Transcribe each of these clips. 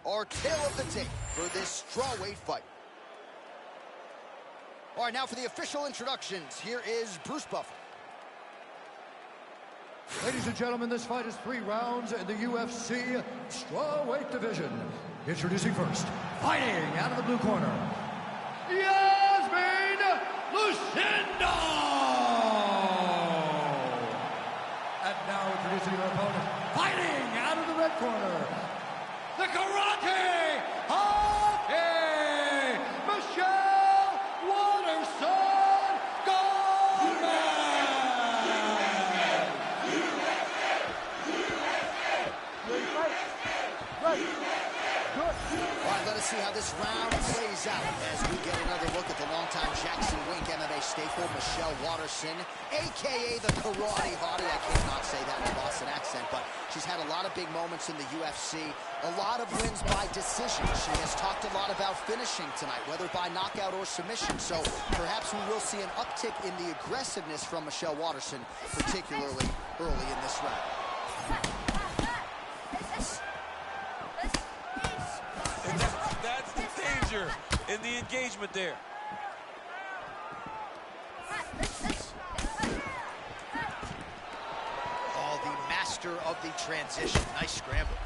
our tale of the tape for this strawweight fight. All right, now for the official introductions, here is Bruce Buffer. Ladies and gentlemen, this fight is 3 rounds in the UFC strawweight division. Introducing first, fighting out of the blue corner, Lucindo! And now introducing your opponent, fighting out of the red corner, the Karate Hockey, Michelle Waterson Gomez! All right, let us see how this round plays out as we get another look at the longtime Jackson Wink MMA staple, Michelle Waterson, a.k.a. the Karate Hottie. I cannot say that in a Boston accent, but she's had a lot of big moments in the UFC, a lot of wins by decision. She has talked a lot about finishing tonight, whether by knockout or submission, so perhaps we will see an uptick in the aggressiveness from Michelle Waterson, particularly early in this round. That's the danger in the engagement there. Oh, the master of the transition. Nice scramble.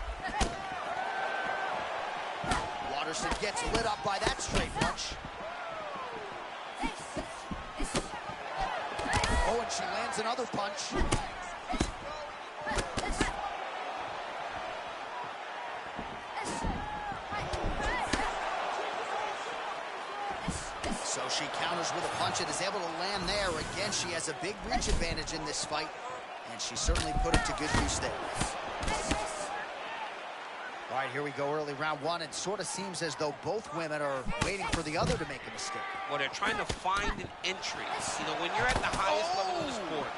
Waterson gets lit up by that straight punch. Oh, and she lands another punch. So she counters with a punch and is able to land there. Again, she has a big reach advantage in this fight, and she certainly put it to good use there. All right, here we go, early round 1. It sort of seems as though both women are waiting for the other to make a mistake. Well, they're trying to find an entry. You know, when you're at the highest level of the sport,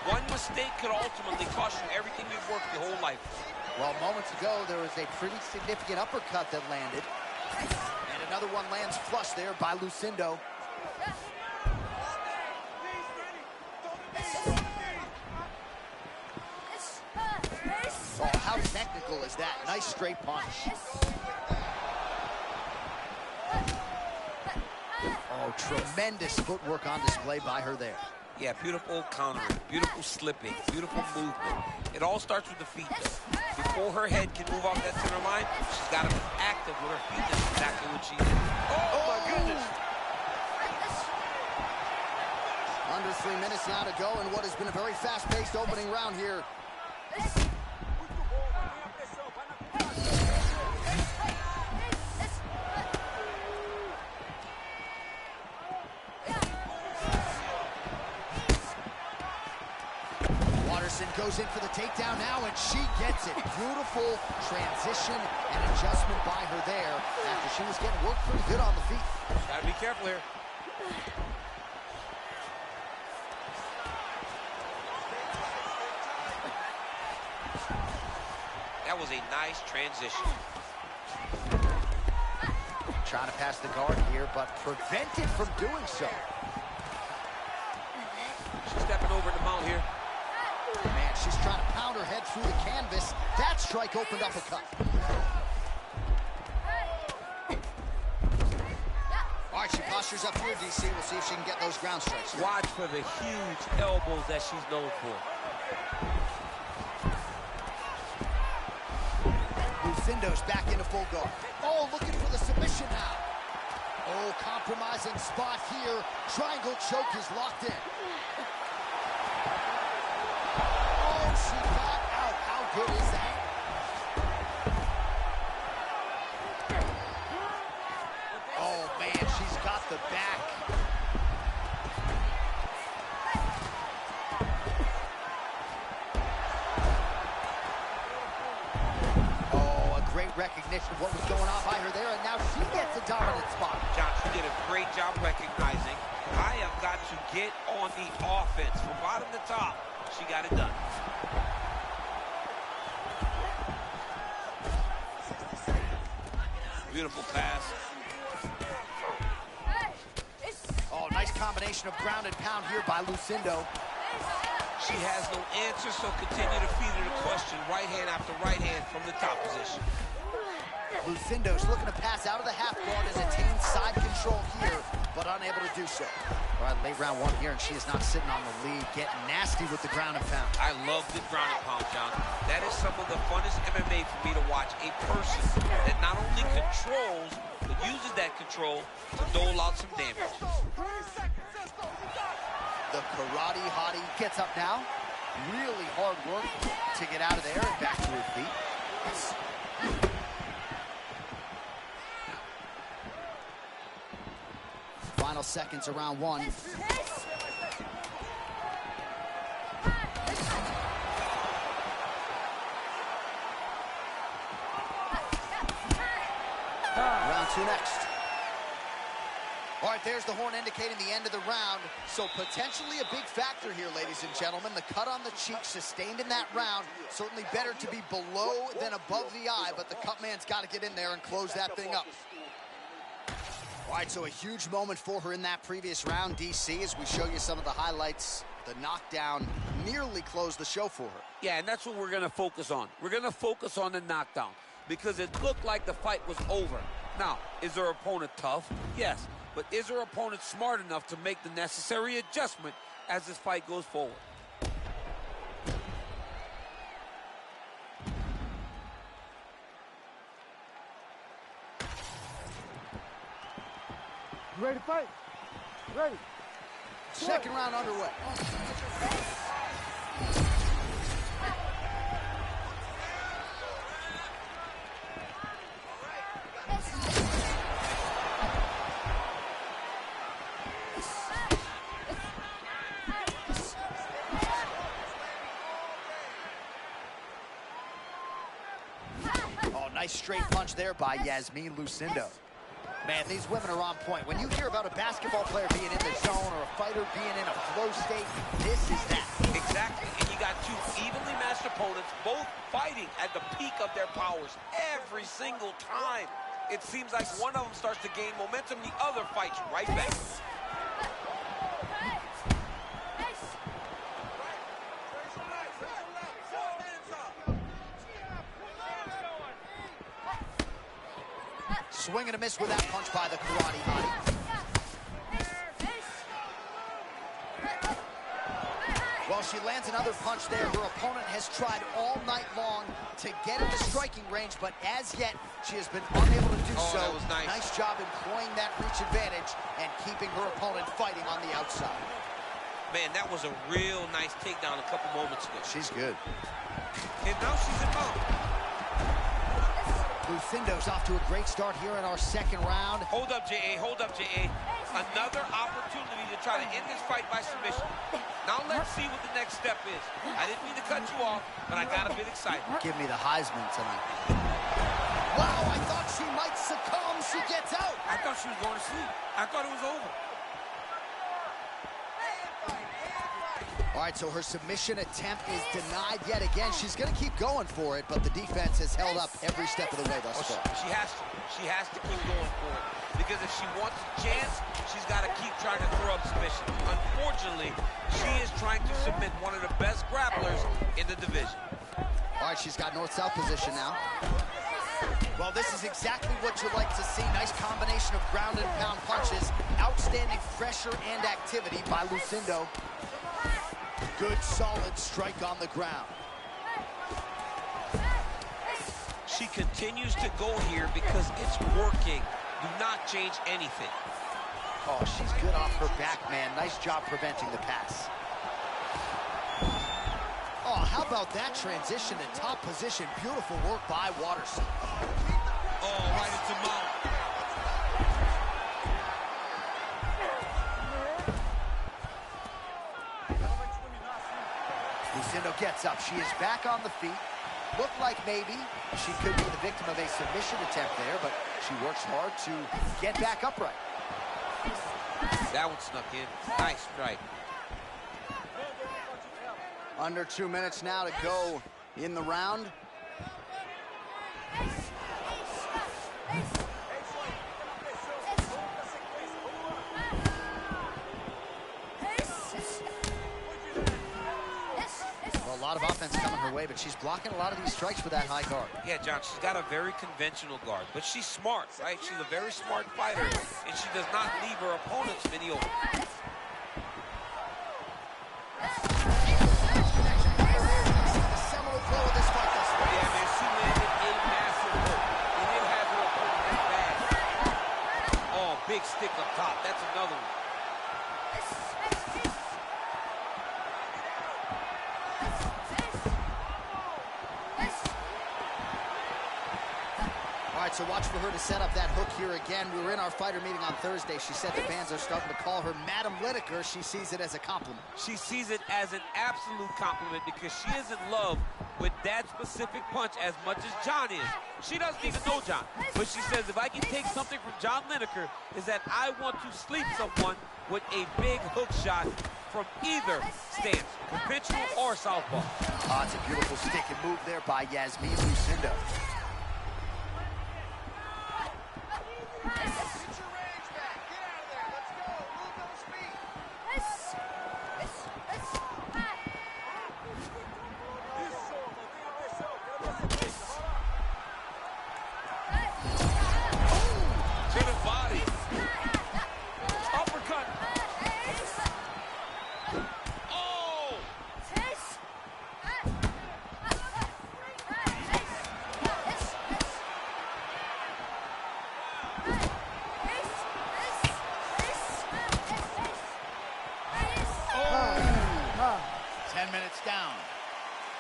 one mistake could ultimately cost you everything you've worked your whole life for. Well, moments ago, there was a pretty significant uppercut that landed. And another one lands flush there by Lucindo. Oh, how technical is that? Nice straight punch. Oh, tremendous footwork on display by her there. Yeah, beautiful countering, beautiful slipping, beautiful movement. It all starts with the feet, though. Before her head can move off that center line, she's got to be active with her feet. That's exactly what she did. Oh, my goodness. Under 3 minutes now to go in what has been a very fast-paced opening round here. Waterson goes in for the takedown now, and she gets it. Beautiful transition and adjustment by her there after she was getting worked pretty good on the feet. Gotta be careful here. That was a nice transition. Trying to pass the guard here, but prevented from doing so. She's stepping over the mount here. Man, she's trying to pound her head through the canvas. That strike opened up a cut. All right, she postures up here, DC. We'll see if she can get those ground strikes. Watch for the huge elbows that she's known for. Lucindo's back into full guard. Oh, looking for the submission now. Oh, compromising spot here. Triangle choke is locked in. Oh, she got out. How good is that? Oh, man, she's got the back. Great recognition of what was going on by her there, and now she gets a dominant spot. John, she did a great job recognizing, I have got to get on the offense. From bottom to top, she got it done. Beautiful pass. Oh, nice combination of ground and pound here by Lucindo. She has no answer, so continue to feed her the question. Right hand after right hand from the top position. Lucindo's looking to pass out of the half guard and attain side control here, but unable to do so. All right, late round one here, and she is not sitting on the lead, getting nasty with the ground and pound. I love the ground and pound, John. That is some of the funnest MMA for me to watch. A person that not only controls, but uses that control to dole out some damage. The karate hottie gets up now. Really hard work to get out of there and back to her feet. Final seconds of round one. Round two next. All right, there's the horn indicating the end of the round. So potentially a big factor here, ladies and gentlemen. The cut on the cheek sustained in that round. Certainly better to be below than above the eye, but the cut man's got to get in there and close that thing up. All right, so a huge moment for her in that previous round, DC, as we show you some of the highlights. The knockdown nearly closed the show for her. Yeah, and that's what we're going to focus on. We're going to focus on the knockdown because it looked like the fight was over. Now, is her opponent tough? Yes. But is her opponent smart enough to make the necessary adjustment as this fight goes forward? Ready to fight? Ready. Second round underway. Oh, nice straight punch there by Yasmin Lucindo. Man, these women are on point. When you hear about a basketball player being in the zone or a fighter being in a flow state, this is that. Exactly, and you got two evenly matched opponents, both fighting at the peak of their powers every single time. It seems like one of them starts to gain momentum, the other fights right back. Swing and a miss with that punch by the karate hottie. Well, she lands another punch there. Her opponent has tried all night long to get into striking range, but as yet, she has been unable to do so. That was nice. Nice job employing that reach advantage and keeping her opponent fighting on the outside. Man, that was a real nice takedown a couple moments ago. She's good. And now she's in mount. Lucindo's off to a great start here in our second round. Hold up, J.A., hold up, J.A. Another opportunity to try to end this fight by submission. Now let's see what the next step is. I didn't mean to cut you off, but I got a bit excited. Give me the Heisman tonight. Wow, I thought she might succumb. She gets out. I thought she was going to sleep. I thought it was over. All right, so her submission attempt is denied yet again. She's going to keep going for it, but the defense has held up every step of the way thus far. She has to. She has to keep going for it. Because if she wants a chance, she's got to keep trying to throw up submission. Unfortunately, she is trying to submit one of the best grapplers in the division. All right, she's got north-south position now. Well, this is exactly what you like to see. Nice combination of ground and pound punches. Outstanding pressure and activity by Lucindo. Good, solid strike on the ground. She continues to go here because it's working. Do not change anything. Oh, she's good off her back, man. Nice job preventing the pass. Oh, how about that transition to top position? Beautiful work by Watterson. Oh, right into mount. Lucindo gets up. She is back on the feet. Looked like maybe she could be the victim of a submission attempt there, but she works hard to get back upright. That one snuck in. Nice strike. Under 2 minutes now to go in the round. A lot of offense coming her way, but but she's blocking a lot of these strikes with that high guard. Yeah, John, she's got a very conventional guard, but she's smart, right? She's a very smart fighter, and she does not leave her opponents many open. Big stick up top. That's another one. All right, so watch for her to set up that hook here again. We were in our fighter meeting on Thursday. She said the fans are starting to call her Madam Lineker. She sees it as a compliment. She sees it as an absolute compliment because she is in love with that specific punch as much as John is. She doesn't even know John, but she says if I can take something from John Lineker is that I want to sleep someone with a big hook shot from either stance, conventional or southpaw. Oh, it's a beautiful stick and move there by Yasmin Lucinda.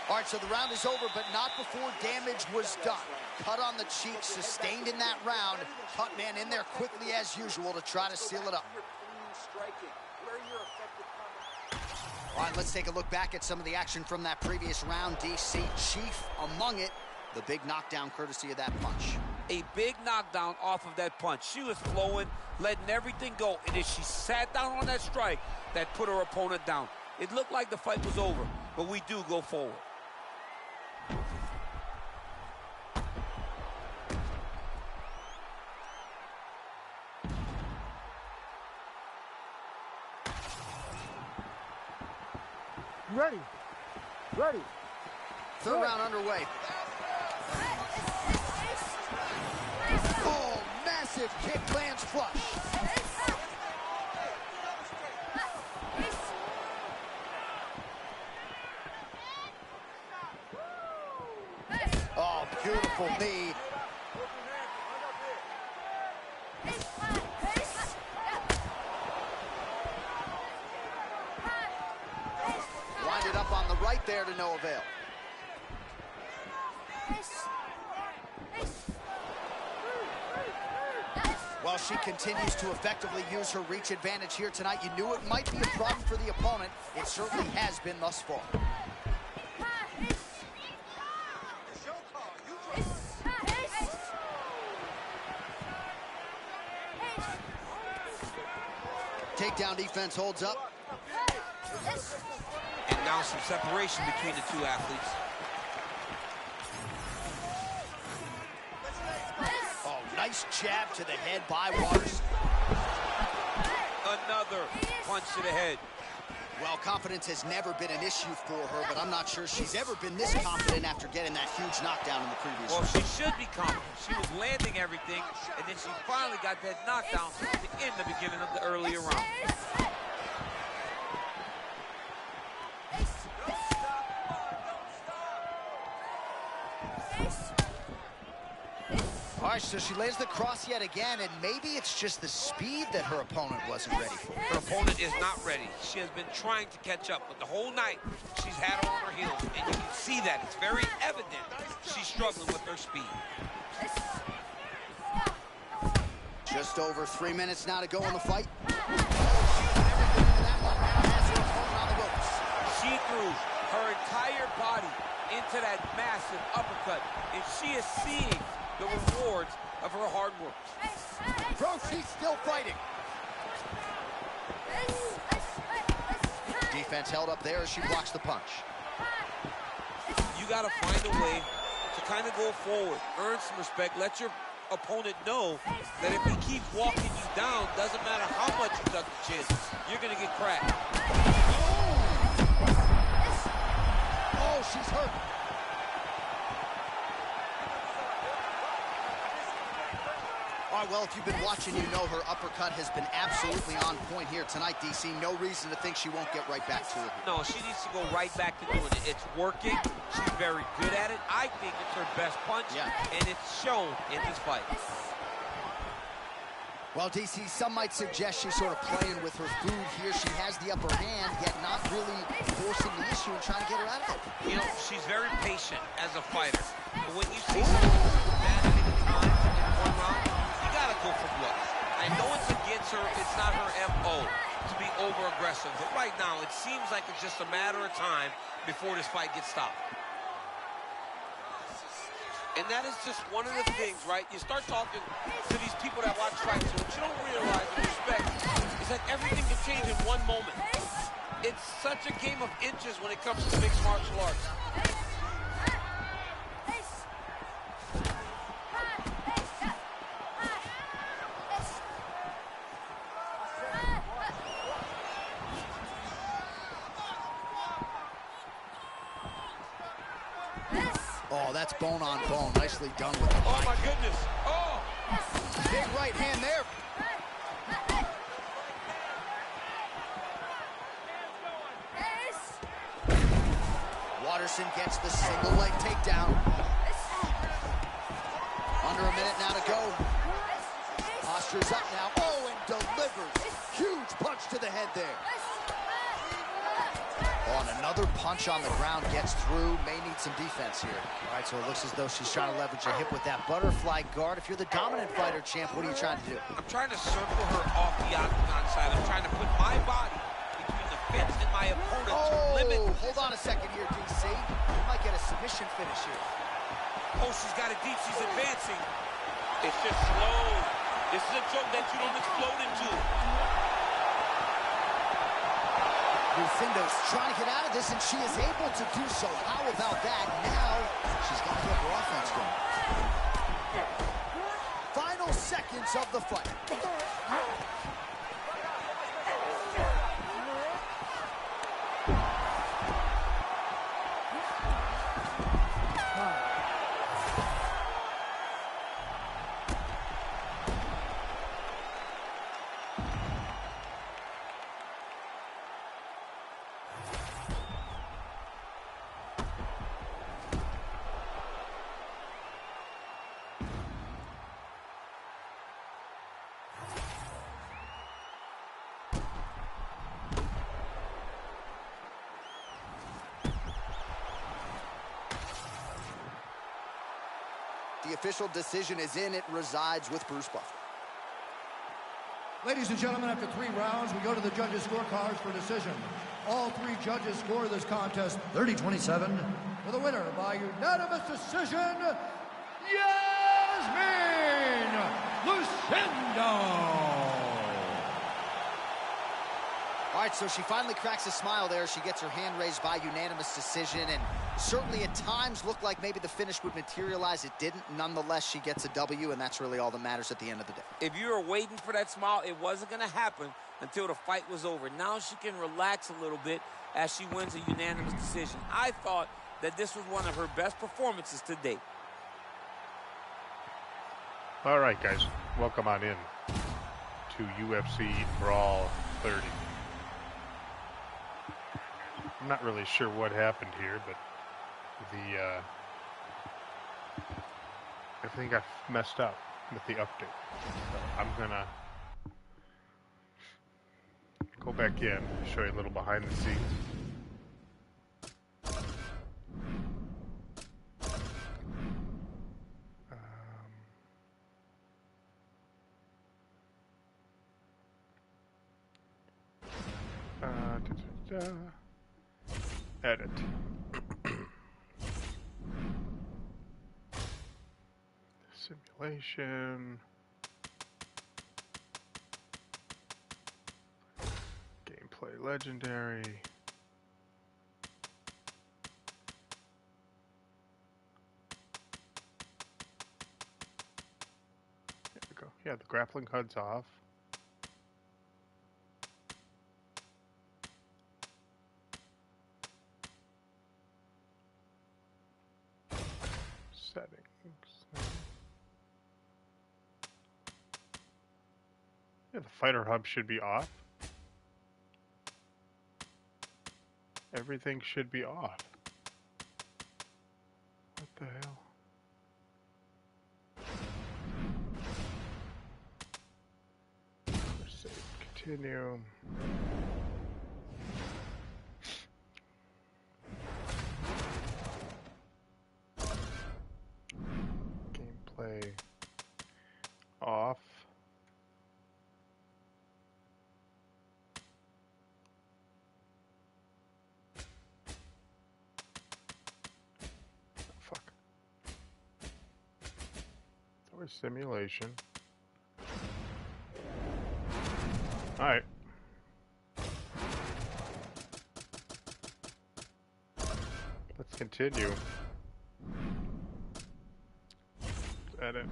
All right, so the round is over, but not before damage was done. Cut on the cheek, sustained in that round. Cut man in there quickly as usual to try to seal it up. All right, let's take a look back at some of the action from that previous round. DC, chief among it, the big knockdown courtesy of that punch. A big knockdown off of that punch. She was flowing, letting everything go, and as she sat down on that strike, that put her opponent down. It looked like the fight was over, but we do go forward. Ready. Ready. Third round underway. Oh, massive kick lands flush. Oh, beautiful knee. Winded up on the right there to no avail. While she continues to effectively use her reach advantage here tonight, you knew it might be a problem for the opponent. It certainly has been thus far. Takedown defense holds up. And now some separation between the two athletes. Oh, nice jab to the head by Waters. Another punch to the head. Well, confidence has never been an issue for her, but I'm not sure she's ever been this confident after getting that huge knockdown in the previous round. Well, she should be confident. She was landing everything, and then she finally got that knockdown to end the beginning of the earlier round. All right, so she lays the cross yet again, and maybe it's just the speed that her opponent wasn't ready for. Her opponent is not ready. She has been trying to catch up, but the whole night she's had her on her heels, and you can see that. It's very evident she's struggling with her speed. Just over 3 minutes now to go in the fight. She threw her entire body into that massive uppercut, and she is seeing the rewards of her hard work. Bro, she's still fighting. Defense held up there as she blocks the punch. You got to find a way to kind of go forward, earn some respect, let your opponent know that if he keeps walking you down, doesn't matter how much you duck the chin, you're going to get cracked. Oh, she's hurt. well, if you've been watching, you know her uppercut has been absolutely on point here tonight, DC. No reason to think she won't get right back to it. No, she needs to go right back to doing it. It's working. She's very good at it. I think it's her best punch, and it's shown in this fight. Well, DC, some might suggest she's sort of playing with her food here. She has the upper hand, yet not really forcing the issue and trying to get her out of it. You know, she's very patient as a fighter. But when you see someone that many times in one round, you got to go for blood. I know it's against her. It's not her M.O. to be over-aggressive. But right now, it seems like it's just a matter of time before this fight gets stopped. And that is just one of the things, right? You start talking to these people that watch fights, and what you don't realize and respect is that everything can change in one moment. It's such a game of inches when it comes to mixed martial arts. Oh, that's bone on bone. Nicely done with the Oh, my goodness. Oh! Big right hand there. Waterson gets the single leg takedown. Under a minute now to go. Posture's up now. Oh, and delivers. Huge punch to the head there. Oh, and another punch on the ground gets through. May need some defense here. All right, so it looks as though she's trying to leverage a hip with that butterfly guard. If you're the dominant fighter, champ, what are you trying to do? I'm trying to circle her off the octagon side. I'm trying to put my body between the fence and my opponent to limit. Hold on a second here, DC. You might get a submission finish here. Oh, she's got it deep. She's advancing. It's just slow. This is a choke that you don't explode into. Lucinda's trying to get out of this, and she is able to do so. How about that? Now she's got to get her offense going. Final seconds of the fight. The official decision is in. It resides with Bruce Buffer. Ladies and gentlemen, after 3 rounds, we go to the judges' scorecards for decision. All 3 judges score this contest 30-27 for the winner by unanimous decision, Yasmin Lucindo. All right, so she finally cracks a smile there. She gets her hand raised by unanimous decision, and certainly at times looked like maybe the finish would materialize. It didn't. Nonetheless, she gets a W, and that's really all that matters at the end of the day. If you were waiting for that smile, it wasn't going to happen until the fight was over. Now she can relax a little bit as she wins a unanimous decision. I thought that this was one of her best performances to date. All right, guys, welcome on in to UFC Brawl 30. I'm not really sure what happened here, but everything got messed up with the update. So I'm gonna go back in, show you a little behind the scenes. Edit. Simulation. Gameplay legendary. There we go. Yeah, the grappling HUD's off. Settings. Yeah, the fighter hub should be off. Everything should be off. What the hell? Save, continue. Gameplay off. Fuck. That was simulation. Alright. Let's continue. Let's edit.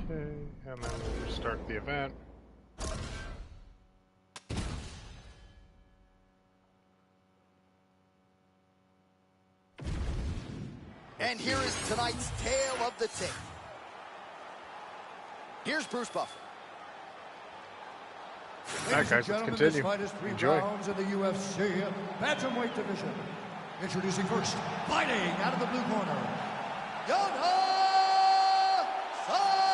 Okay, and then we'll restart the event. And here is tonight's tale of the tape. Here's Bruce Buffer. Ladies and Alright, guys, let's gentlemen, continue. this fight is 3 Enjoy. rounds in the UFC Bantamweight division. Introducing first, fighting out of the blue corner, Yana Santos.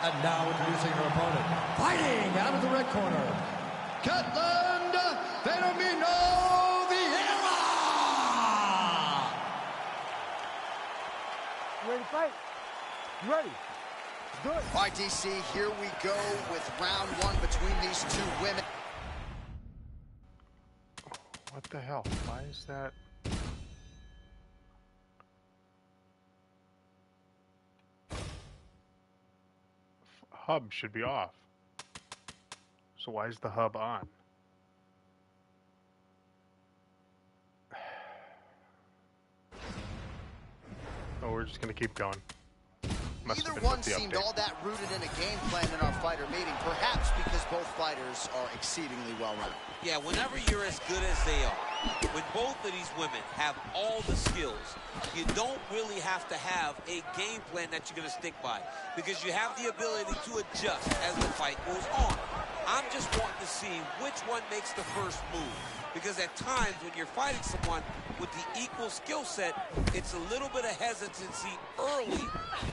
And now introducing her opponent, fighting out of the red corner, Catland Fenomeno Vieira. You ready to fight? You ready? Let's do it. All right, DC, here we go with round 1 between these 2 women. What the hell? Why is that? Hub should be off. So why is the hub on? Oh, we're just gonna keep going. Must have Neither been one with the seemed update. all that rooted in a game plan in our fighter meeting, perhaps because both fighters are exceedingly well-rounded. Yeah, whenever you're as good as they are, when both of these women have all the skills, you don't really have to have a game plan that you're going to stick by because you have the ability to adjust as the fight goes on. I'm just wanting to see which one makes the first move because at times when you're fighting someone with the equal skill set, it's a little bit of hesitancy early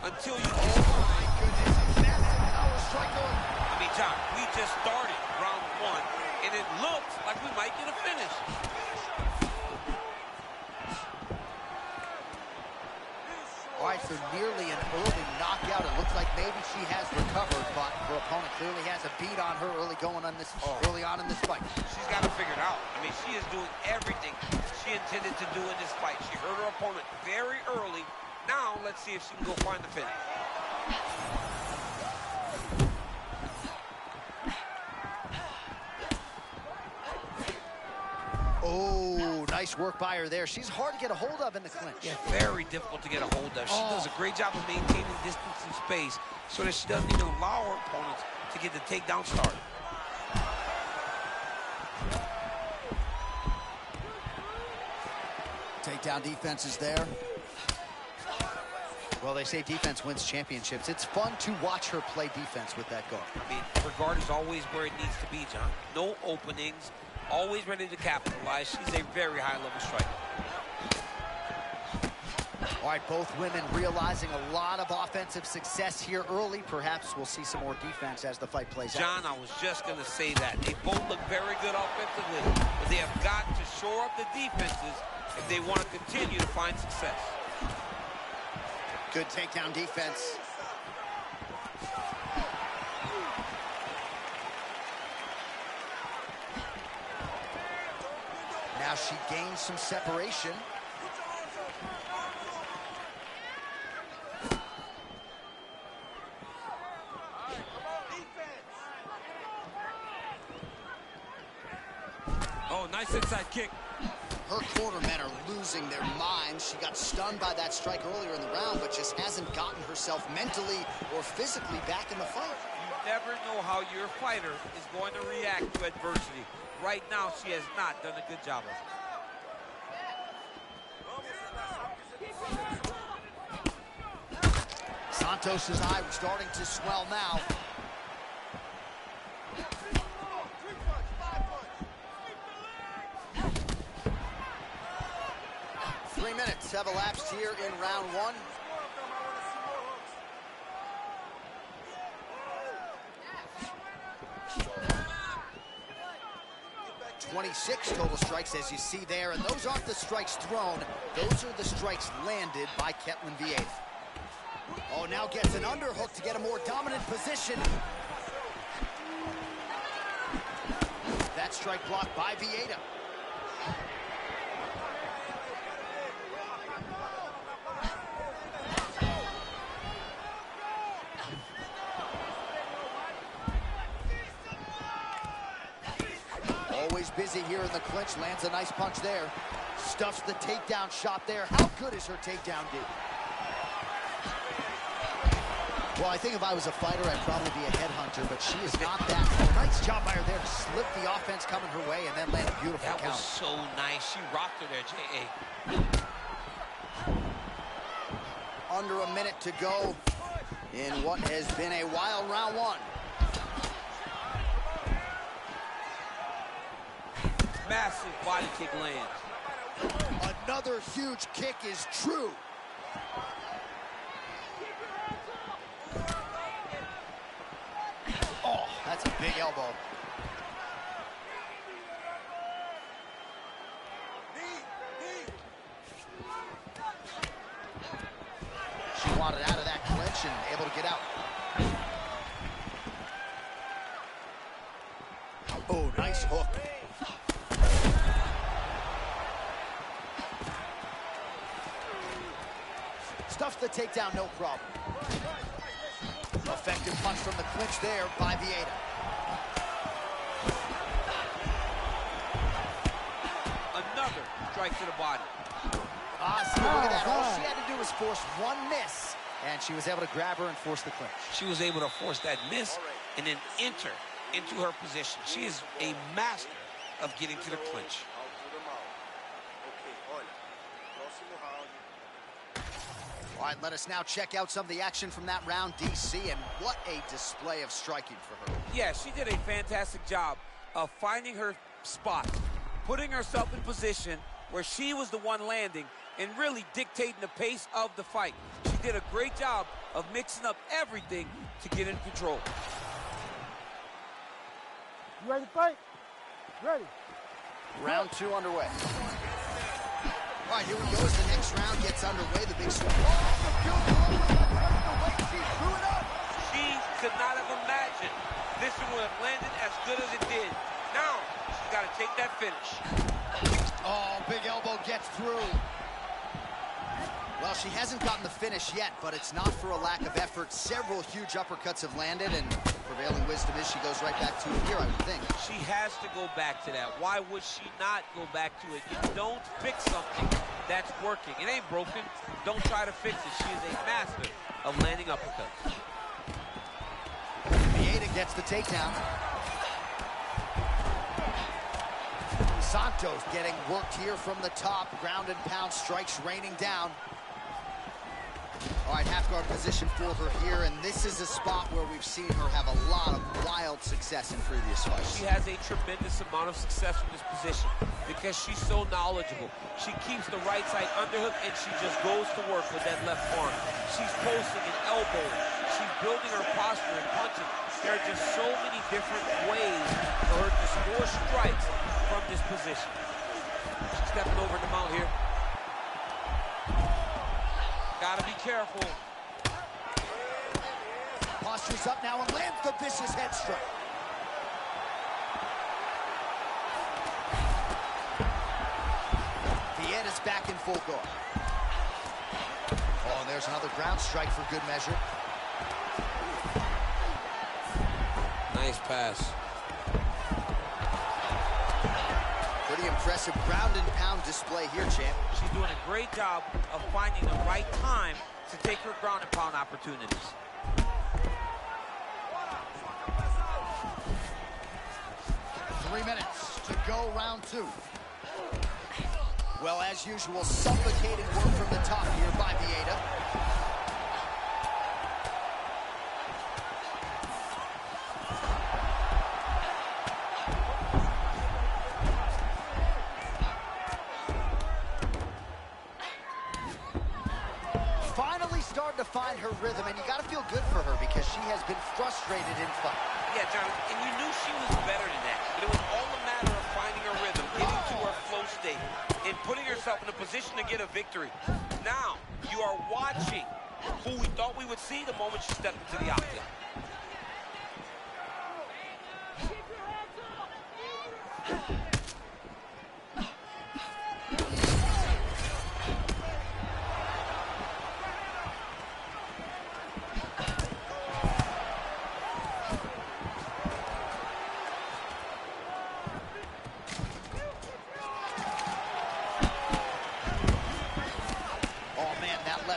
until you... Oh, my goodness. Massive power strike going. I mean, John, we just started round 1, and it looks like we might get a finish. All right, so nearly an early knockout. It looks like maybe she has recovered, but her opponent clearly has a beat on her early on in this fight. She's got to figure it out. I mean, she is doing everything she intended to do in this fight. She hurt her opponent very early. Now, let's see if she can go find the finish. Oh, nice work by her there. She's hard to get a hold of in the clinch. Yeah, very difficult to get a hold of. She does a great job of maintaining distance and space so that she doesn't need to allow her opponents to get the takedown started. Takedown defense is there. Well, they say defense wins championships. It's fun to watch her play defense with that guard. I mean, her guard is always where it needs to be, John. No openings, always ready to capitalize. She's a very high-level striker. All right, both women realizing a lot of offensive success here early. Perhaps we'll see some more defense as the fight plays out. John, I was just going to say that. They both look very good offensively, but they have got to shore up the defenses if they want to continue to find success. Good takedown defense. Now she gains some separation. Oh, nice inside kick. Her cornermen are losing their minds. She got stunned by that strike earlier in the round, but just hasn't gotten herself mentally or physically back in the fight. never know how your fighter is going to react to adversity. Right now, she has not done a good job of it. Santos' eye starting to swell now. Three minutes have elapsed here in round one. .26 total strikes, as you see there, and those aren't the strikes thrown. Those are the strikes landed by Ketlin Vieira. Oh, now gets an underhook to get a more dominant position. That strike blocked by Vieira. Always busy here in the clinch, lands a nice punch there. Stuffs the takedown shot there. How good is her takedown, D? Well, I think if I was a fighter, I'd probably be a headhunter, but she is not that. Oh, nice job by her there to slip the offense coming her way and then land a beautiful count. That was so nice. She rocked her there, J.A. Under a minute to go in what has been a wild round one. Massive body kick lands. Another huge kick is true. Oh, that's a big elbow. She wanted out of that clinch and able to get out. Oh, nice hook. Stuffs the takedown, no problem. Effective punch from the clinch there by Vieira. Another strike to the body. See, look at that. All she had to do was force one miss, and she was able to grab her and force the clinch. She was able to force that miss and then enter into her position. She is a master of getting to the clinch. All right, let us now check out some of the action from that round, DC, and what a display of striking for her. Yeah, she did a fantastic job of finding her spot, putting herself in position where she was the one landing and really dictating the pace of the fight. She did a great job of mixing up everything to get in control. You ready to fight? Ready. Round two underway. All right, here we go as the next round gets underway. The big swing. Oh, the beautiful the way she threw it up. She could not have imagined this one would have landed as good as it did. Now, she's got to take that finish. Oh, big elbow gets through. Well, she hasn't gotten the finish yet, but it's not for a lack of effort. Several huge uppercuts have landed, and prevailing wisdom is she goes right back to it here, I would think. She has to go back to that. Why would she not go back to it? You don't fix something that's working. It ain't broken. Don't try to fix it. She is a master of landing uppercuts. Vieira gets the takedown. Santos getting worked here from the top. Ground and pound strikes raining down. All right, half guard position for her here, and this is a spot where we've seen her have a lot of wild success in previous fights. She has a tremendous amount of success from this position because she's so knowledgeable. She keeps the right side underhook, and she just goes to work with that left arm. She's posting and elbowing. She's building her posture and punching. There are just so many different ways for her to score strikes from this position. She's stepping over the mount here. Gotta be careful. Posture's up now and lands the vicious head strike. Vieira's back in full guard. Oh, and there's another ground strike for good measure. Nice pass. Pretty impressive ground and pound display here, champ. She's doing a great job of finding the right time to take her ground and pound opportunities. 3 minutes to go, round 2. Well, as usual, suffocating work from the top here by Vieta. Finally starting to find her rhythm, and you got to feel good for her because she has been frustrated in fight. Yeah, Jonathan, and you knew she was better than that, but it was all a matter of finding her rhythm, getting to her flow state, and putting herself in a position to get a victory. Now, you are watching who we thought we would see the moment she stepped into the octagon.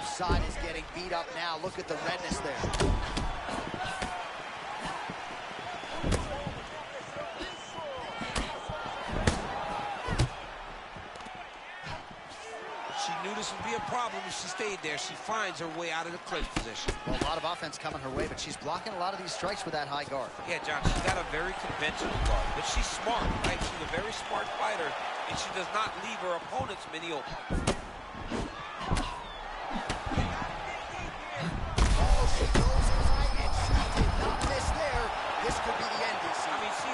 Side is getting beat up now. Look at the redness there. She knew this would be a problem if she stayed there. She finds her way out of the clinch position. Well, a lot of offense coming her way, but she's blocking a lot of these strikes with that high guard. Yeah, John, she's got a very conventional guard, but she's smart, right? She's a very smart fighter, and she does not leave her opponents many open.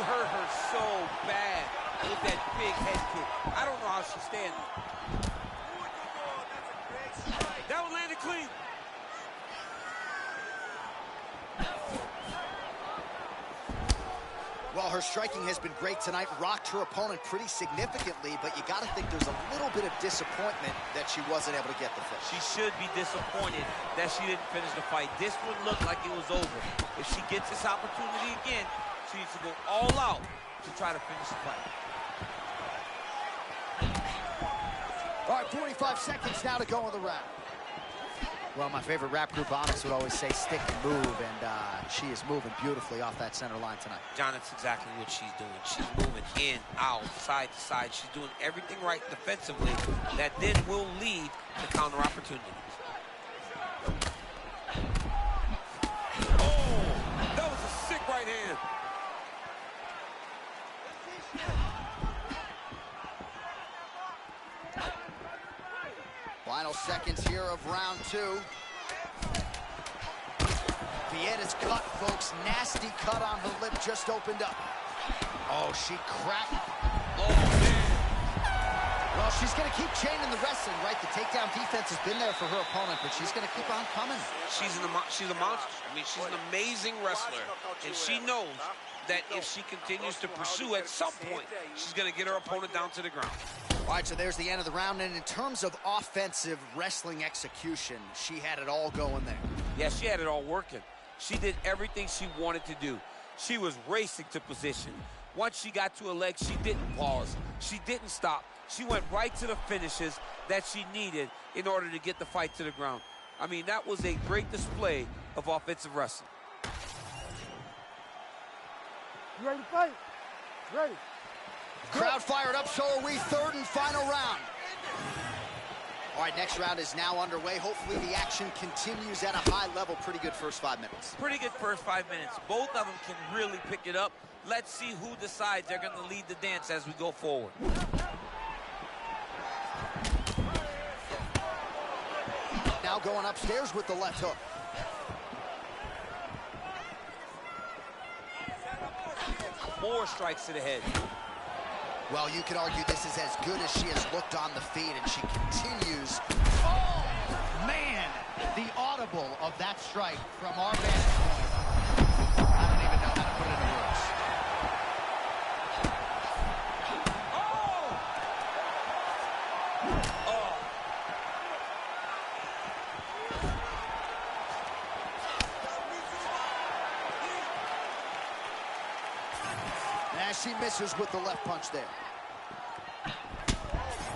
Hurt her so bad with that big head kick. I don't know how she's standing. That one landed clean. Well, her striking has been great tonight, rocked her opponent pretty significantly, but you got to think there's a little bit of disappointment that she wasn't able to get the finish. She should be disappointed that she didn't finish the fight. This one looked like it was over. If she gets this opportunity again, she needs to go all out to try to finish the fight. All right, 45 seconds now to go in the round. Well, my favorite rap group, Onyx, would always say stick and move, and she is moving beautifully off that center line tonight. John, that's exactly what she's doing. She's moving in, out, side to side. She's doing everything right defensively that then will lead to counter opportunities. Oh, that was a sick right hand. Final seconds here of round 2. Vieta's cut, folks. Nasty cut on her lip just opened up. Oh, she cracked. Oh, man. Well, she's going to keep chaining the wrestling, right? The takedown defense has been there for her opponent, but she's going to keep on coming. She's a monster. I mean, she's an amazing wrestler, and she knows that if she continues to pursue, at some point, she's going to get her opponent down to the ground. All right, so there's the end of the round, and in terms of offensive wrestling execution, she had it all going there. Yeah, she had it all working. She did everything she wanted to do. She was racing to position. Once she got to a leg, she didn't pause. She didn't stop. She went right to the finishes that she needed in order to get the fight to the ground. I mean, that was a great display of offensive wrestling. You ready to fight? Ready. Crowd fired up, so are we. Third and final round. All right, next round is now underway. Hopefully the action continues at a high level. Pretty good first 5 minutes. Pretty good first 5 minutes. Both of them can really pick it up. Let's see who decides they're going to lead the dance as we go forward. Now going upstairs with the left hook. More strikes to the head. Well, you could argue this is as good as she has looked on the feet, and she continues. Oh, man! The audible of that strike from our vantage point. I don't even know how to put it into words. She misses with the left punch there.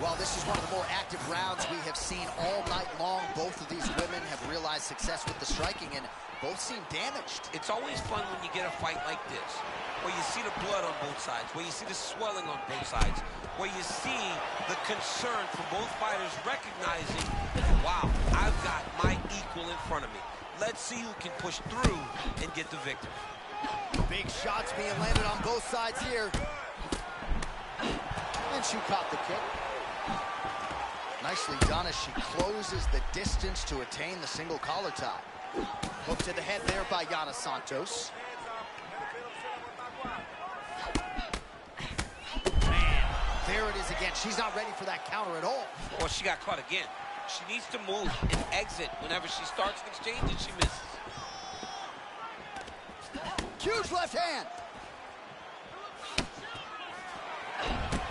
Well, this is one of the more active rounds we have seen all night long. Both of these women have realized success with the striking, and Both seem damaged. It's always fun when you get a fight like this, where you see the blood on both sides, where you see the swelling on both sides, where you see the concern from both fighters recognizing, wow, I've got my equal in front of me. Let's see who can push through and get the victory. Big shots being landed on both sides here. And she caught the kick. Nicely done as she closes the distance to attain the single collar tie. Hook to the head there by Yana Santos. Man, there it is again. She's not ready for that counter at all. Well, she got caught again. She needs to move and exit whenever she starts an exchange and she misses. Huge left hand.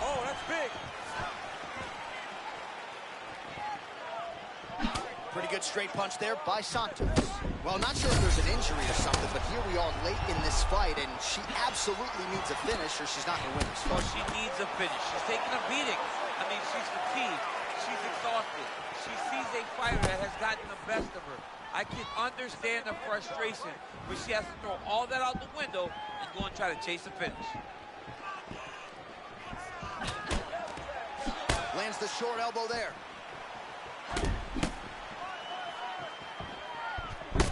Oh, that's big. Pretty good straight punch there by Santos. Well, not sure if there's an injury or something, but here we are late in this fight, and she absolutely needs a finish or she's not going to win this fight. Well, she needs a finish. She's taking a beating. I mean, she's fatigued. She's exhausted. She sees a fighter that has gotten the best of her. I can understand the frustration, but she has to throw all that out the window and go and try to chase a finish. Lands the short elbow there.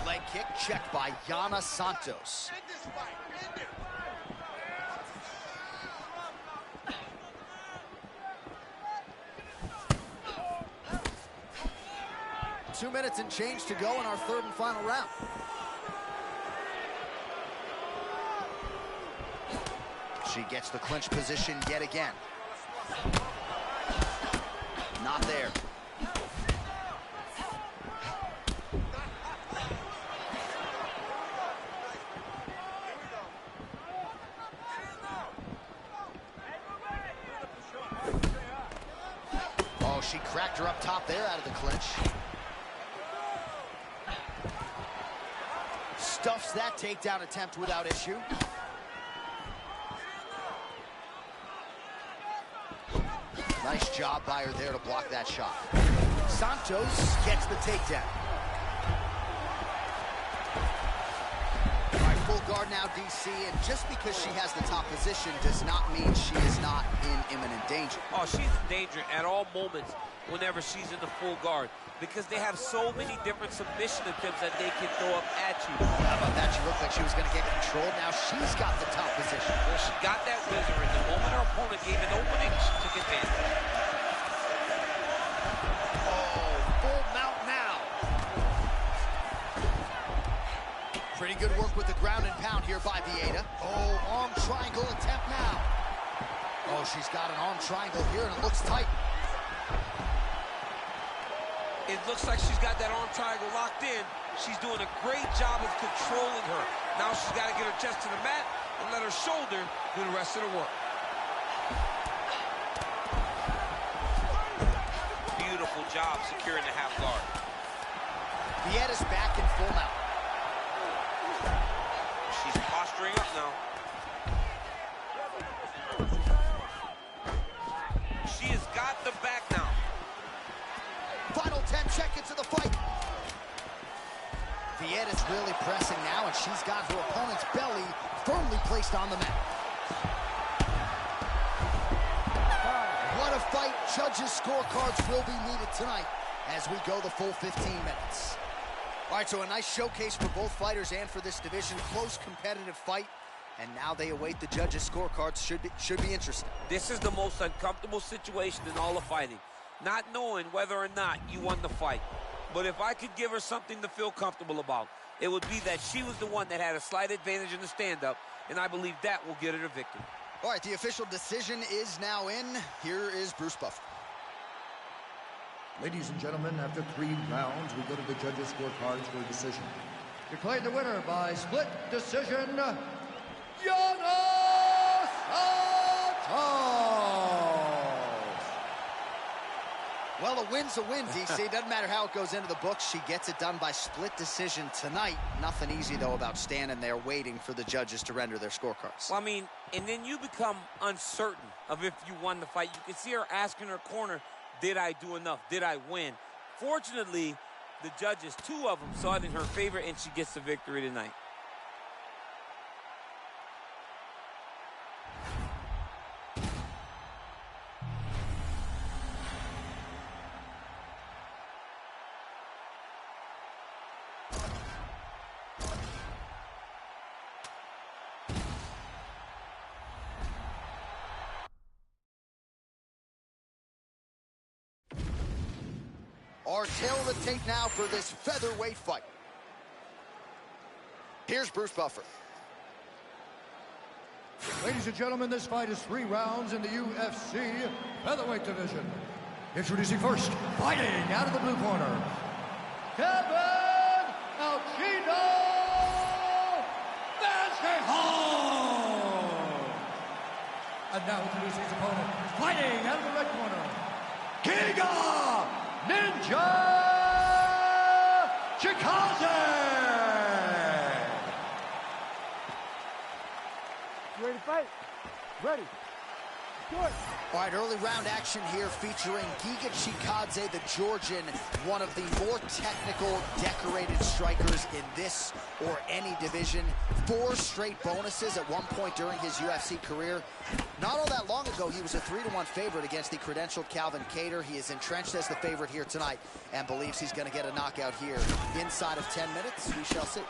Leg kick checked by Yana Santos. 2 minutes and change to go in our third and final round. She gets the clinch position yet again. Not there. Oh, she cracked her up top there out of the clinch. Stuffs that takedown attempt without issue. Nice job by her there to block that shot. Santos gets the takedown. All right, full guard now, DC, and just because she has the top position does not mean she is not in imminent danger. Oh, she's in danger at all moments whenever she's in the full guard, because they have so many different submission attempts that they can throw up at you. How about that? She looked like she was going to get control. Now she's got the top position. Well, she got that whizzer, and the moment her opponent gave an opening, she took advantage. Oh, full mount now. Pretty good work with the ground and pound here by Vieta. Oh, arm triangle attempt now. Oh, she's got an arm triangle here, and it looks tight. It looks like she's got that arm triangle locked in. She's doing a great job of controlling her. Now she's got to get her chest to the mat and let her shoulder do the rest of the work. Beautiful job securing the half guard. Vieta's back in full mount. She's posturing up now. She has got the back now. Final 10 seconds of the fight. Vieta's really pressing now, and she's got her opponent's belly firmly placed on the mat. What a fight. Judges' scorecards will be needed tonight as we go the full 15 minutes. All right, so a nice showcase for both fighters and for this division. Close, competitive fight, and now they await the judges' scorecards. Should be interesting. This is the most uncomfortable situation in all of fighting. Not knowing whether or not you won the fight. But if I could give her something to feel comfortable about, it would be that she was the one that had a slight advantage in the stand-up, and I believe that will get her the victory. All right, the official decision is now in. Here is Bruce Buffer. Ladies and gentlemen, after 3 rounds, we go to the judges' scorecards for a decision. Declared the winner by split decision, Yana Santos! Well, a win's a win, DC. Doesn't matter how it goes into the books. She gets it done by split decision tonight. Nothing easy, though, about standing there waiting for the judges to render their scorecards. Well, I mean, and then you become uncertain of if you won the fight. You can see her asking her corner, did I do enough? Did I win? Fortunately, The judges, 2 of them, saw it in her favor, and she gets the victory tonight. Our tale of the tape now for this featherweight fight. Here's Bruce Buffer. Ladies and gentlemen, this fight is 3 rounds in the UFC featherweight division. Introducing first, fighting out of the blue corner, Kevin Algino Mascahol. And now introducing his opponent, fighting out of the red corner, Giga Ninja Chikaze. You ready to fight? Ready. Do it. All right, early round action here featuring Giga Chikadze, the Georgian, one of the more technical, decorated strikers in this or any division. 4 straight bonuses at one point during his UFC career. Not all that long ago, he was a 3-1 favorite against the credentialed Calvin Kattar. He is entrenched as the favorite here tonight and believes he's going to get a knockout here inside of 10 minutes. We shall see.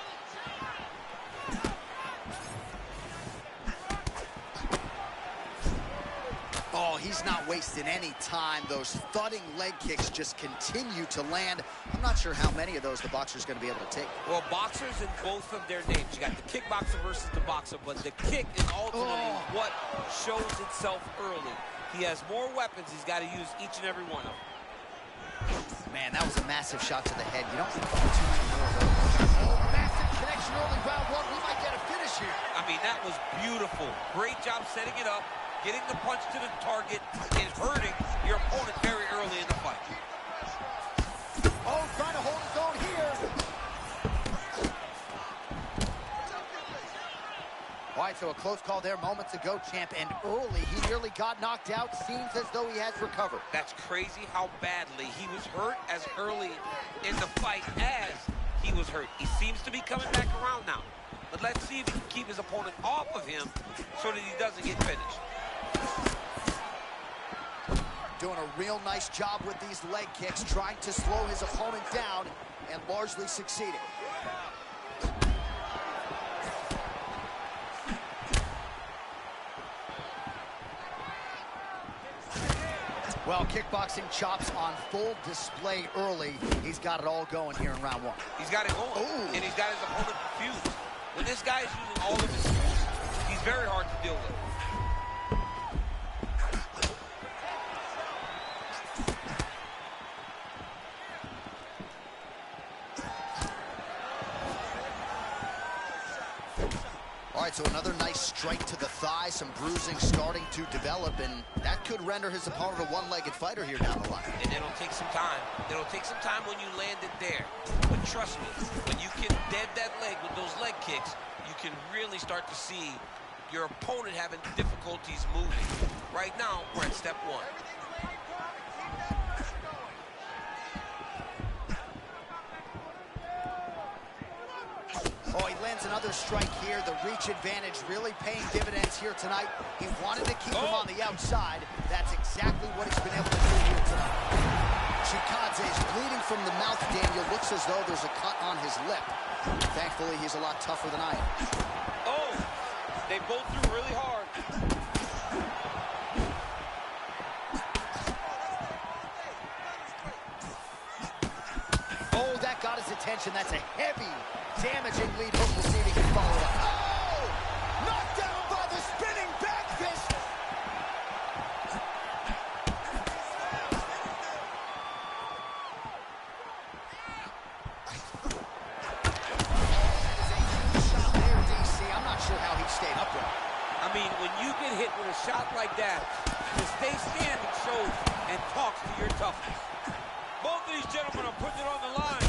Oh, he's not wasting any time. Those thudding leg kicks just continue to land. I'm not sure how many of those the boxer's going to be able to take. Well, boxers in both of their names. You got the kickboxer versus the boxer, but the kick is ultimately what shows itself early. He has more weapons. He's got to use each and every one of them. Man, that was a massive shot to the head. You don't see too many more of those. Oh, massive connection early round 1. We might get a finish here. I mean, that was beautiful. Great job setting it up, getting the punch to the target, and hurting your opponent very early in the fight. Oh, trying to hold his own here. All right, so a close call there moments ago, champ, and early he nearly got knocked out. Seems as though he has recovered. That's crazy how badly he was hurt as early in the fight as he was hurt. He seems to be coming back around now. But let's see if he can keep his opponent off of him so that he doesn't get finished. Doing a real nice job with these leg kicks, trying to slow his opponent down and largely succeeding. Well, kickboxing chops on full display early. He's got it all going here in round 1. He's got it going, Ooh. and he's got his opponent confused. When this guy is using all of his tools, he's very hard to deal with. All right, so another nice strike to the thigh, some bruising starting to develop, and that could render his opponent a one-legged fighter here down the line. And it'll take some time. It'll take some time when you land it there. But trust me, when you can dead that leg with those leg kicks, you can really start to see your opponent having difficulties moving. Right now, we're at step 1. Oh, he lands another strike here. The reach advantage really paying dividends here tonight. He wanted to keep him on the outside. That's exactly what he's been able to do here tonight. Chikadze is bleeding from the mouth, Daniel. Looks as though there's a cut on his lip. Thankfully, he's a lot tougher than I am. Oh, they both threw really hard. Oh, that got his attention. That's a heavy, damaging lead hook. We'll see if he can follow it up. Oh! Knocked down by the spinning back fist. That is a huge shot there, DC. I'm not sure how he stayed upright. I mean, when you get hit with a shot like that, to stay standing shows and talks to your toughness. Both of these gentlemen are putting it on the line.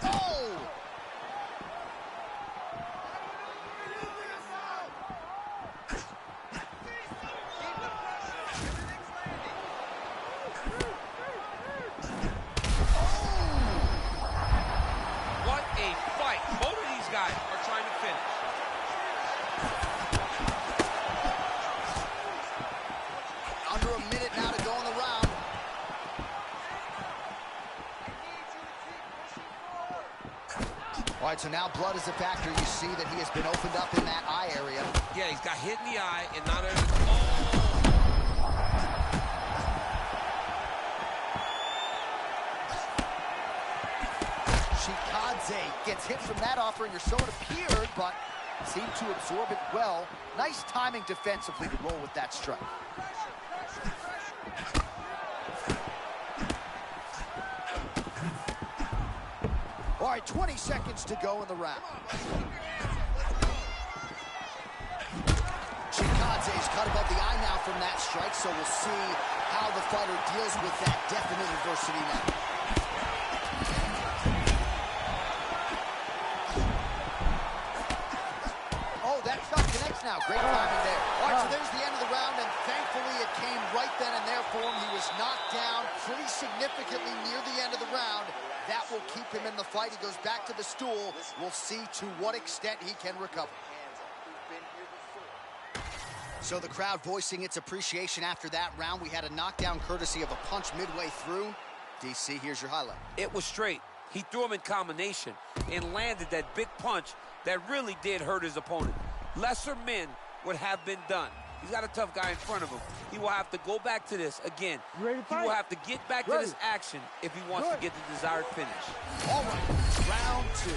Oh! right, so now blood is a factor. You see that he has been opened up in that eye area. Yeah, he's got hit in the eye and not a... Chikadze gets hit from that offering, or so it appeared, but seemed to absorb it well. Nice timing defensively to roll with that strike. All right, 20 seconds to go in the round. Chikadze's cut above the eye now from that strike, so we'll see how the fighter deals with that definite adversity now. Oh, that shot connects now. Great timing there. All right, so there's the end of the round, and thankfully it came right then and there for him. He was knocked down pretty significantly near the end of the round. That will keep him in the fight. He goes back to the stool. We'll see to what extent he can recover. So the crowd voicing its appreciation after that round. We had a knockdown courtesy of a punch midway through. DC, here's your highlight. It was straight. He threw him in combination and landed that big punch that really did hurt his opponent. Lesser men would have been done. He's got a tough guy in front of him. He will have to go back to this again. He will have to get back to this action if he wants to get the desired finish. All right, round two.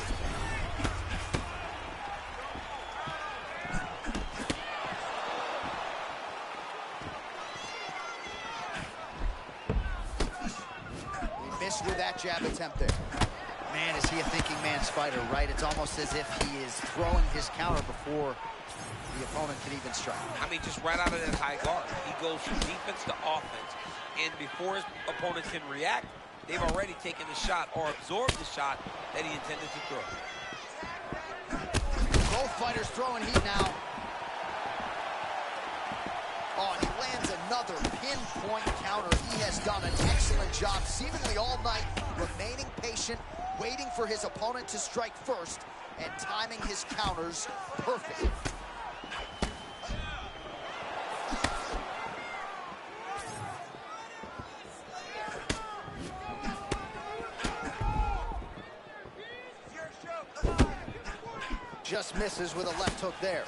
He missed with that jab attempt there. Man, is he a thinking man's fighter, right? It's almost as if he is throwing his counter before the opponent can even strike. I mean, just right out of that high guard. He goes from defense to offense. And before his opponent can react, they've already taken the shot or absorbed the shot that he intended to throw. Both fighters throwing heat now. Oh, and he lands another pinpoint counter. He has done an excellent job, seemingly all night, remaining patient, waiting for his opponent to strike first, and timing his counters perfectly. Just misses with a left hook there.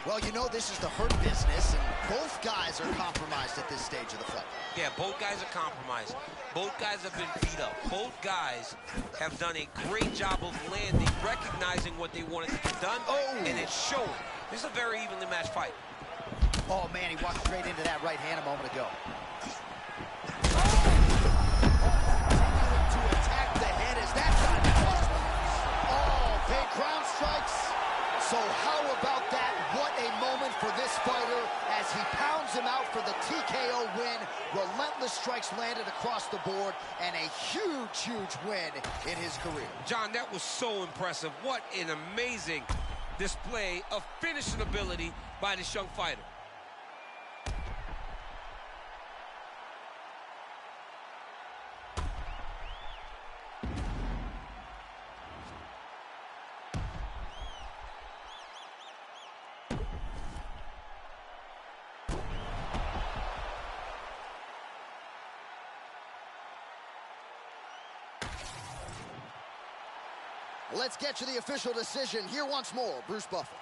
Well, you know this is the hurt business, and both guys are compromised at this stage of the fight. Yeah, both guys are compromised. Both guys have been beat up. Both guys have done a great job of landing, recognizing what they wanted to get done, and it's showing. This is a very evenly matched fight. Oh, man, he walked straight into that right hand a moment ago. To attack the head as that got big ground strikes. So how about that? What a moment for this fighter as he pounds him out for the TKO win. Relentless strikes landed across the board and a huge, huge win in his career. John, that was so impressive. What an amazing display of finishing ability by this young fighter. Let's get to the official decision. Here once more, Bruce Buffer.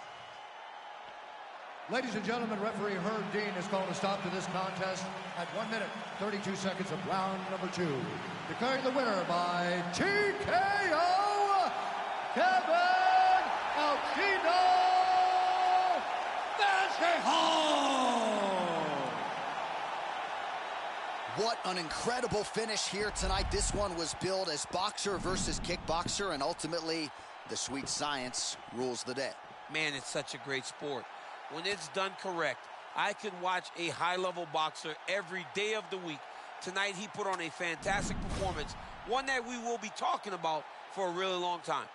Ladies and gentlemen, referee Herb Dean has called a stop to this contest at 1 minute, 32 seconds of round number 2. Declaring the winner by TKO, Kevin Alchino Masvidal. What an incredible finish here tonight. This one was billed as boxer versus kickboxer, and ultimately, the sweet science rules the day. Man, it's such a great sport. When it's done correct, I can watch a high-level boxer every day of the week. Tonight, he put on a fantastic performance, one that we will be talking about for a really long time.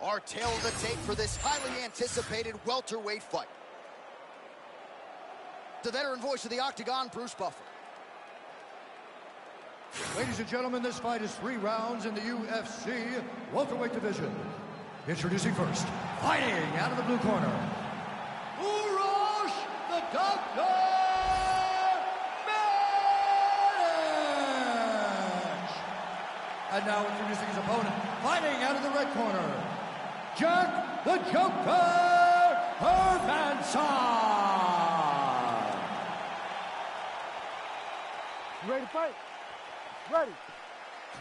Our tail of the tape for this highly anticipated welterweight fight. The veteran voice of the Octagon, Bruce Buffer. Ladies and gentlemen, this fight is 3 rounds in the UFC welterweight division. Introducing first, fighting out of the blue corner, Urosh the Doctor Manch. And now introducing his opponent, fighting out of the red corner, Jack the Joker Hermansson. You ready to fight? Ready.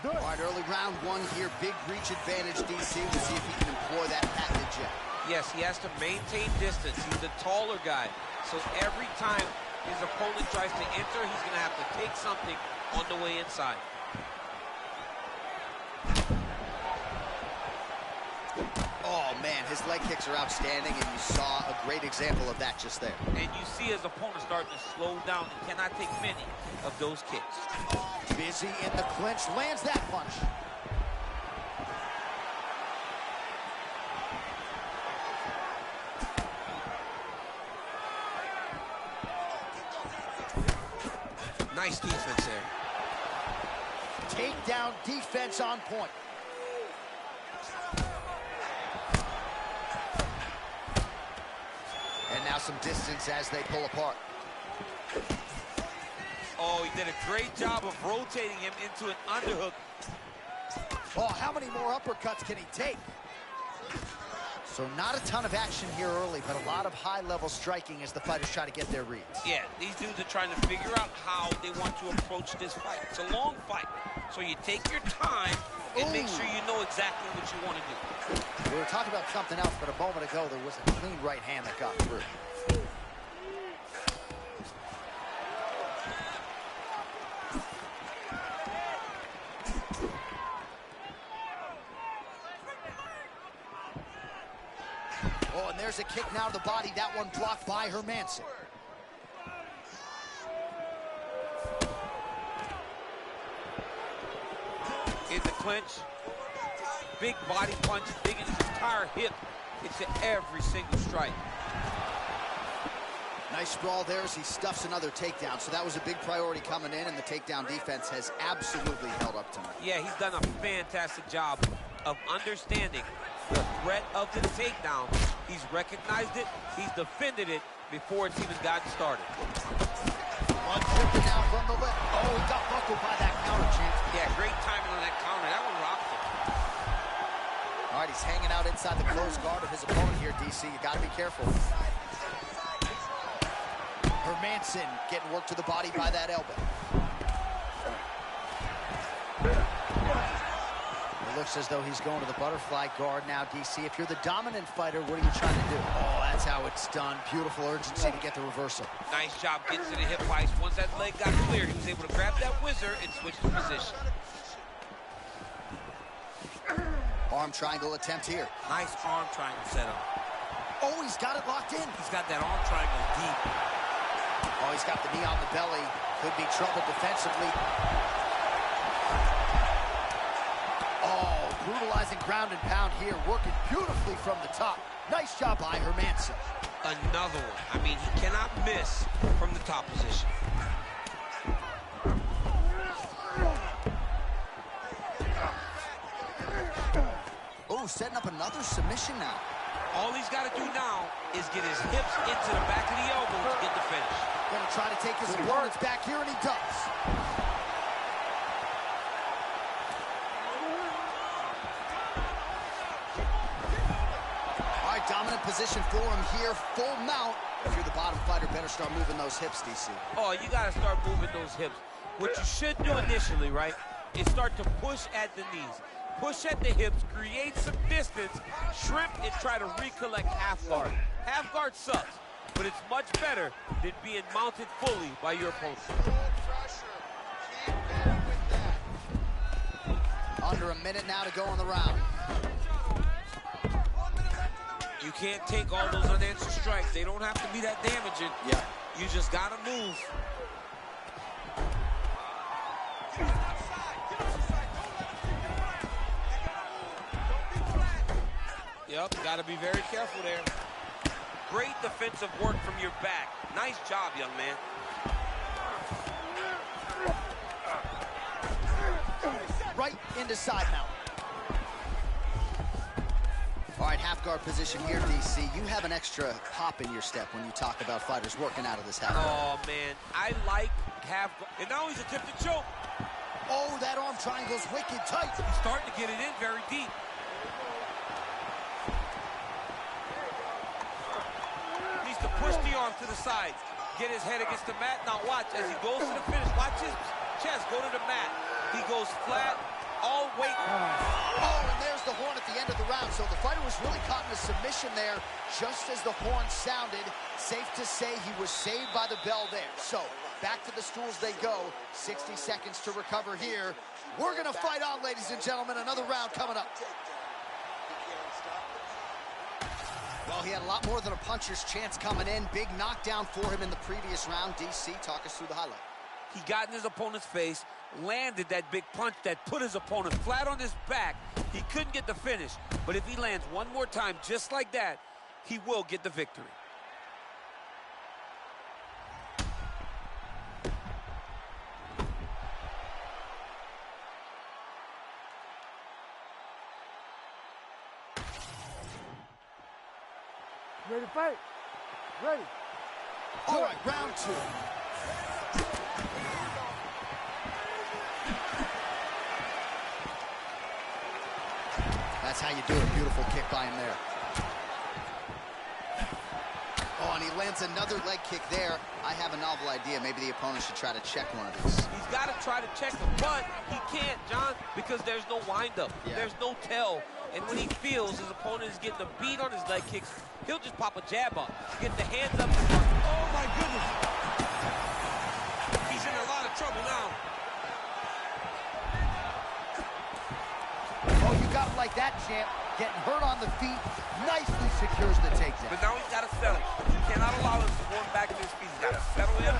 Do it. All right, early round 1 here. Big reach advantage, DC. We'll see if he can employ that package yet. Yes, he has to maintain distance. He's the taller guy. So every time his opponent tries to enter, he's going to have to take something on the way inside. Oh, man, his leg kicks are outstanding, and you saw a great example of that just there. And you see his opponent starting to slow down and cannot take many of those kicks. Busy in the clinch, lands that punch. Nice defense there. Takedown defense on point. And now some distance as they pull apart. Oh, he did a great job of rotating him into an underhook. Oh, how many more uppercuts can he take? So not a ton of action here early, but a lot of high-level striking as the fighters try to get their reads. Yeah, these dudes are trying to figure out how they want to approach this fight. It's a long fight, so you take your time and make sure you know exactly what you want to do. We were talking about something else, but a moment ago there was a clean right hand that got through. Oh, and there's a kick now to the body. That one blocked by Hermansson. In the clinch, big body punch, digging his entire hip into every single strike. Nice sprawl there as he stuffs another takedown. So that was a big priority coming in, and the takedown defense has absolutely held up tonight. Yeah, he's done a fantastic job of understanding the threat of the takedown. He's recognized it, he's defended it before it's even gotten started. One tipping now from the lip. Oh, he got buckled by that counter, champ. Yeah, great timing on that counter. That one rocked him. All right, he's hanging out inside the closed guard of his opponent here, DC. You got to be careful. Hermansson getting worked to the body by that elbow. It looks as though he's going to the butterfly guard now, DC. If you're the dominant fighter, what are you trying to do? Oh, that's how it's done. Beautiful urgency to get the reversal. Nice job getting to the hip vice. Once that leg got clear, he was able to grab that whizzer and switch the position. Arm triangle attempt here. Nice arm triangle setup. Oh, he's got it locked in. He's got that arm triangle deep. Oh, he's got the knee on the belly. Could be trouble defensively. Oh, brutalizing ground and pound here. Working beautifully from the top. Nice job by Hermansson. Another one. I mean, he cannot miss from the top position. Oh, setting up another submission now. All he's got to do now is get his hips into the back of the elbow to get the finish. Gonna try to take his opponents back here, and he does. All right, dominant position for him here. Full mount. If you're the bottom fighter, better start moving those hips, DC. Oh, you got to start moving those hips. What you should do initially, right, is start to push at the knees. Push at the hips, create some distance, shrimp, and try to recollect half guard. Half guard sucks, but it's much better than being mounted fully by your opponent. Under a minute now to go in the round. You can't take all those unanswered strikes. They don't have to be that damaging. Yeah. You just got to move. Yep, got to be very careful there. Great defensive work from your back. Nice job, young man. right into side mount. All right, half guard position here, DC. You have an extra hop in your step when you talk about fighters working out of this half guard. Oh, man, I like half guard. And now he's attempting to choke. Oh, that arm triangle's wicked tight. He's starting to get it in very deep. Needs to push the arm to the side. Get his head against the mat. Now watch, as he goes to the finish, watch his chest go to the mat. He goes flat, all weight. Oh, and there's the horn at the end of the round. So the fighter was really caught in a submission there just as the horn sounded. Safe to say he was saved by the bell there. So back to the stools they go. 60 seconds to recover here. We're going to fight on, ladies and gentlemen. Another round coming up. Well, he had a lot more than a puncher's chance coming in. Big knockdown for him in the previous round. DC, talk us through the highlight. He got in his opponent's face, landed that big punch that put his opponent flat on his back. He couldn't get the finish, but if he lands one more time just like that, he will get the victory. Ready to fight? Ready. All right, round two. That's how you do it. Beautiful kick by him there. Oh, and he lands another leg kick there. I have a novel idea. Maybe the opponent should try to check one of these. He's got to try to check him, but he can't, John, because there's no windup. Yeah. There's no tell. And when he feels his opponent is getting a beat on his leg kicks, he'll just pop a jab up, get the hands up. Oh, my goodness. He's in a lot of trouble now. Oh, you got him like that, champ. Getting hurt on the feet. Nicely secures the takedown. But now he's got to settle. He cannot allow him to go back to his feet. He's got to settle him,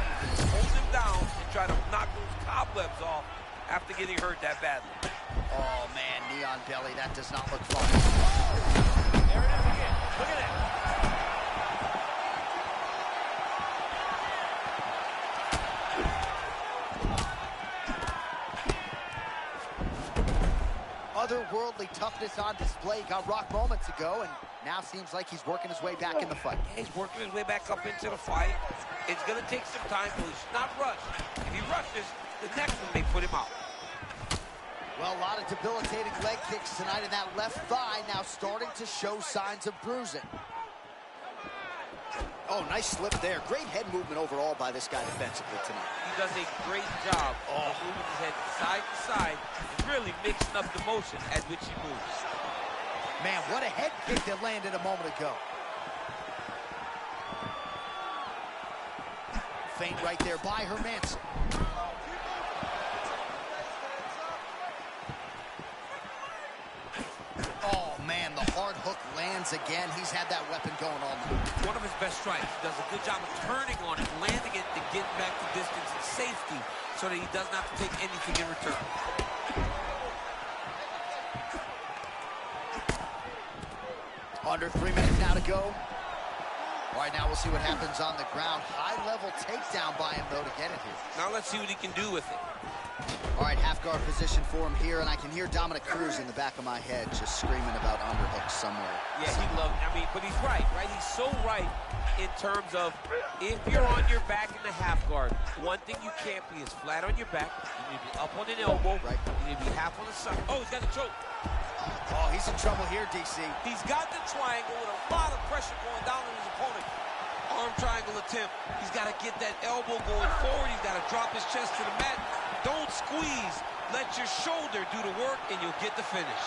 hold him down, and try to knock those cobwebs off after getting hurt that badly. Oh, man, knee on belly. That does not look fun. There it is again. Look at it. Otherworldly toughness on display. Got rocked moments ago, and now seems like he's working his way back in the fight. Yeah, he's working his way back up into the fight. It's going to take some time, but he should not rush. If he rushes, the next one may put him out. Well, a lot of debilitating leg kicks tonight, and that left thigh now starting to show signs of bruising. Oh, nice slip there. Great head movement overall by this guy defensively tonight. He does a great job of moving his head side to side and really mixing up the motion at which he moves. Man, what a head kick that landed a moment ago. Feint right there by Hermanson. Oh, man, the hard hook lands again. He's had that weapon going all night. One of his best strikes. He does a good job of turning on it, landing it, and getting back to distance and safety so that he doesn't have to take anything in return. Under 3 minutes now to go. All right, now we'll see what happens on the ground. High-level takedown by him, though, to get it here. Now let's see what he can do with it. All right, half-guard position for him here, and I can hear Dominic Cruz in the back of my head just screaming about underhooks somewhere. Yeah, he loves, but he's right? He's so right in terms of if you're on your back in the half-guard, one thing you can't be is flat on your back. You need to be up on an elbow. Right. You need to be half on the side. Oh, he's got the choke. Oh, he's in trouble here, DC. He's got the triangle with a lot of pressure going down on his opponent. Arm triangle attempt. He's got to get that elbow going forward. He's got to drop his chest to the mat. Don't squeeze. Let your shoulder do the work, and you'll get the finish.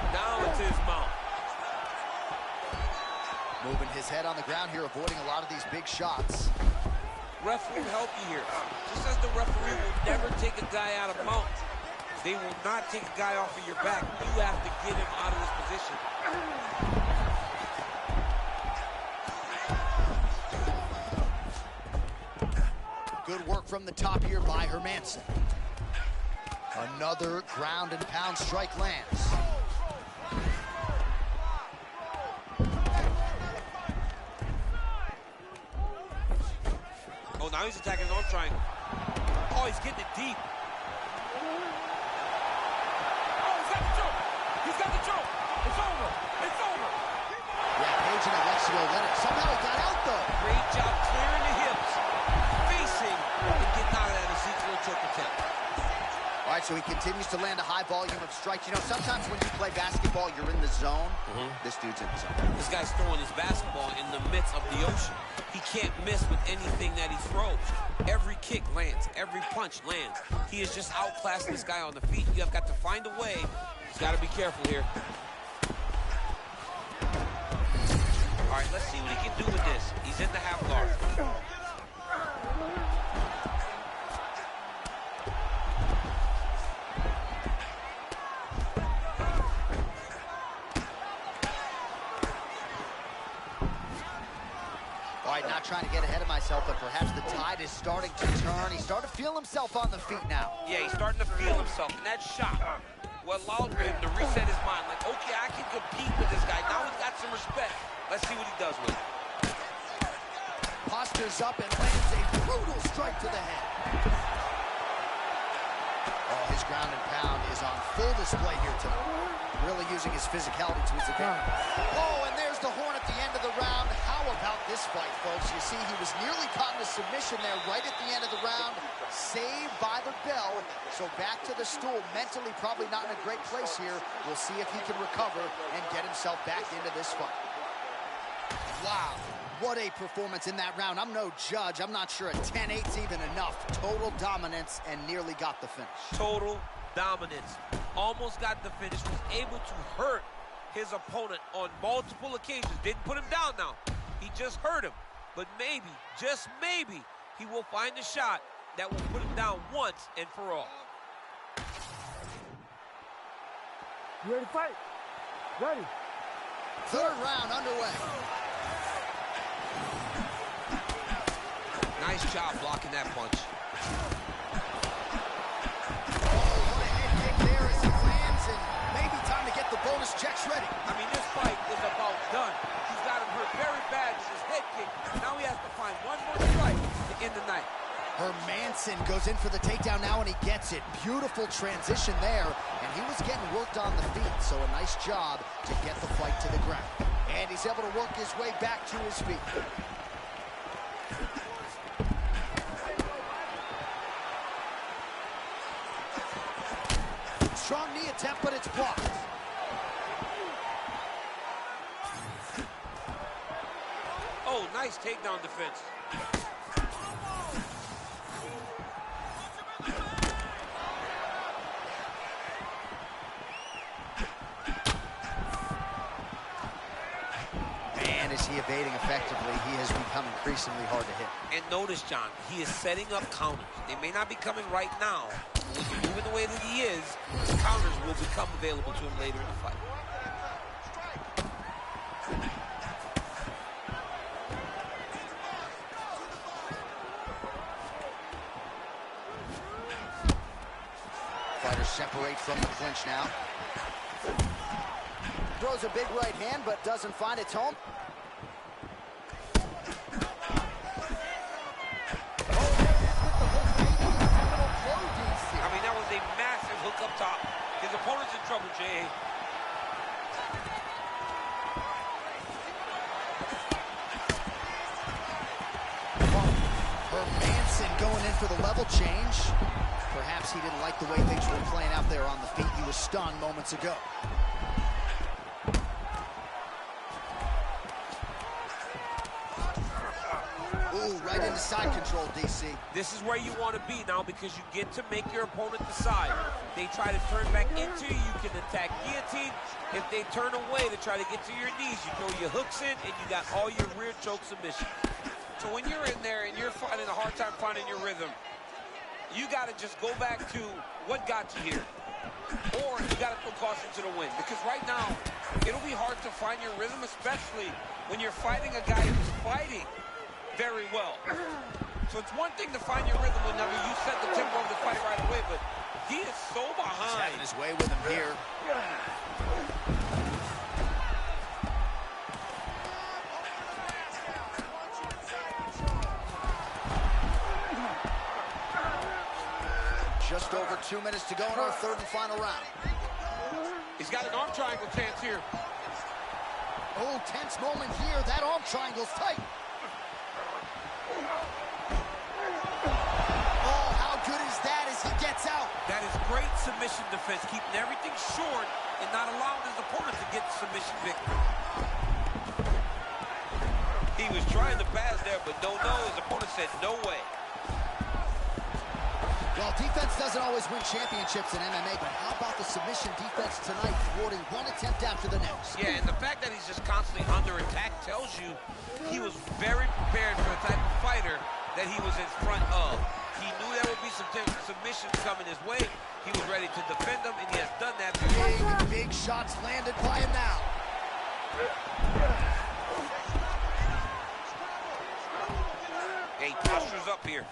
Now it's his mount. Moving his head on the ground here, avoiding a lot of these big shots. Ref will help you here. Just as the referee will never take a guy out of mount, they will not take a guy off of your back. You have to get him out of this position. Good work from the top here by Hermanson. Another ground and pound strike lands. Now he's attacking his own triangle. Oh, he's getting it deep. Oh, he's got the choke. He's got the choke. It's over. It's over. Yeah, Page and Alexio let it. Somehow he got out, though. Great job clearing the hips, facing, and getting out of that Ezekiel choke attempt. All right, so he continues to land a high volume of strikes. You know, sometimes when you play basketball, you're in the zone. This dude's in the zone. This guy's throwing his basketball in the midst of the ocean. He can't miss with anything that he throws. Every kick lands. Every punch lands. He is just outclassing this guy on the feet. You have got to find a way. He's got to be careful here. All right, let's see what he can do with this. He's in the half guard. All right, not trying to get ahead of myself, but perhaps the tide is starting to turn. He's starting to feel himself on the feet now. Yeah, he's starting to feel himself, and that shot will allow for him to reset his mind. Like, okay, I can compete with this guy. Now he's got some respect. Let's see what he does with it. Postures up and lands a brutal strike to the head. Oh, his ground and pound is on full display here tonight. Really using his physicality to his advantage. Oh, and there's the horn at the end of the round. How about this fight, folks? You see, he was nearly caught in a submission there right at the end of the round. Saved by the bell. So back to the stool. Mentally probably not in a great place here. We'll see if he can recover and get himself back into this fight. Wow, what a performance in that round. I'm no judge. I'm not sure a 10-8's even enough. Total dominance and nearly got the finish. Total dominance. Almost got the finish. Was able to hurt his opponent on multiple occasions. Didn't put him down now. He just hurt him. But maybe, just maybe, he will find a shot that will put him down once and for all. You ready to fight? Ready. Third round underway. Nice job blocking that punch. Oh, what a head kick there as he lands, and maybe time to get the bonus checks ready. I mean, this fight is about done. He's got him hurt very bad with his head kick. Now he has to find one more strike to end the night. Hermanson goes in for the takedown now, and he gets it. Beautiful transition there, and he was getting worked on the feet, so a nice job to get the fight to the ground. And he's able to work his way back to his feet. Strong knee attempt, but it's blocked. Oh, nice takedown defense. Man, is he evading effectively. He has become increasingly hard to hit. And notice, John, he is setting up counters. They may not be coming right now. When you're moving the way that he is, counters will become available to him later in the fight. Fighters separate from the clinch now. Throws a big right hand, but doesn't find its home. I mean, that was a massive hook up top. His opponent's in trouble, Jay. Hermanson going in for the level change. Perhaps he didn't like the way things were playing out there on the feet. He was stunned moments ago. Ooh, right into side control, DC. This is where you want to be now because you get to make your opponent decide. They try to turn back into you, you can attack guillotine. If they turn away to try to get to your knees, you throw your hooks in and you got all your rear choke submission. So when you're in there and you're finding a hard time finding your rhythm, you got to just go back to what got you here. Or you got to throw caution to the wind. Because right now, it'll be hard to find your rhythm, especially when you're fighting a guy who's fighting very well. So it's one thing to find your rhythm whenever you set the tempo of the fight right away, but he is so behind. He's having his way with him here. Just over 2 minutes to go in our third and final round. He's got an arm triangle chance here. Oh, tense moment here. That arm triangle's tight. Oh, how good is that as he gets out? That is great submission defense, keeping everything short and not allowing his opponent to get the submission victory. He was trying to pass there, but no. His opponent said no way. Well, defense doesn't always win championships in MMA, but how about the submission defense tonight, thwarting one attempt after the next? Yeah, and the fact that he's just constantly under attack tells you he was very prepared for the type of fighter that he was in front of. He knew there would be some submissions coming his way. He was ready to defend them, and he has done that. Big shots landed by him now. Hey, posture's up here.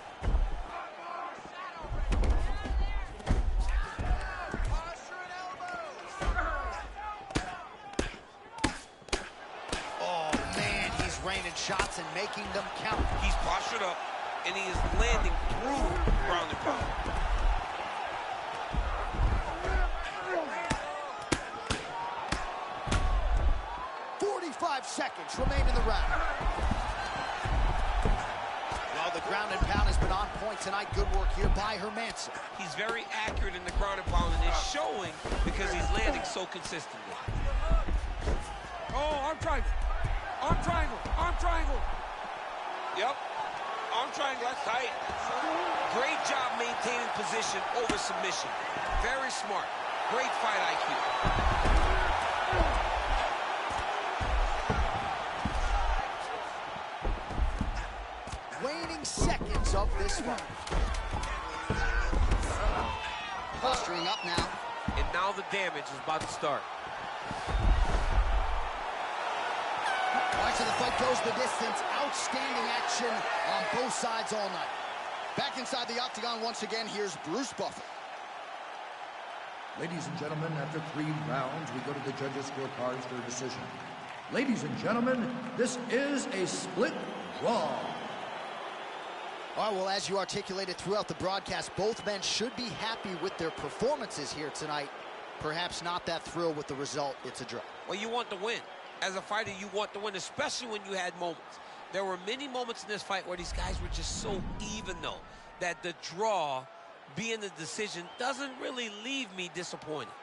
Raining shots and making them count. He's postured up, and he is landing through ground and pound. Seconds remain in the round. Well, the ground and pound has been on point tonight. Good work here by Hermanson. He's very accurate in the ground and pound, and it's showing because he's landing so consistently. Oh, arm triangle. Arm triangle. Arm triangle. Yep. Arm triangle, that's tight. Great job maintaining position over submission. Very smart. Great fight IQ. Waning seconds of this one. Posturing up now. And now the damage is about to start. All right, so the fight goes the distance. Outstanding action on both sides all night. Back inside the octagon once again, here's Bruce Buffer. Ladies and gentlemen, after 3 rounds, we go to the judges' scorecards for a decision. Ladies and gentlemen, this is a split brawl. All right, well, as you articulated throughout the broadcast, both men should be happy with their performances here tonight. Perhaps not that thrilled with the result. It's a draw. Well, you want to win. As a fighter, you want to win, especially when you had moments. There were many moments in this fight where these guys were just so even, though, that the draw, being the decision, doesn't really leave me disappointed.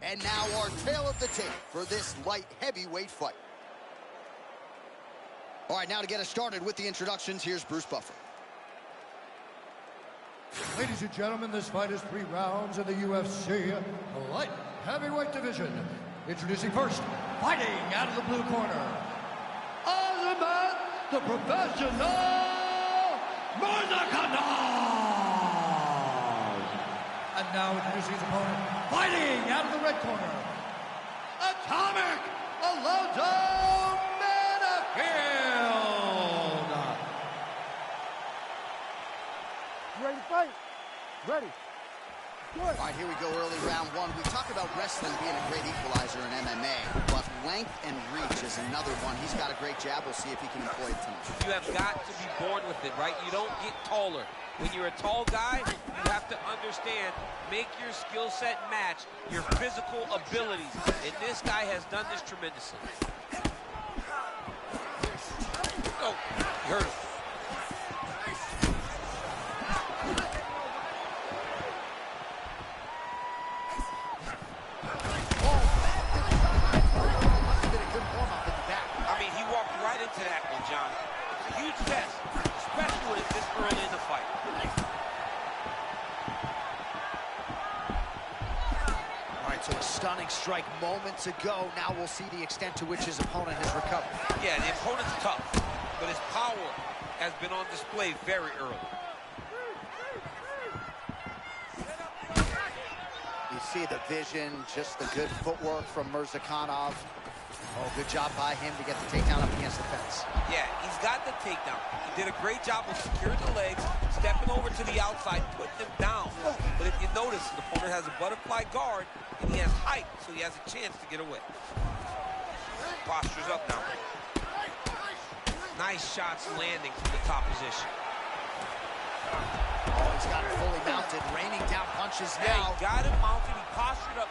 And now our tale of the tape for this light heavyweight fight. All right, now to get us started with the introductions, here's Bruce Buffer. Ladies and gentlemen, this fight is 3 rounds in the UFC light heavyweight division. Introducing first, fighting out of the blue corner, Azamat, the professional Murzakanov. And now introducing his opponent, fighting out of the red corner, Atomic Alonzo Manafield. You ready to fight? Ready. Good. All right, here we go, early round 1. We talk about wrestling being a great equalizer in MMA, but length and reach is another one. He's got a great jab. We'll see if he can employ it tonight. You have got to be born with it, right? You don't get taller. When you're a tall guy, you have to understand, make your skill set match your physical abilities. And this guy has done this tremendously. Oh, he hurt him. I mean, he walked right into that one, John. It's a huge test, especially when it's this early in the fight. All right, so a stunning strike moments ago. Now we'll see the extent to which his opponent has recovered. Yeah, the opponent's tough, but his power has been on display very early. see the vision, just the good footwork from Mirzakhanov. Oh, good job by him to get the takedown up against the fence. Yeah, he's got the takedown. He did a great job of securing the legs, stepping over to the outside, putting him down. But if you notice, the opponent has a butterfly guard, and he has height, so he has a chance to get away. Posture's up now. Nice shots landing from the top position. Oh, he's got it fully mounted, raining down punches now. Yeah, he got him mounted, he postured up.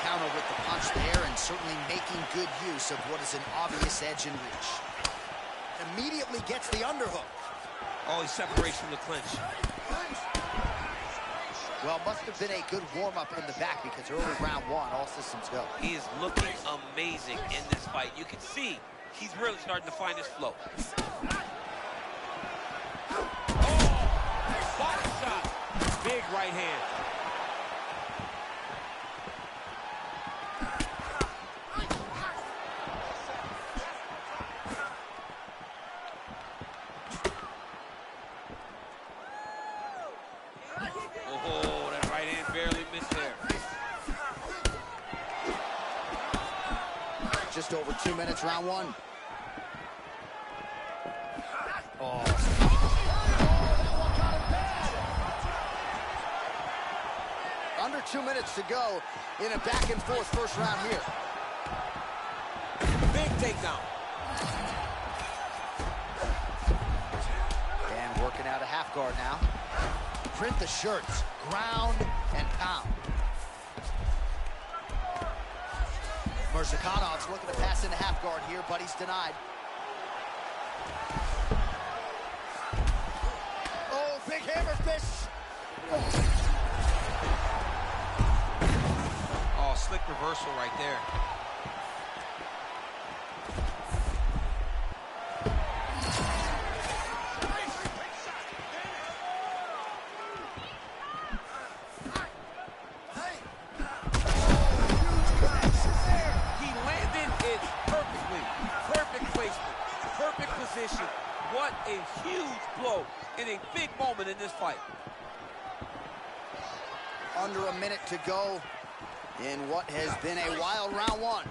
Counter with the punch there, and certainly making good use of what is an obvious edge and reach. Immediately gets the underhook. Oh, he separates from the clinch. Well, must have been a good warm-up in the back because early round one, all systems go. He is looking amazing in this fight. You can see he's really starting to find his flow. Oh, body shot. Big right hand. Oh, that right hand barely missed there. Just over 2 minutes, round one. Oh. Under 2 minutes to go in a back-and-forth first round here. Big takedown. And working out a half guard now. Print the shirts, ground and pound. Mirzakhanov's looking to pass into half guard here, but he's denied. Oh, big hammer fist. Oh, slick reversal right there. What a huge blow in a big moment in this fight. Under a minute to go in what has been a wild round one.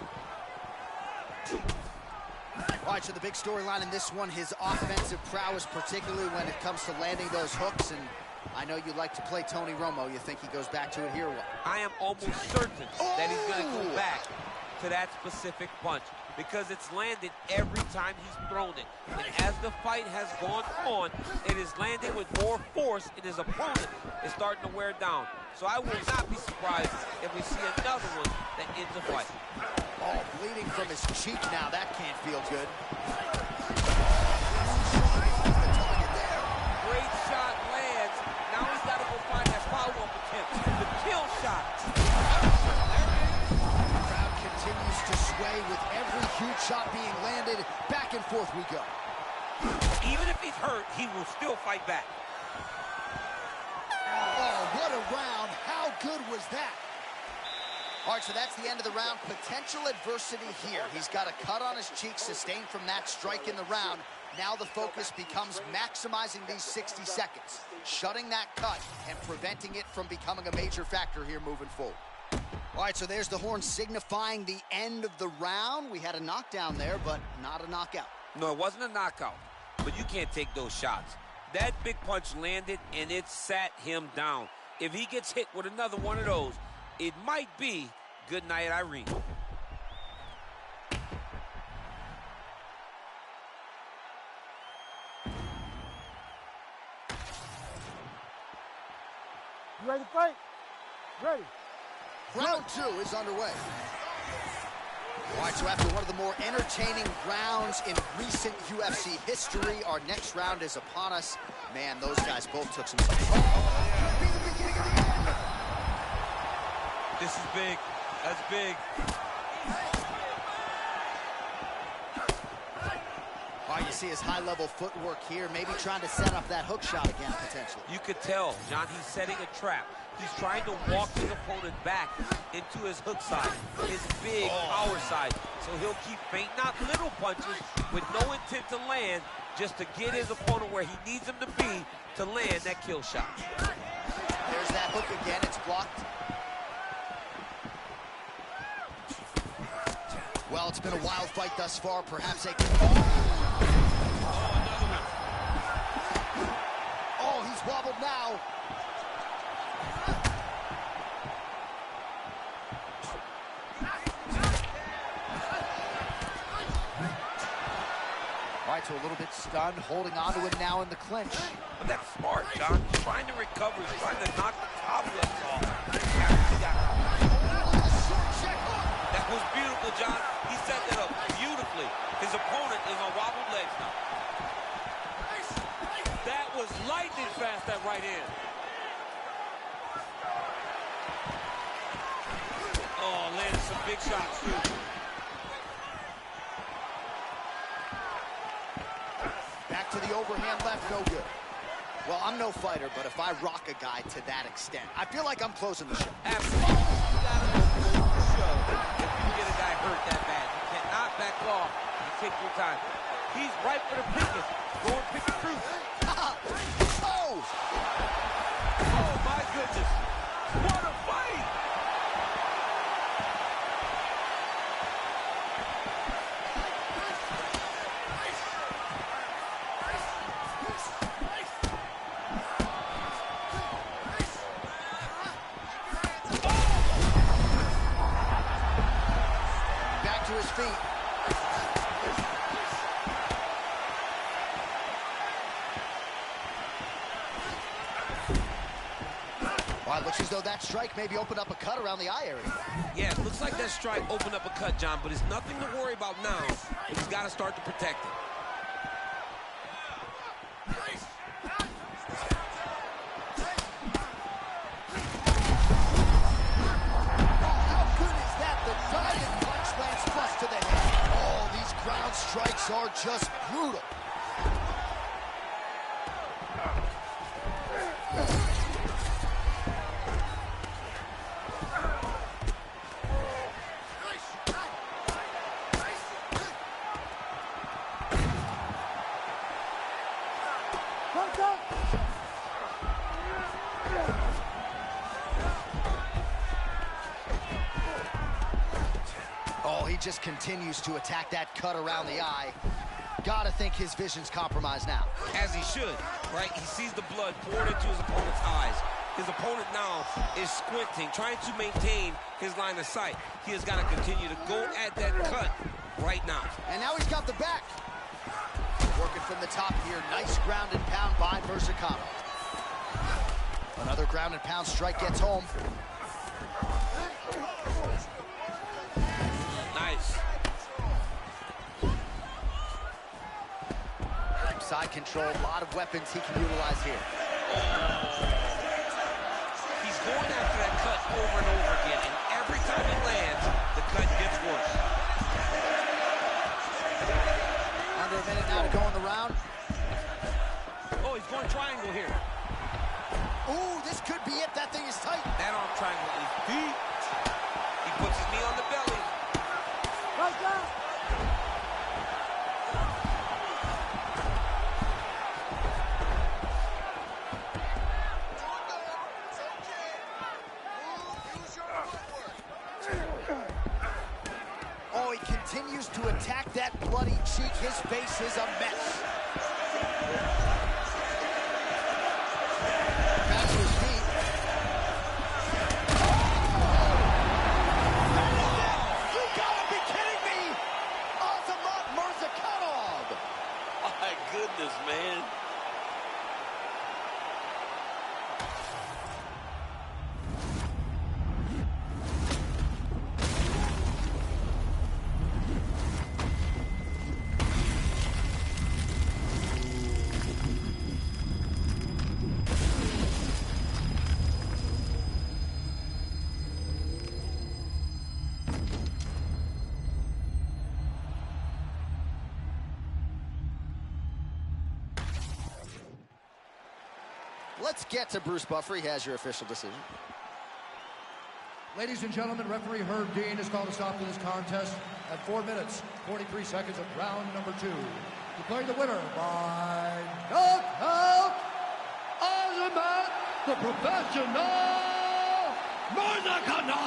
All right, so the big storyline in this one, his offensive prowess, particularly when it comes to landing those hooks. And I know you like to play Tony Romo. You think he goes back to it here or what? I am almost certain that he's going to go back to that specific punch, because it's landed every time he's thrown it. And as the fight has gone on, it is landing with more force, and his opponent is starting to wear down. So I will not be surprised if we see another one that ends the fight. Oh, bleeding from his cheek now. That can't feel good. Great shot lands. Now he's got to go find that follow-up attempt. The kill shot. Continues to sway with every huge shot being landed. Back and forth we go. Even if he's hurt, he will still fight back. Oh, what a round. How good was that? All right, so that's the end of the round. Potential adversity here. He's got a cut on his cheek sustained from that strike in the round. Now the focus becomes maximizing these 60 seconds, shutting that cut and preventing it from becoming a major factor here moving forward. All right, so there's the horn signifying the end of the round. We had a knockdown there, but not a knockout. No, it wasn't a knockout, but you can't take those shots. That big punch landed, and it sat him down. If he gets hit with another one of those, it might be good night, Irene. You ready to fight? Ready. Round two is underway. All right, so after one of the more entertaining rounds in recent UFC history, our next round is upon us. Man, those guys both took some... Oh, yeah. This is big. That's big. All right, you see his high-level footwork here, maybe trying to set up that hook shot again, potentially. You could tell, John, he's setting a trap. He's trying to walk his opponent back into his hook side, his big power side. So he'll keep feinting out little punches with no intent to land, just to get his opponent where he needs him to be to land that kill shot. There's that hook again. It's blocked. Well, it's been a wild fight thus far. Perhaps they can... Oh, he's wobbled now. All right, so a little bit stunned, holding on to it now in the clinch. But that's smart, John. He's trying to recover. He's trying to knock the cobwebs off. That was beautiful, John. He set that up beautifully. His opponent is on wobbled legs now. That was lightning fast, that right hand. Oh, landed some big shots, too. Back to the overhand left, no good. Well, I'm no fighter, but if I rock a guy to that extent, I feel like I'm closing the show. Absolutely. You gotta close the show if you get a guy hurt that bad. You cannot back off and take your time. He's right for the picking. Go and pick the truth. Oh! Oh, my goodness. What a fight! Back to his feet. Well, it looks as though that strike maybe opened up a cut around the eye area. Yeah, it looks like that strike opened up a cut, John, but it's nothing to worry about now. But he's got to start to protect it. How good is that? The diving punch lands flush to the head. Oh, these ground strikes are just brutal. Oh, he just continues to attack that cut around the eye. Gotta think his vision's compromised now. As he should, right? He sees the blood poured into his opponent's eyes. His opponent now is squinting, trying to maintain his line of sight. He has got to continue to go at that cut right now. And now he's got the back. Working from the top here. Nice ground and pound by Versacano. Another ground and pound strike gets home. Nice. Side control, a lot of weapons he can utilize here. He's going after that cut over and over again, and every time he lands, the cut gets worse. Under a minute now to go in the round. Oh, he's going triangle here. Ooh, this could be it. That thing is tight. That arm triangle is deep. He puts his knee on the belly. Right down. Oh, he continues to attack that bloody cheek. His face is a mess. Back to his feet. You gotta be kidding me! Algorithmic Versacano! My goodness, man. Let's get to Bruce Buffer. He has your official decision. Ladies and gentlemen, referee Herb Dean has called a stop to this contest at 4 minutes, 43 seconds of round number 2. Declaring the winner by knockout, Azamat, the professional Marzakanal.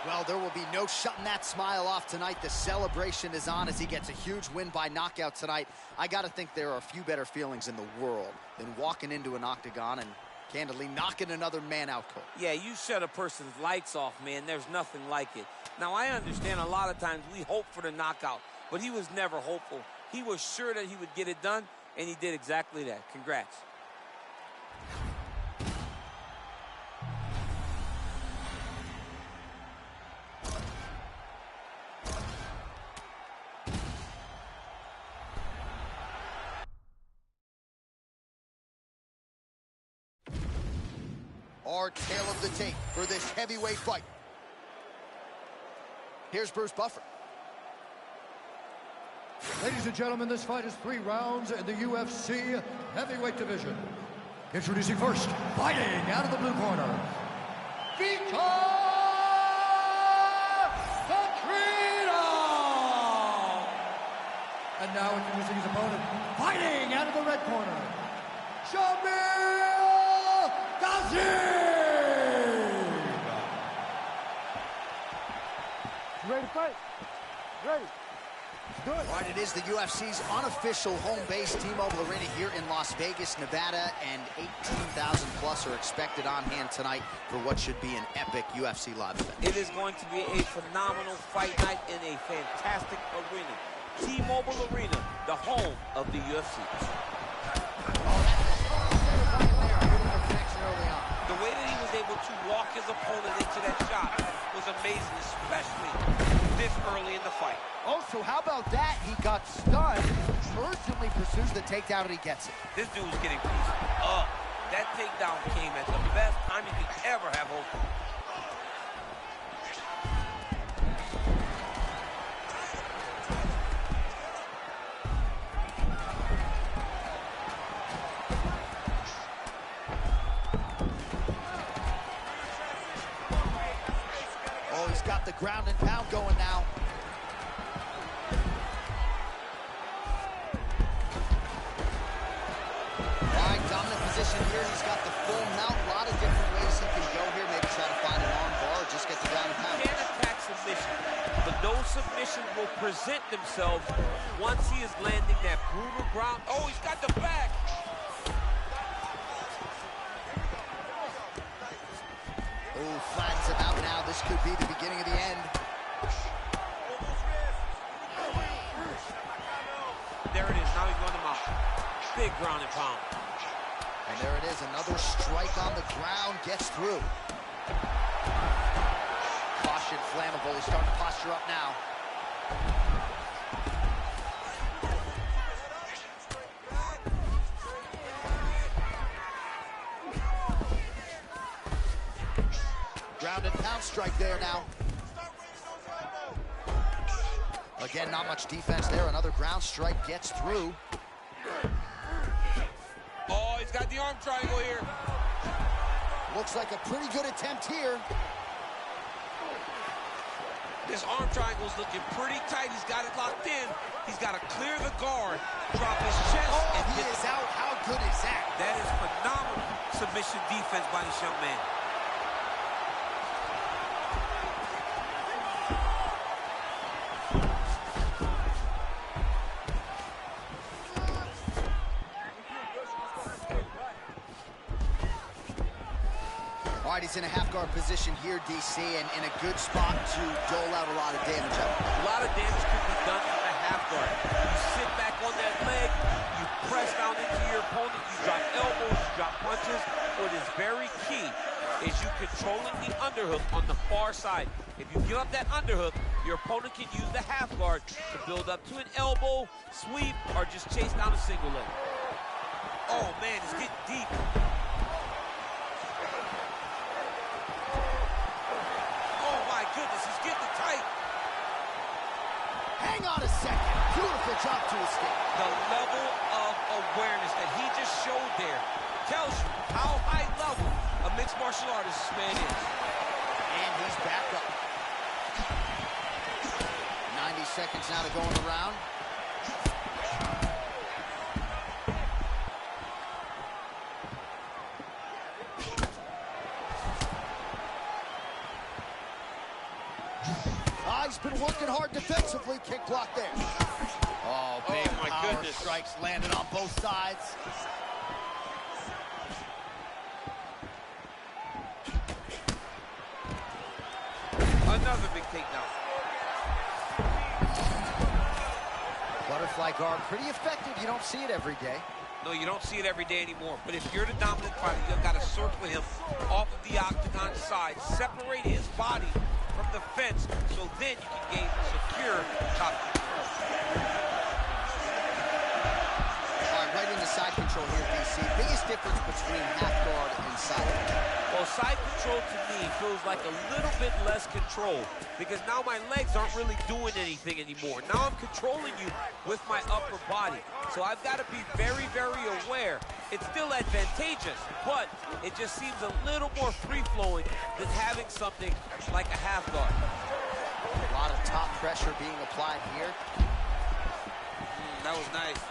Well, there will be no shutting that smile off tonight. The celebration is on as he gets a huge win by knockout tonight. I got to think there are a few better feelings in the world than walking into an octagon and candidly knocking another man out cold. Yeah, you shut a person's lights off, man. There's nothing like it. Now, I understand a lot of times we hope for the knockout, but he was never hopeful. He was sure that he would get it done, and he did exactly that. Congrats. Our tale of the tape for this heavyweight fight. Here's Bruce Buffer. Ladies and gentlemen, this fight is 3 rounds in the UFC heavyweight division. Introducing first, fighting out of the blue corner, Vitor Petrino. And now introducing his opponent, fighting out of the red corner, Shamil Ghazi. Ready to fight? Ready. Good. All right, it is the UFC's unofficial home base, T-Mobile Arena here in Las Vegas, Nevada, and 18,000 plus are expected on hand tonight for what should be an epic UFC live event. It is going to be a phenomenal fight night in a fantastic arena. T-Mobile Arena, the home of the UFC. The way that he was able to walk his opponent into that shot was amazing, especially this early in the fight. Also, how about that? He got stunned, urgently pursues the takedown, and he gets it. This dude was getting beat up. That takedown came at the best time you could ever have hoped. Oh, he's got the ground and pound going now. Position here, he's got the full mount, a lot of different ways he can go here, maybe try to find an arm bar or just get the ground and pound. He can attack submission, but those submissions will present themselves once he is landing that brutal ground. Oh, he's got the back. Oh, flattens him out now. This could be the beginning of the end. There it is, now he's going to mount. Big ground and pound. And there it is, another strike on the ground, gets through. Caution, flammable, he's starting to posture up now. Ground and pound strike there now. Again, not much defense there, another ground strike gets through. Oh, he's got the arm triangle here. Looks like a pretty good attempt here. This arm triangle is looking pretty tight. He's got it locked in. He's got to clear the guard, drop his chest, and he is out. How good is that? That is phenomenal submission defense by this young man. All right, he's in a half-guard position here, DC, and in a good spot to dole out a lot of damage. A lot of damage can be done from a half-guard. You sit back on that leg, you press down into your opponent, you drop elbows, you drop punches. What is very key is you controlling the underhook on the far side. If you give up that underhook, your opponent can use the half-guard to build up to an elbow, sweep, or just chase down a single leg. Oh, man, it's getting deep. He's getting it tight. Hang on a second. Beautiful job to escape. The level of awareness that he just showed there tells you how high level a mixed martial artist this man is. And he's back up. 90 seconds now to go in the round. He's been working hard defensively. Kick block there. Oh, big my power goodness. strikes landed on both sides. Another big takedown. Butterfly guard, pretty effective. You don't see it every day. No, you don't see it every day anymore. But if you're the dominant fighter, you've got to circle him off of the octagon side, separate his body from the fence, so then you can gain secure top control. All right, right into side control here, DC. Biggest difference between half guard and side control. Well, side control to me feels like a little bit less control because now my legs aren't really doing anything anymore. Now I'm controlling you with my upper body. So I've got to be very, very aware. It's still advantageous, but it just seems a little more free-flowing than having something like a half guard. A lot of top pressure being applied here. That was nice.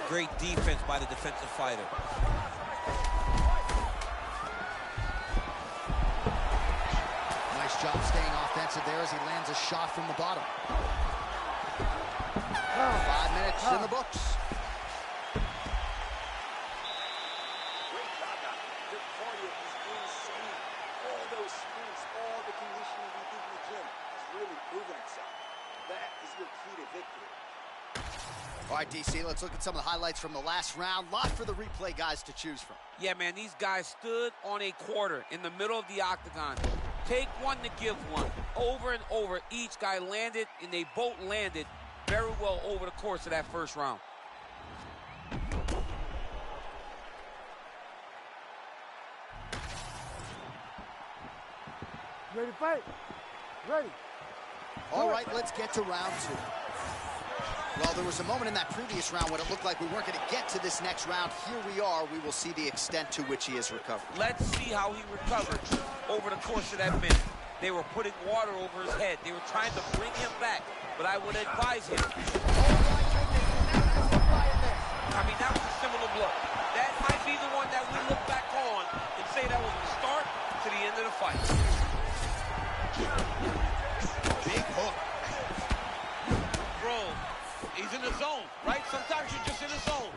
Great defense by the defensive fighter. Nice job staying offensive there as he lands a shot from the bottom. 5 minutes in the books. Great job, Doctor. Your cardio is insane. All those sprints, all the conditioning we did in the gym is really proving itself. That is your key to victory. All right, DC, let's look at some of the highlights from the last round. Lot for the replay guys to choose from. Yeah, man, these guys stood on a quarter in the middle of the octagon. Take one to give one. Over and over, each guy landed, and they both landed very well over the course of that first round. Ready to fight? Ready. All right, let's get to round two. Well, there was a moment in that previous round when it looked like we weren't going to get to this next round. Here we are. We will see the extent to which he has recovered. Let's see how he recovered over the course of that minute. They were putting water over his head. They were trying to bring him back, but I would advise him. I mean, that was a similar blow. That might be the one that we look back on and say that was the start to the end of the fight. Big hook. Bro, he's in the zone, right? Sometimes you're just in the zone.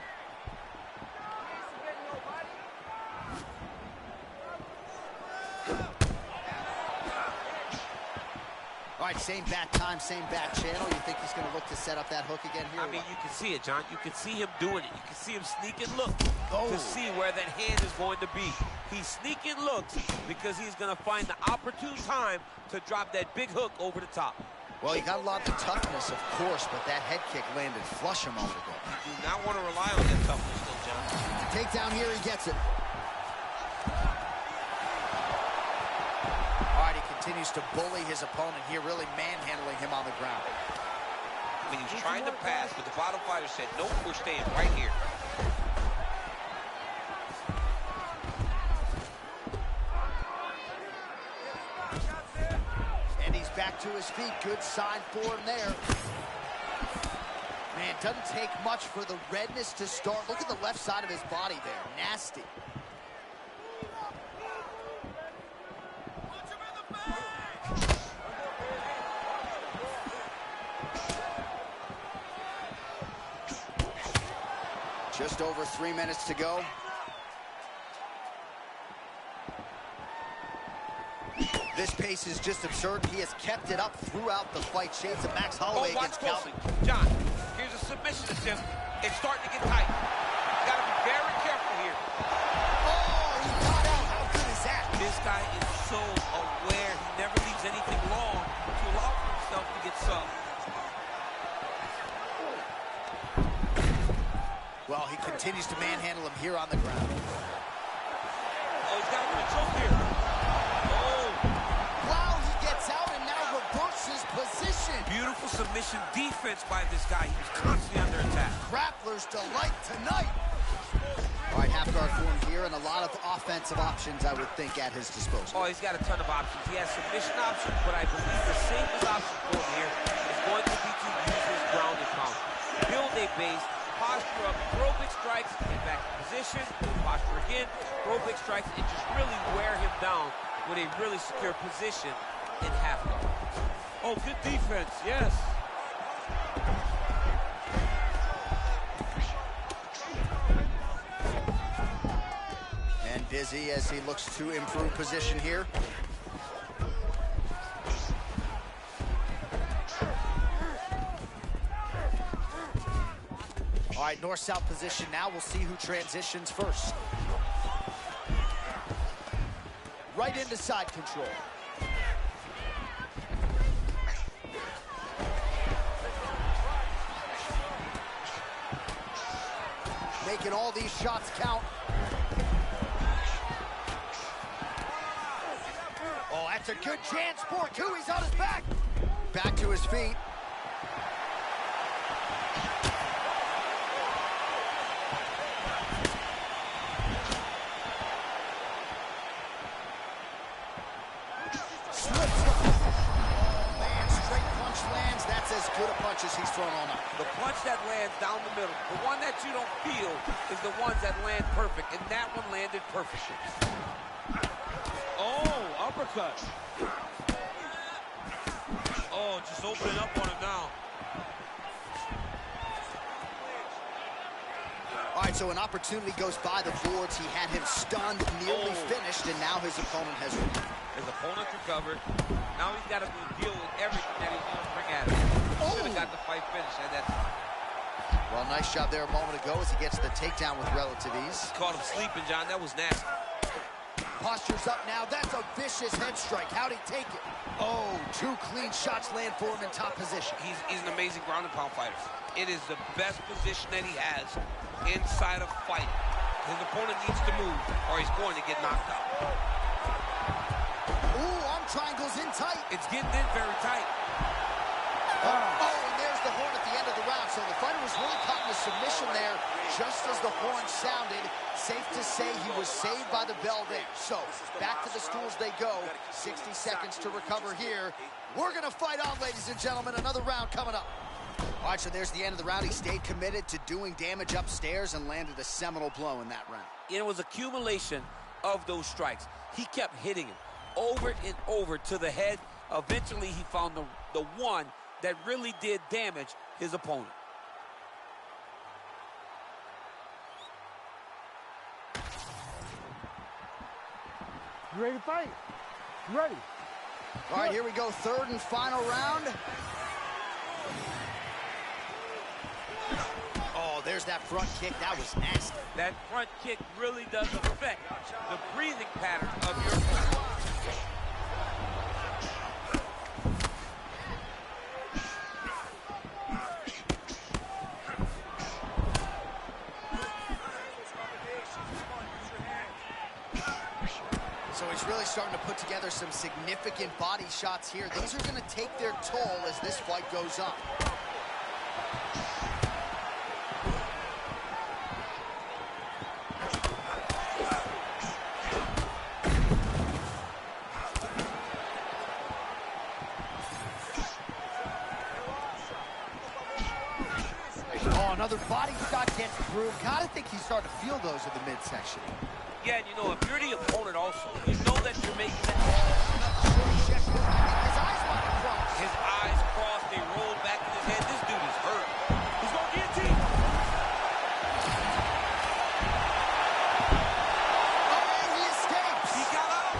All right, same bat time, same bat channel. You think he's going to look to set up that hook again here? I mean, you can see it, John. You can see him doing it. You can see him sneaking looks Oh. to see where that hand is going to be. He's sneaking looks because he's going to find the opportune time to drop that big hook over the top. Well, he got a lot of toughness, of course, but that head kick landed flush a moment ago. You do not want to rely on that toughness, though, John. Takedown here, he gets it. All right, he continues to bully his opponent here, really manhandling him on the ground. I mean, he was trying to pass, but the bottom fighter said, nope, we're staying right here. And he's back to his feet. Good sign for him there. Man, it doesn't take much for the redness to start. Look at the left side of his body there. Nasty. Just over 3 minutes to go. This pace is just absurd. He has kept it up throughout the fight. Shades of Max Holloway watch against Calvin. closely. John, here's a submission attempt. It's starting to get tight. You got to be very careful here. Oh, he got out. How good is that? This guy is so aware. He never leaves anything long to allow for himself to get subbed. Well, he continues to manhandle him here on the ground. Oh, he's got him in a choke here. Oh, Wow, he gets out and now reverses position. beautiful submission defense by this guy. He was constantly under attack. Grappler Fighter's delight tonight. All right, half guard form here, and a lot of offensive options, I would think, at his disposal. Oh, he's got a ton of options. He has submission options, but I believe the safest option for him here is going to be to use his ground and pound. Build a base, posture up, throw big strikes, get back in position, posture again, throw big strikes, and just really wear him down with a really secure position in half guard. Oh, good defense, yes. And busy as he looks to improve position here. All right, north-south position now. We'll see who transitions first. Right into side control. Making all these shots count. Oh, that's a good chance for two. He's on his back. Back to his feet. As he's thrown all night. The punch that lands down the middle, the one that you don't feel, is the ones that land perfect, and that one landed perfectly. Oh, uppercut. Oh, just opening up on him now. All right, so an opportunity goes by the boards. He had him stunned, nearly finished, and now his opponent has recovered. His opponent recovered. Now he's got to deal with everything that he's going to bring at him. Should have got the fight finished at that time. Well, nice job there a moment ago as he gets the takedown with relative ease. Caught him sleeping, John. That was nasty. Posture's up now. That's a vicious head strike. How'd he take it? Oh, two clean shots land for him in top position. He's an amazing ground and pound fighter. It is the best position that he has inside a fight. His opponent needs to move or he's going to get knocked out. Ooh, arm triangle's in tight. It's getting in very tight. Oh, and there's the horn at the end of the round. So the fighter was really caught in a submission there just as the horn sounded. Safe to say he was saved by the bell there. So back to the stools they go. 60 seconds to recover here. We're going to fight on, ladies and gentlemen. Another round coming up. All right, so there's the end of the round. He stayed committed to doing damage upstairs and landed a seminal blow in that round. It was accumulation of those strikes. He kept hitting him over and over to the head. Eventually, he found the one that really did damage his opponent. You ready to fight? You ready? All right, here we go. Third and final round. Oh, there's that front kick. That was nasty. That front kick really does affect the breathing pattern of your opponent. So he's really starting to put together some significant body shots here. These are going to take their toll as this fight goes on. Oh, another body shot gets through. Gotta think he's starting to feel those in the midsection. Yeah, and you know, if you're the opponent also, you know that you're making that. His eyes might have crossed. His eyes crossed, they rolled back in his head. This dude is hurt. He's going to guillotine. Oh, he escapes. He got out.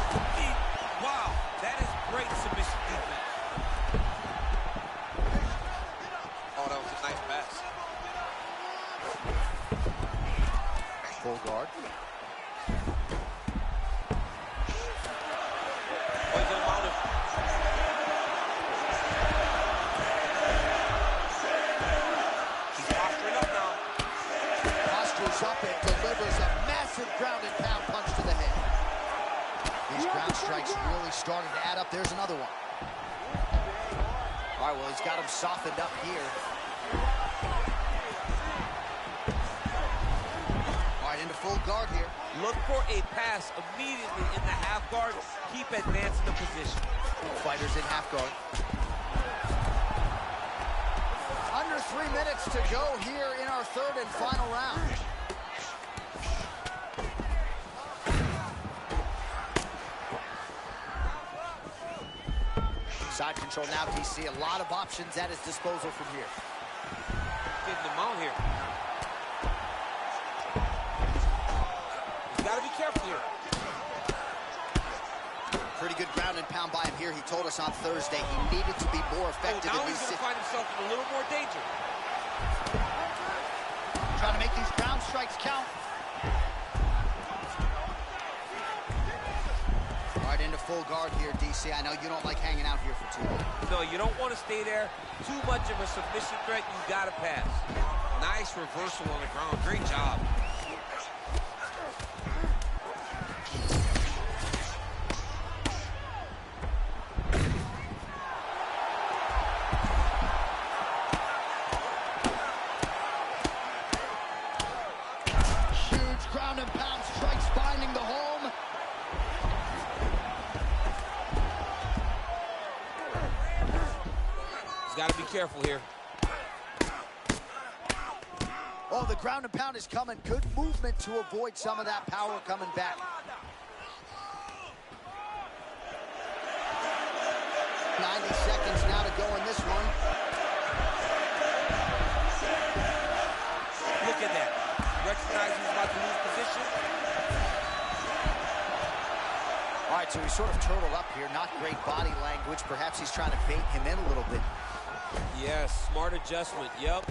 Wow, that is great submission defense. Oh, that was a nice pass. Full guard. Up and delivers a massive ground and pound punch to the head. These ground strikes really starting to add up. There's another one. All right, well, he's got him softened up here. guard here. Look for a pass immediately in the half guard. Keep advancing the position. Fighters in half guard. Under 3 minutes to go here in our third and final round. Side control now, DC. A lot of options at his disposal from here. Getting them out here. You gotta be careful here. Pretty good ground and pound by him here. He told us on Thursday he needed to be more effective. Now he's gonna find himself in a little more danger. Trying to make these ground strikes count. All right, into full guard here, DC. I know you don't like hanging out here for too long. No, you don't want to stay there. Too much of a submission threat, you gotta pass. Nice reversal on the ground. Great job. Huge ground and pound strikes finding the home. Got to be careful here. Oh, the ground and pound is coming. Good movement to avoid some of that power coming back. 90 seconds now to go in this one. Look at that. Recognize he's about to lose position. All right, so he sort of turtled up here. Not great body language. Perhaps he's trying to bait him in a little bit. Yes, smart adjustment. Yep,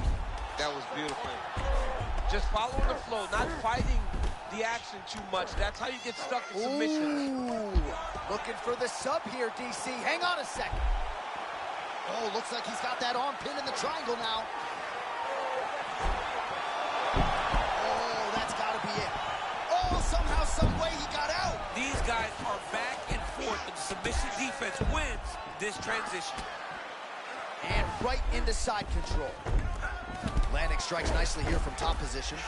that was beautiful. Just following the flow, not fighting the action too much. That's how you get stuck in submissions. Ooh, looking for the sub here, DC. Hang on a second. Oh, looks like he's got that arm pinned in the triangle now. Oh, that's got to be it. Oh, somehow, some way he got out. These guys are back and forth, and submission defense wins this transition. And right into side control. Landing strikes nicely here from top position.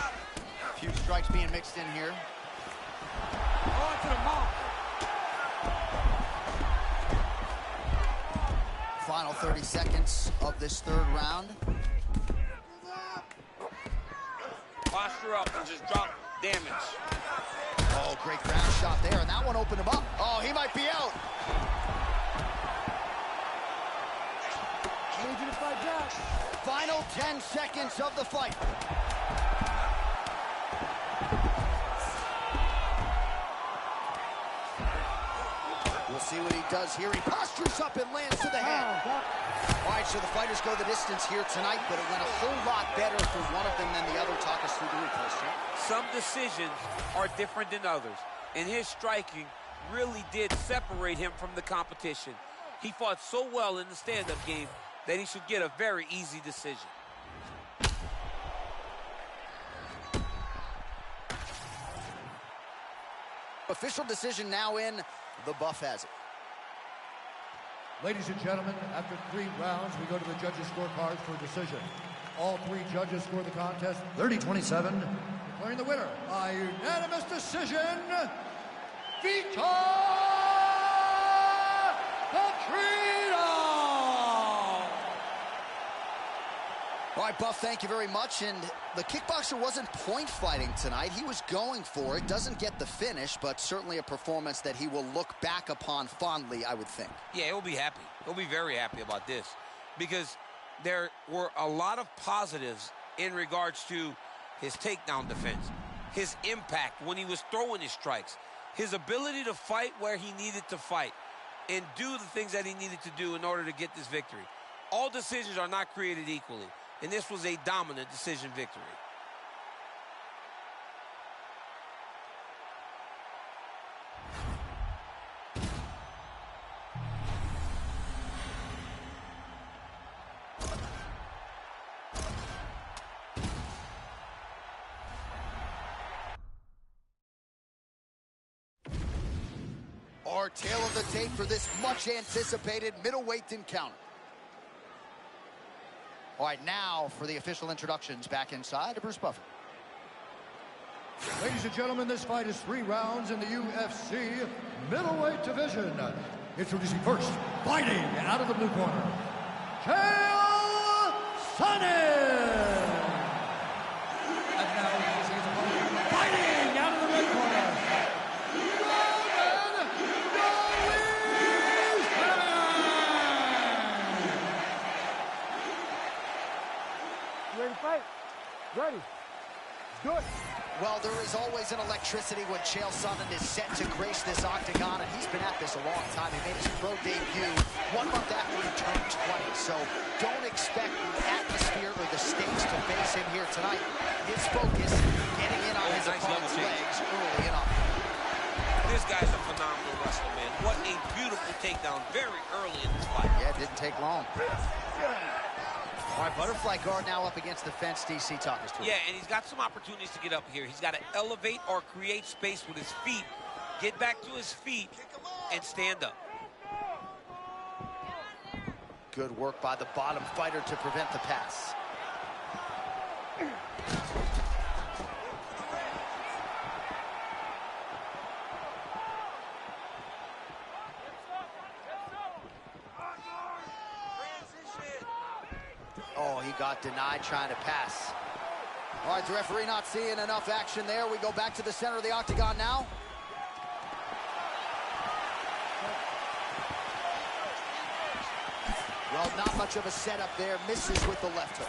A few strikes being mixed in here. On to the mouth. Final 30 seconds of this third round. Posture up and just drop damage. Oh, great ground shot there, and that one opened him up. Oh, he might be out. I need you to fight back. Final 10 seconds of the fight. We'll see what he does here. He postures up and lands to the head. All right, so the fighters go the distance here tonight, but it went a whole lot better for one of them than the other. Talk us through the replays, Jim. Some decisions are different than others, and his striking really did separate him from the competition. He fought so well in the stand-up game that he should get a very easy decision. Official decision now in. The buff has it. Ladies and gentlemen, after 3 rounds, we go to the judges' scorecards for a decision. All 3 judges score the contest 30-27, declaring the winner by unanimous decision, Vitor Petrino! All right, Buff, thank you very much. And the kickboxer wasn't point fighting tonight. He was going for it. Doesn't get the finish, but certainly a performance that he will look back upon fondly, I would think. Yeah, he'll be happy. He'll be very happy about this because there were a lot of positives in regards to his takedown defense, his impact when he was throwing his strikes, his ability to fight where he needed to fight and do the things that he needed to do in order to get this victory. All decisions are not created equally, and this was a dominant decision victory. Our tail of the tape for this much-anticipated middleweight encounter. All right, now for the official introductions back inside to Bruce Buffer. Ladies and gentlemen, this fight is 3 rounds in the UFC middleweight division. Introducing first, fighting out of the blue corner, Chael Sonnen. And now introducing his opponent, fighting out of the red corner, You ready to fight? Ready. Do it. Well, there is always an electricity when Chael Sonnen is set to grace this octagon, and he's been at this a long time. He made his pro debut 1 month after he turned 20, so don't expect the atmosphere or the stakes to face him here tonight. His focus, getting in on his opponent's legs early and often. This guy's a phenomenal wrestler, man. What a beautiful takedown very early in this fight. Yeah, it didn't take long. All right, butterfly guard now up against the fence. DC, talk us to him. Yeah, and he's got some opportunities to get up here. He's got to elevate or create space with his feet, get back to his feet, and stand up. Good work by the bottom fighter to prevent the pass. Oh, he got denied trying to pass. All right, the referee not seeing enough action there. We go back to the center of the octagon now. Well, not much of a setup there. Misses with the left hook.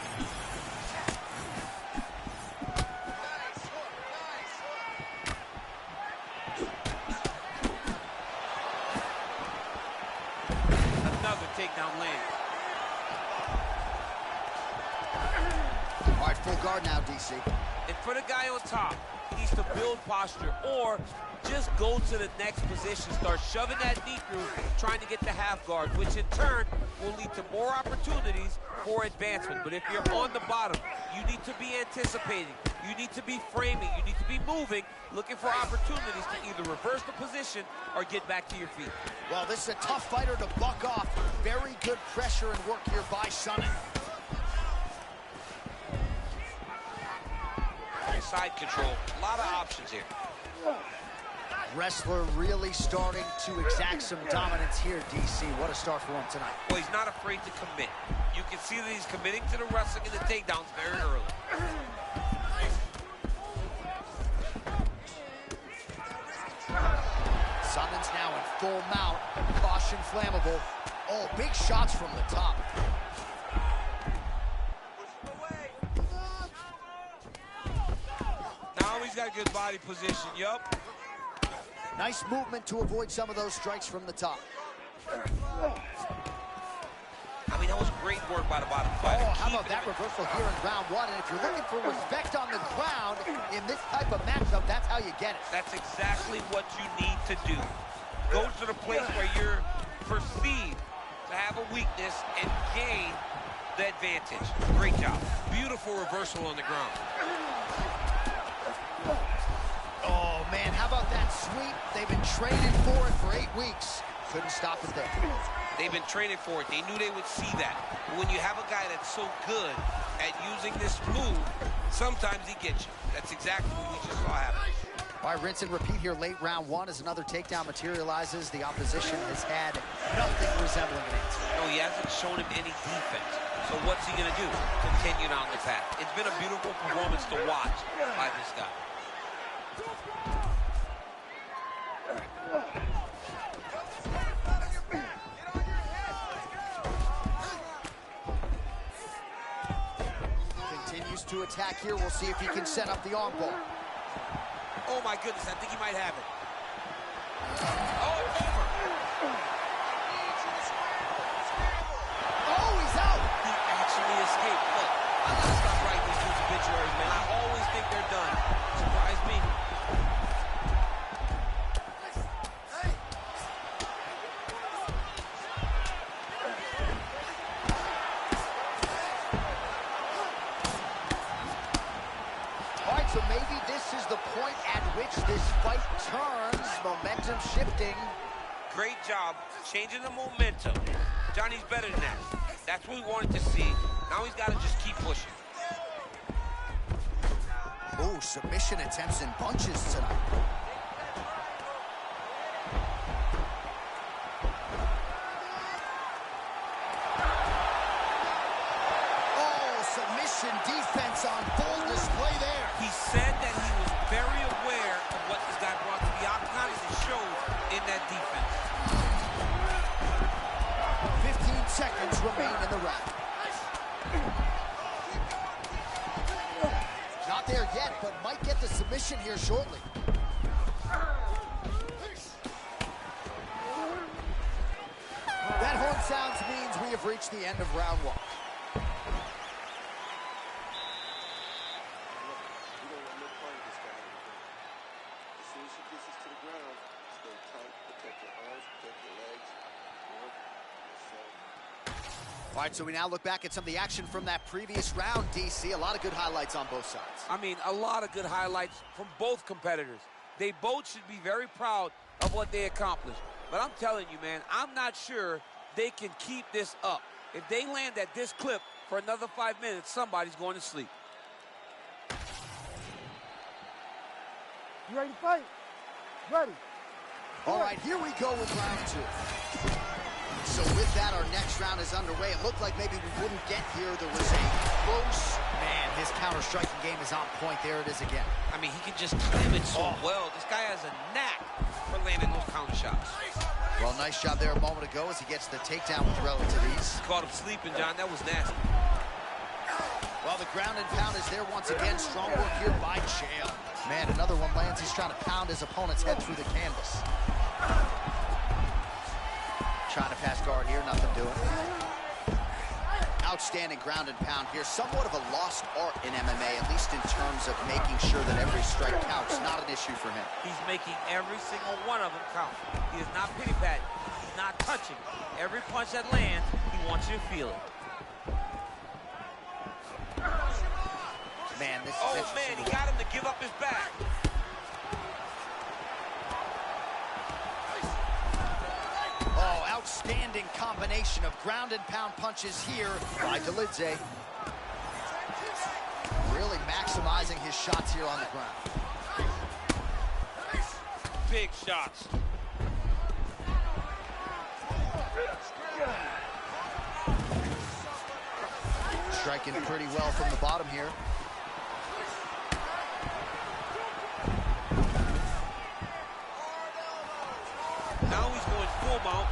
Another takedown land. All right, full guard now, DC. And for the guy on top, he needs to build posture or just go to the next position, start shoving that knee through, trying to get the half guard, which in turn will lead to more opportunities for advancement. But if you're on the bottom, you need to be anticipating, you need to be framing, you need to be moving, looking for opportunities to either reverse the position or get back to your feet. Well, this is a tough fighter to buck off. Very good pressure and work here by Sonnen. Side control, a lot of options here. Wrestler really starting to exact some dominance here, DC. What a start for him tonight. Well, he's not afraid to commit. You can see that he's committing to the wrestling and the takedowns very early. Sonnen's now in full mount. Caution flammable. Oh, big shots from the top. Now he's got a good body position, yup. Nice movement to avoid some of those strikes from the top. I mean, that was great work by the bottom fighter. Oh, how about that reversal here in round 1? And if you're looking for respect on the ground in this type of matchup, that's how you get it. That's exactly what you need to do. Go to the place where you're perceived to have a weakness and gain the advantage. Great job. Beautiful reversal on the ground. Oh, man, how about that sweep? They've been training for it for 8 weeks. Couldn't stop it there. They've been training for it. They knew they would see that. But when you have a guy that's so good at using this move, sometimes he gets you. That's exactly what we just saw happen. All right, rinse and repeat here late round 1 as another takedown materializes. The opposition has had nothing resembling an answer. No, he hasn't shown him any defense. So what's he going to do? Continue down the path. It's been a beautiful performance to watch by this guy. Continues to attack here. We'll see if he can set up the arm bar. Oh my goodness, I think he might have it. Oh, it's over. Oh, he's out. He actually escaped. Look, I gotta stop writing these dudes obituaries, man. I always think they're done. Surprise me. So maybe this is the point at which this fight turns, momentum shifting. Great job changing the momentum. Johnny's better than that. That's what we wanted to see. Now he's got to just keep pushing. Ooh, submission attempts in bunches tonight. Submission defense on full display there. He said that he was very aware of what this guy brought to the octagon, and it shows in that defense. 15 seconds remain in the round. Not there yet, but might get the submission here shortly. That horn sounds means we have reached the end of round one. All right, so we now look back at some of the action from that previous round, DC. A lot of good highlights on both sides. I mean, a lot of good highlights from both competitors. They both should be very proud of what they accomplished. But I'm telling you, man, I'm not sure they can keep this up. If they land at this clip for another 5 minutes, somebody's going to sleep. You ready to fight? Ready. All right, here we go with round two. So with that, our next round is underway. It looked like maybe we wouldn't get here. There was a close... Man, his counter-striking game is on point. There it is again. I mean, he can just time it so well. This guy has a knack for landing those counter shots. Well, nice job there a moment ago as he gets the takedown with relative ease. Caught him sleeping, John. That was nasty. Well, the ground and pound is there once again. Strong work here by Chael. Man, another one lands. He's trying to pound his opponent's head through the canvas. Trying to pass guard here, nothing doing. Outstanding ground and pound here. Somewhat of a lost art in MMA, at least in terms of making sure that every strike counts. Not an issue for him. He's making every single one of them count. He is not pity-patting. He's not touching. Every punch that lands, he wants you to feel it. Man, this is interesting. Man, he got him to give up his back. Oh, outstanding combination of ground and pound punches here by Dolidze. Really maximizing his shots here on the ground. Big shots. Striking pretty well from the bottom here. Now he's going full mount.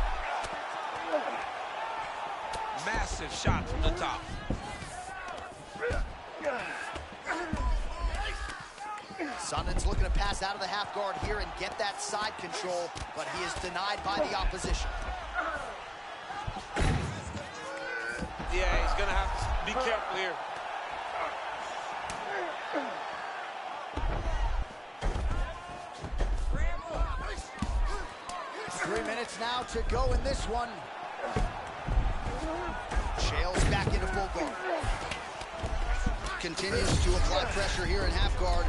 Massive shot from the top. Sundin's looking to pass out of the half guard here and get that side control, but he is denied by the opposition. Yeah, he's going to have to be careful here. Three minutes now to go in this one. Chael's back into full guard. Continues to apply pressure here in half guard.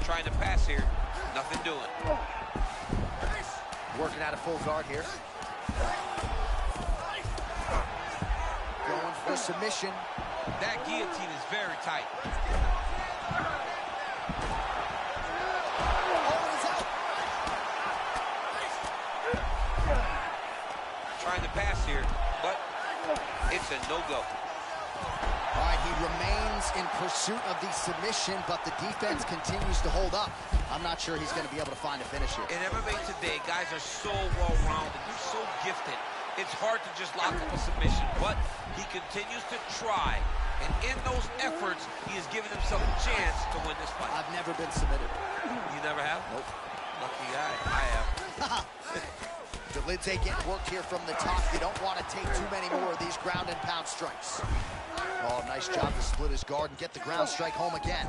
Trying to pass here. Nothing doing. Working out of full guard here. Going for submission. That guillotine is very tight. Trying to pass here, but it's a no-go. All right, he remains in pursuit of the submission, but the defense continues to hold up. I'm not sure he's going to be able to find a finish here. In MMA today, guys are so well-rounded. They're so gifted. It's hard to just lock up a submission, but he continues to try. And in those efforts, he has given himself a chance to win this fight. I've never been submitted. You never have? Nope. Lucky guy. I have. Dolidze getting worked here from the top. You don't want to take too many more of these ground and pound strikes. Oh, nice job to split his guard and get the ground strike home again.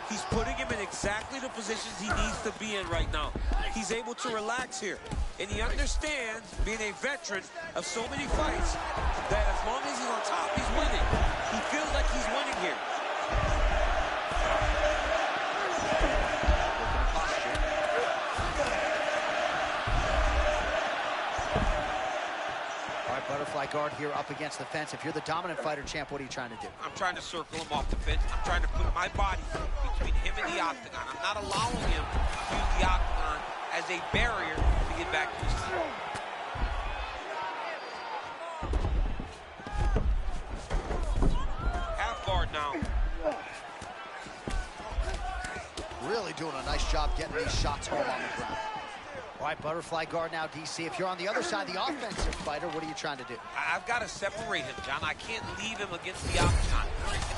He's putting him in exactly the positions he needs to be in right now. He's able to relax here. And he understands, being a veteran of so many fights, that as long as he's on top, he's winning. He feels like he's winning here. butterfly guard here up against the fence. If you're the dominant fighter, champ, what are you trying to do? I'm trying to circle him off the fence. I'm trying to put my body between him and the octagon. I'm not allowing him to use the octagon as a barrier to get back to his feet. Half guard now. Really doing a nice job getting these shots home on the ground. All right, butterfly guard now, DC. If you're on the other side, the offensive fighter, what are you trying to do? I've got to separate him, John. I can't leave him against the octagon.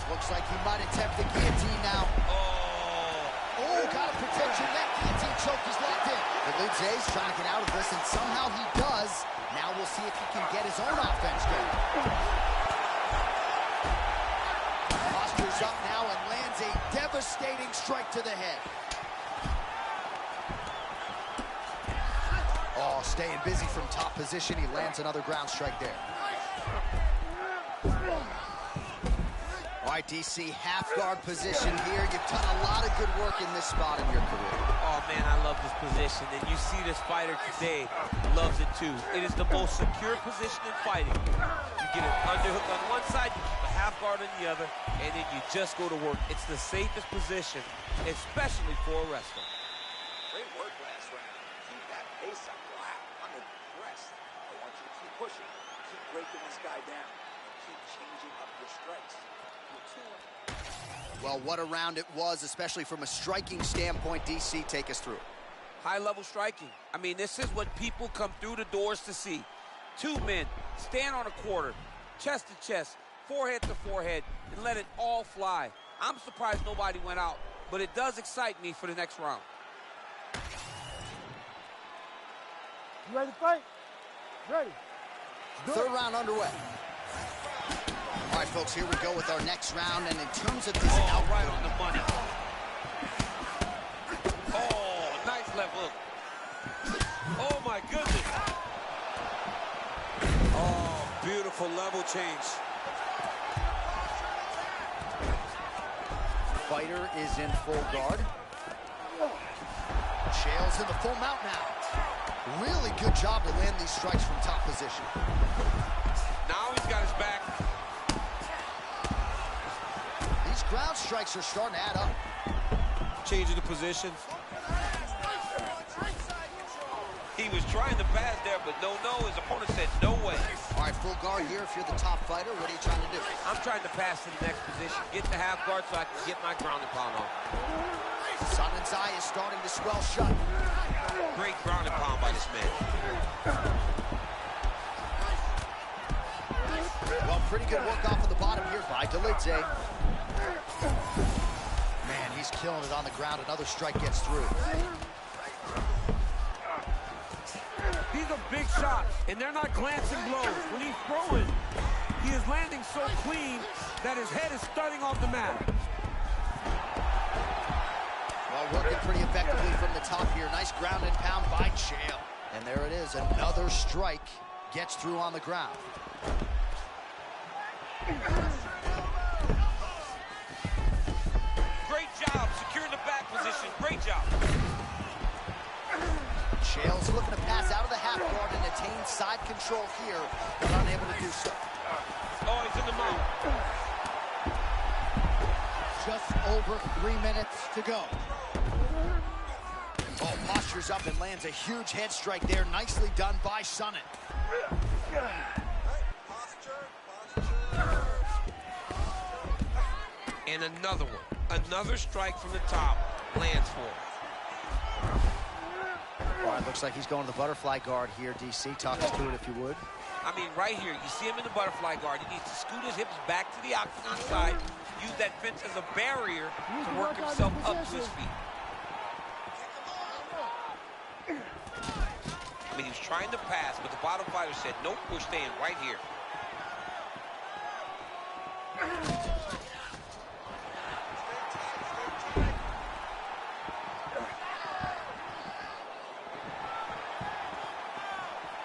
Looks like he might attempt the guillotine now. Oh, got a protection. That guillotine choke is locked in. Delidze's trying to get out of this, and somehow he does. Now we'll see if he can get his own offense going. Postures up now and lands a devastating strike to the head. Oh, staying busy from top position. He lands another ground strike there. All right, DC, half guard position here. You've done a lot of good work in this spot in your career. Oh, man, I love this position. And you see this fighter today loves it, too. It is the most secure position in fighting. You get an underhook on one side, you keep a half guard on the other, and then you just go to work. It's the safest position, especially for a wrestler. Great work last round. Keep that pace up. Wow, I'm impressed. I want you to keep pushing, keep breaking this guy down, and keep changing up your strikes. Well, what a round it was, especially from a striking standpoint. DC, take us through. High-level striking. I mean, this is what people come through the doors to see. Two men stand on a quarter, chest to chest, forehead to forehead, and let it all fly. I'm surprised nobody went out, but it does excite me for the next round. You ready to fight? Ready. Third round underway. All right, folks, here we go with our next round, and in terms of this output, right on the money. Oh, nice left hook. Oh, my goodness. Oh, beautiful level change. fighter is in full guard. Chael's in the full mount now. Really good job to land these strikes from top position. Now he's got his back. These ground strikes are starting to add up. Changing the position. He was trying to pass there, but no. His opponent said no way. All right, full guard here. If you're the top fighter, what are you trying to do? I'm trying to pass to the next position. Get the half guard so I can get my ground and pound on. Sonnen's eye is starting to swell shut. Great ground and pound by this man. Well, pretty good work off of the bottom here by Delidze. Man, he's killing it on the ground. Another strike gets through. These are big shots, and they're not glancing blows. When he's throwing, he is landing so clean that his head is starting off the mat. Well, working pretty effectively from the top here. Nice ground and pound by Chael. And there it is. Another strike gets through on the ground. Great job securing the back position. Great job. Chael's looking to pass out of the half guard and attain side control here, but unable to do so. Oh, he's in the mount. Just over 3 minutes to go. Oh, postures up and lands a huge head strike there. Nicely done by Sonnen. And another one. Another strike from the top. Lands for him. All right, looks like he's going to the butterfly guard here. DC, talk us through it if you would. I mean, right here, you see him in the butterfly guard. He needs to scoot his hips back to the octagon side, use that fence as a barrier to work himself up to his feet. I mean, he was trying to pass, but the bottom fighter said, nope, we're staying right here.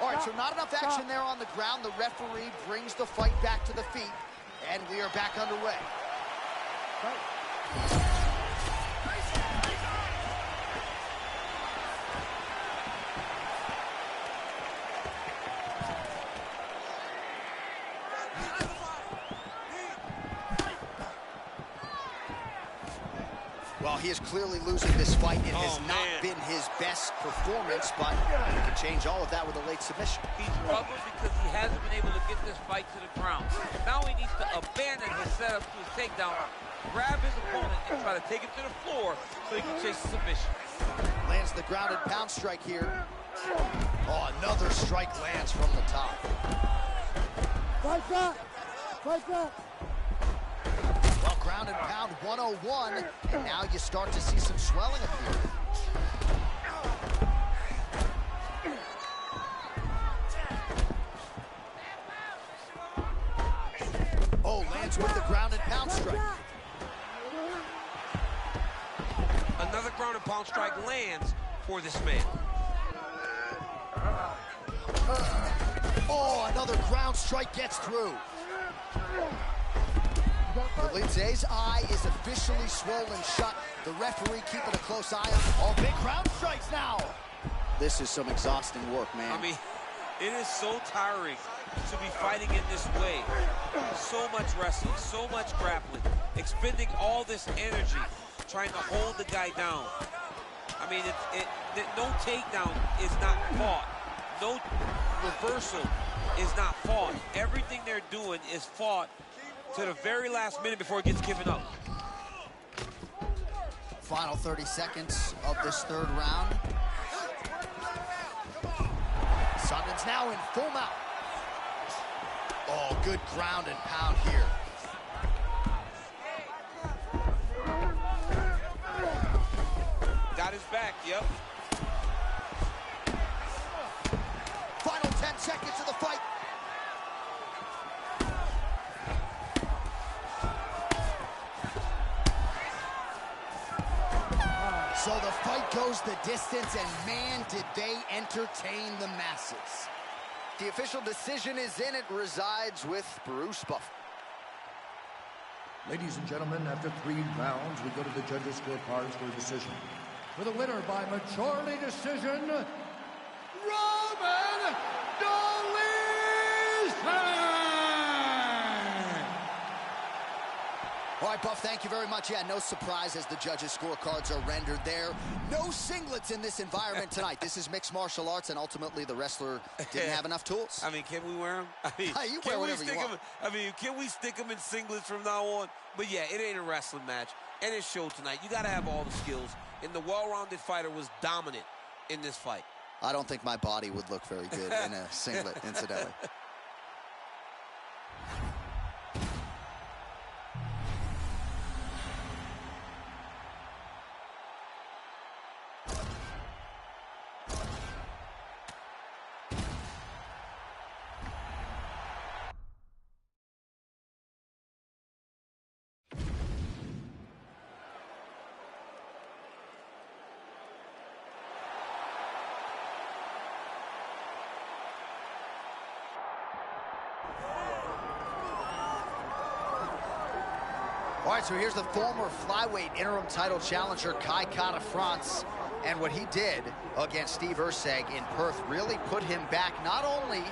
All right, so not enough action there on the ground. The referee brings the fight back to the feet, and we are back underway. he is clearly losing this fight. It has not been his best performance, but he can change all of that with a late submission. He struggles because he hasn't been able to get this fight to the ground. Now he needs to abandon his setup to his takedown, grab his opponent, and try to take him to the floor so he can chase the submission. Lands the grounded pound strike here. Oh, another strike lands from the top. Fight back! Fight back! Well, ground and pound 101, and now you start to see some swelling appear. Oh, lands with the ground and pound strike. Another ground and pound strike lands for this man. Oh, another ground strike gets through. Polizei's eye is officially swollen shut. The referee keeping a close eye on. Oh, big ground strikes now. This is some exhausting work, man. I mean, it is so tiring to be fighting in this way. So much wrestling, so much grappling, expending all this energy trying to hold the guy down. I mean, no takedown is not fought. No reversal is not fought. Everything they're doing is fought to the very last minute before it gets given up. Final 30 seconds of this third round. Sundin's now in full mount. Oh, good ground and pound here. Got his back, yep. Final 10 seconds of the fight. So the fight goes the distance, and man, did they entertain the masses. The official decision is in. It resides with Bruce Buffer. Ladies and gentlemen, after 3 rounds, we go to the judges' scorecards for a decision. For the winner by majority decision, Roman Dolizan! All right, Buff, thank you very much. Yeah, no surprise as the judges' scorecards are rendered there. No singlets in this environment tonight. This is mixed martial arts, and ultimately the wrestler didn't have enough tools. I mean, can we wear them? I mean, you wear whatever you want. Can we stick them in singlets from now on? But yeah, it ain't a wrestling match, and it showed tonight. You got to have all the skills, and the well-rounded fighter was dominant in this fight. I don't think my body would look very good in a singlet, incidentally. All right, so here's the former flyweight interim title challenger, Kai Kara-France. And what he did against Steve Erceg in Perth really put him back not only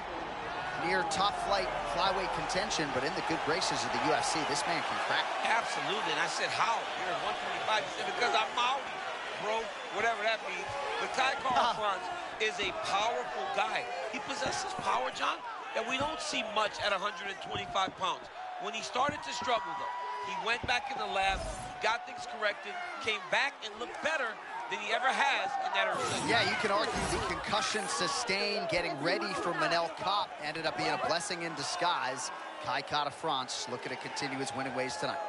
near top flight flyweight contention, but in the good graces of the UFC. This man can crack. Absolutely, and I said, how? You're at 125. He said, because I'm Maui, bro, whatever that means. But Kai Kara-France is a powerful guy. He possesses power, John, that we don't see much at 125 pounds. When he started to struggle, though, he went back in the lab, got things corrected, came back and looked better than he ever has in that arena. Yeah, you can argue the concussion sustained getting ready for Manel Kape ended up being a blessing in disguise. Kai Kara-France looking to continue his winning ways tonight.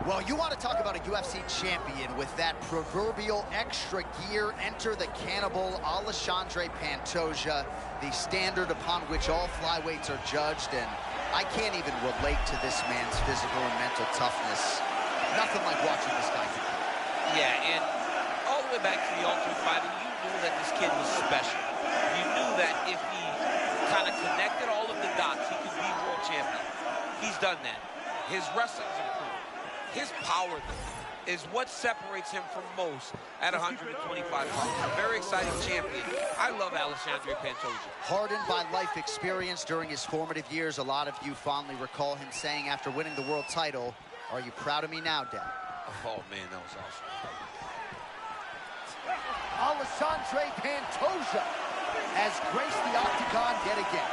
Well, you want to talk about a UFC champion with that proverbial extra gear. Enter the cannibal Alexandre Pantoja, the standard upon which all flyweights are judged, and I can't even relate to this man's physical and mental toughness. Nothing like watching this guy compete. Yeah, and all the way back to the Ultimate Fighter, you knew that this kid was special. You knew that if he kind of connected all of the dots, he could be world champion. He's done that. His wrestling's improved. His power, though, is what separates him from most at 125 pounds. A very exciting champion. I love Alexandre Pantoja. Hardened by life experience during his formative years, a lot of you fondly recall him saying after winning the world title, "Are you proud of me now, Dad?" Oh, man, that was awesome. Alexandre Pantoja has graced the octagon yet again.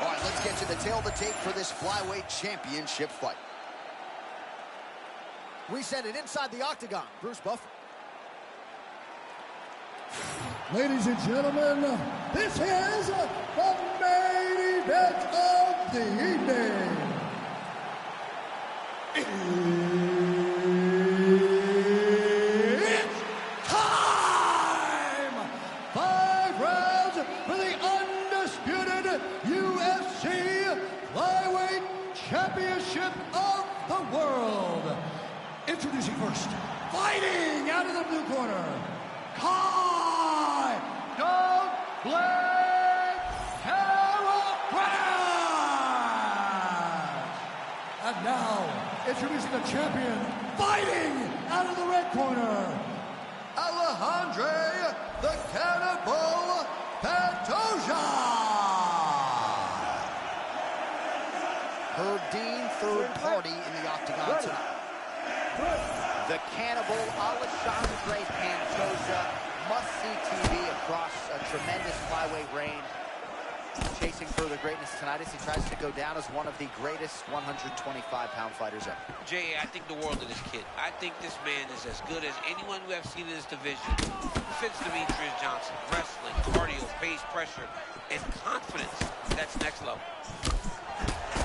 All right, let's get to the tail of the tape for this flyweight championship fight. We send it inside the octagon. Bruce Buffer. Ladies and gentlemen, this is the main event of the evening. It's time! 5 rounds for the undisputed UFC Flyweight Championship of the world. Introducing first, fighting out of the blue corner, don't blame And now, introducing the champion, fighting out of the red corner, Alejandro the Cannibal Pantoja. Herb Dean, third party in the octagon tonight. The Cannibal Alexandre Pantoja, must-see TV across a tremendous flyweight reign. Chasing further greatness tonight as he tries to go down as one of the greatest 125-pound fighters ever. Jay, I think the world of this kid. I think this man is as good as anyone we have seen in this division. Fits Demetrius Johnson. Wrestling, cardio, pace, pressure, and confidence. That's next level.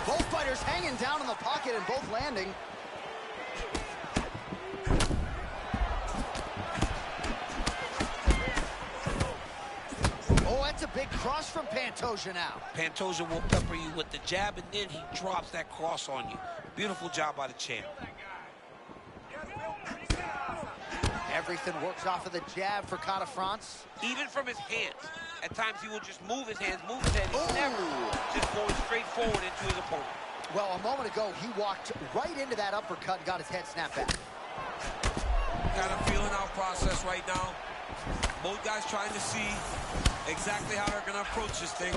Both fighters hanging down in the pocket and both landing. Oh, that's a big cross from Pantoja now. Pantoja will pepper you with the jab, and then he drops that cross on you. Beautiful job by the champ. Everything works off of the jab for Catafrance. Even from his hands. At times he will just move his hands, move his head. He's never just going straight forward into his opponent. Well, a moment ago, he walked right into that uppercut and got his head snapped back. Kind of feeling out process right now. Both guys trying to see exactly how they're going to approach this thing.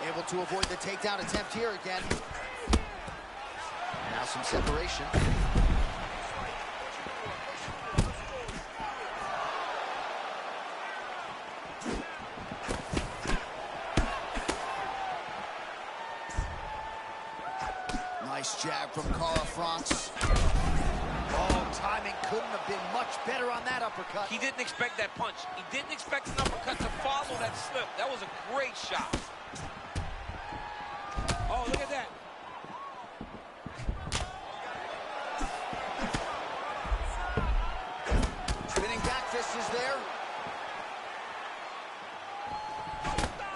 Able to avoid the takedown attempt here again. Now some separation. Nice jab from Catafrance. Oh, timing couldn't have been much better on that uppercut. He didn't expect that punch. He didn't expect an uppercut to follow that slip. That was a great shot. Oh, look at that. Spinning back fist is there.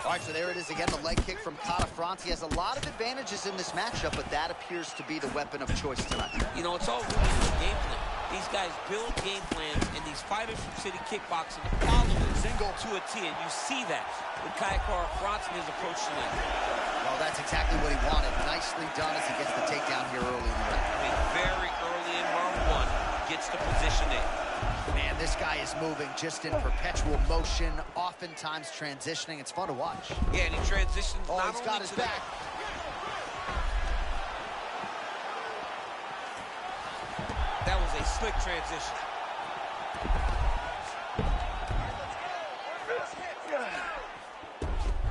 All right, so there it is again, the leg kick from Catafrance. He has a lot of advantages in this matchup, but that appears to be the weapon of choice tonight. You know, it's all really the game plan. These guys build game plans, and these fighters from City Kickboxing follow it single to a T, and you see that with Kai Catafrance and his approach tonight. Well, that's exactly what he wanted. Nicely done as he gets the takedown here early in the round. I mean, very early in round one, gets the position in. Man, this guy is moving just in perpetual motion, oftentimes transitioning. It's fun to watch. Yeah, and he transitions. Oh, he's got his back. That was a slick transition.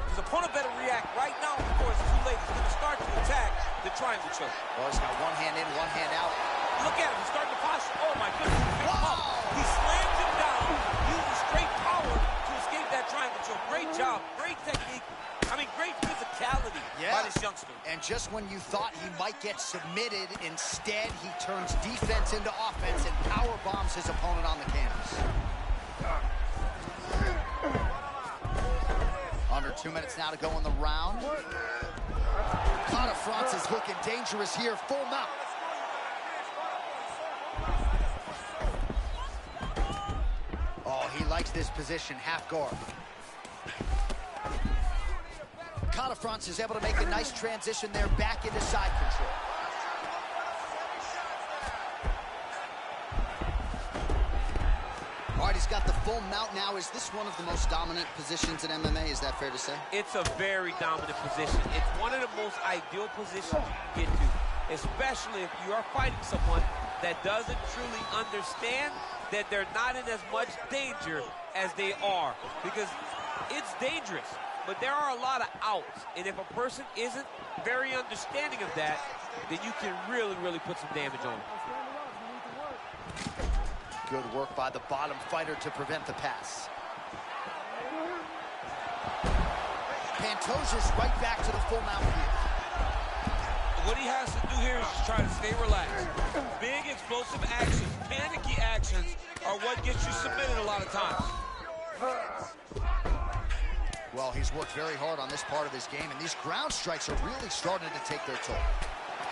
His opponent better react right now before it's too late. He's going to start to attack the triangle choke. Well, he's got one hand in, one hand out. Look at him. He's starting to posture. Oh, my goodness. He slams him down, using straight power to escape that triangle choke. Great job. Great technique. I mean, great physicality by this youngster. And just when you thought he might get submitted, instead he turns defense into offense and power bombs his opponent on the canvas. Under 2 minutes now to go in the round. Kata France is looking dangerous here, full mount. Oh, he likes this position, half guard. Kata France is able to make a nice transition there back into side control. All right, he's got the full mount now. Is this one of the most dominant positions in MMA? Is that fair to say? It's a very dominant position. It's one of the most ideal positions you can get to, especially if you are fighting someone that doesn't truly understand that they're not in as much danger as they are, because it's dangerous, but there are a lot of outs, and if a person isn't very understanding of that, then you can really put some damage on them. Good work by the bottom fighter to prevent the pass. Pantoja's right back to the full mount here. What he has to do here is just try to stay relaxed. Big, explosive actions, panicky actions are what gets you submitted a lot of times. Well, he's worked very hard on this part of his game, and these ground strikes are really starting to take their toll.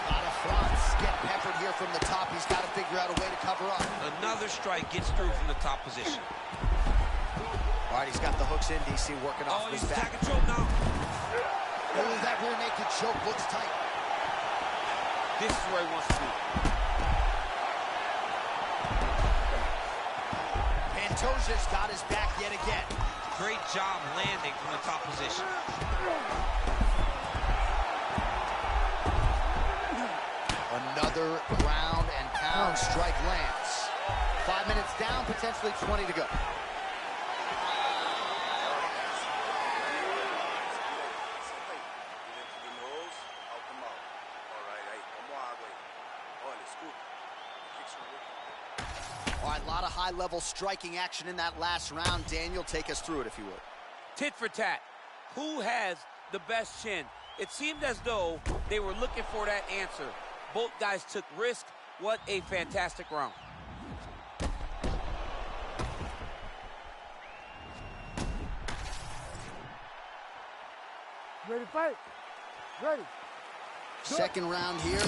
Kata France getting peppered here from the top. He's got to figure out a way to cover up. Another strike gets through from the top position. All right, he's got the hooks in, DC, working off his back. He's attacking choke now. Oh, that rear naked choke looks tight. This is where he wants to be. Pantoja's got his back yet again. Great job landing from the top position. Another ground and pound strike lands. 5 minutes down, potentially 20 to go. All right, a lot of high-level striking action in that last round. Daniel, take us through it, if you would. Tit for tat. Who has the best chin? It seemed as though they were looking for that answer. Both guys took risk. What a fantastic round. Ready to fight? Ready. Second round here.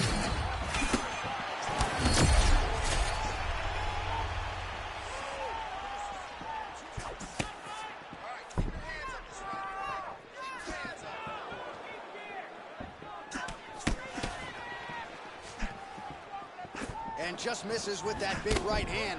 And just misses with that big right hand.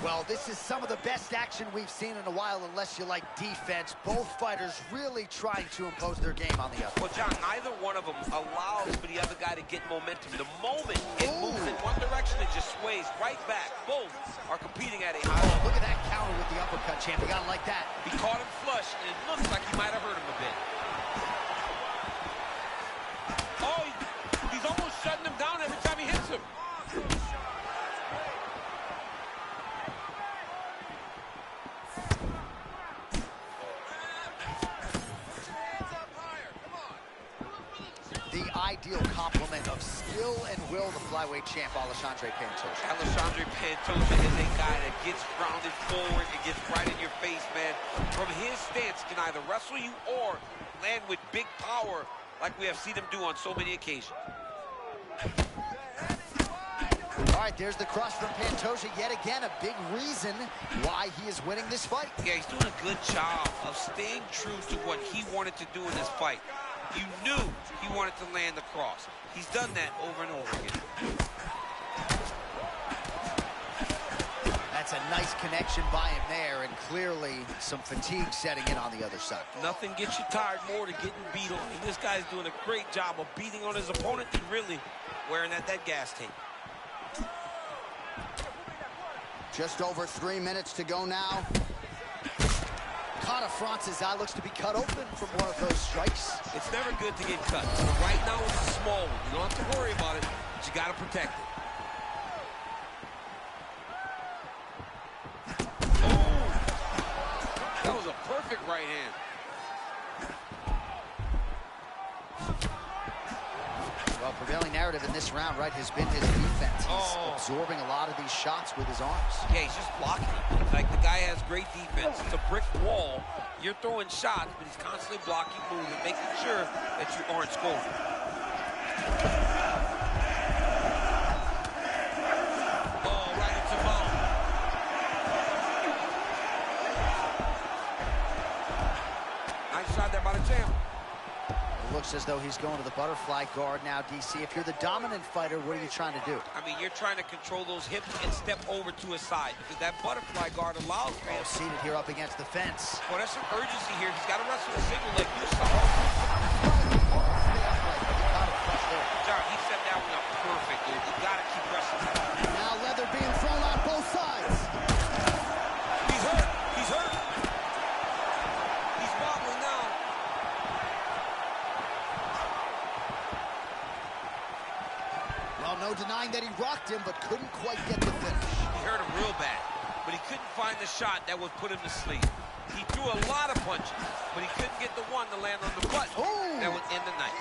Well, this is some of the best action we've seen in a while, unless you like defense. Both fighters really trying to impose their game on the other. Well, John, neither one of them allows for the other guy to get momentum. The moment it moves in one direction, it just sways right back. Both are competing at a high level. Look at that counter with the uppercut, champ. You gotta like that. He caught him flush, and it looks like he might have hurt him a bit. Oh, he's almost shutting him down every time he hits him. The ideal complement of skill and will, the flyweight champ, Alexandre Pantoja. Alexandre Pantoja is a guy that gets grounded forward and gets right in your face, man. From his stance, can either wrestle you or land with big power like we have seen him do on so many occasions. All right, there's the cross from Pantoja. Yet again, a big reason why he is winning this fight. Yeah, he's doing a good job of staying true to what he wanted to do in this fight. You knew he wanted to land the cross. He's done that over and over again. That's a nice connection by him there, and clearly some fatigue setting in on the other side. Nothing gets you tired more than getting beat on. And this guy's doing a great job of beating on his opponent and really wearing at that gas tank. Just over 3 minutes to go now. Kata France's eye looks to be cut open from one of those strikes. It's never good to get cut. Right now it's a small one. You don't have to worry about it, but you got to protect it. Oh! That was a perfect right hand. Well, prevailing narrative in this round, right, has been his defense. He's absorbing a lot of these shots with his arms. Yeah, he's just blocking. Like, the guy has great defense. It's a brick wall. You're throwing shots, but he's constantly blocking, moving, making sure that you aren't scoring. Oh, right into mount. Nice shot there by the champ. It looks as though he's going to the butterfly guard now, DC. If you're the dominant fighter, what are you trying to do? I mean, you're trying to control those hips and step over to his side because that butterfly guard allows for him. Seated here up against the fence. Well, there's some urgency here. He's got to wrestle a single leg. You saw. John, he set that one up perfect, dude. You got to keep wrestling. Now leather being thrown on both sides. He's hurt. He's hurt. He's wobbling now. Well, no denying that he rocked him, but couldn't quite get the finish. He hurt him real bad, but he couldn't find the shot that would put him to sleep. He threw a lot of punches, but he couldn't get the one to land on the button that would end the night.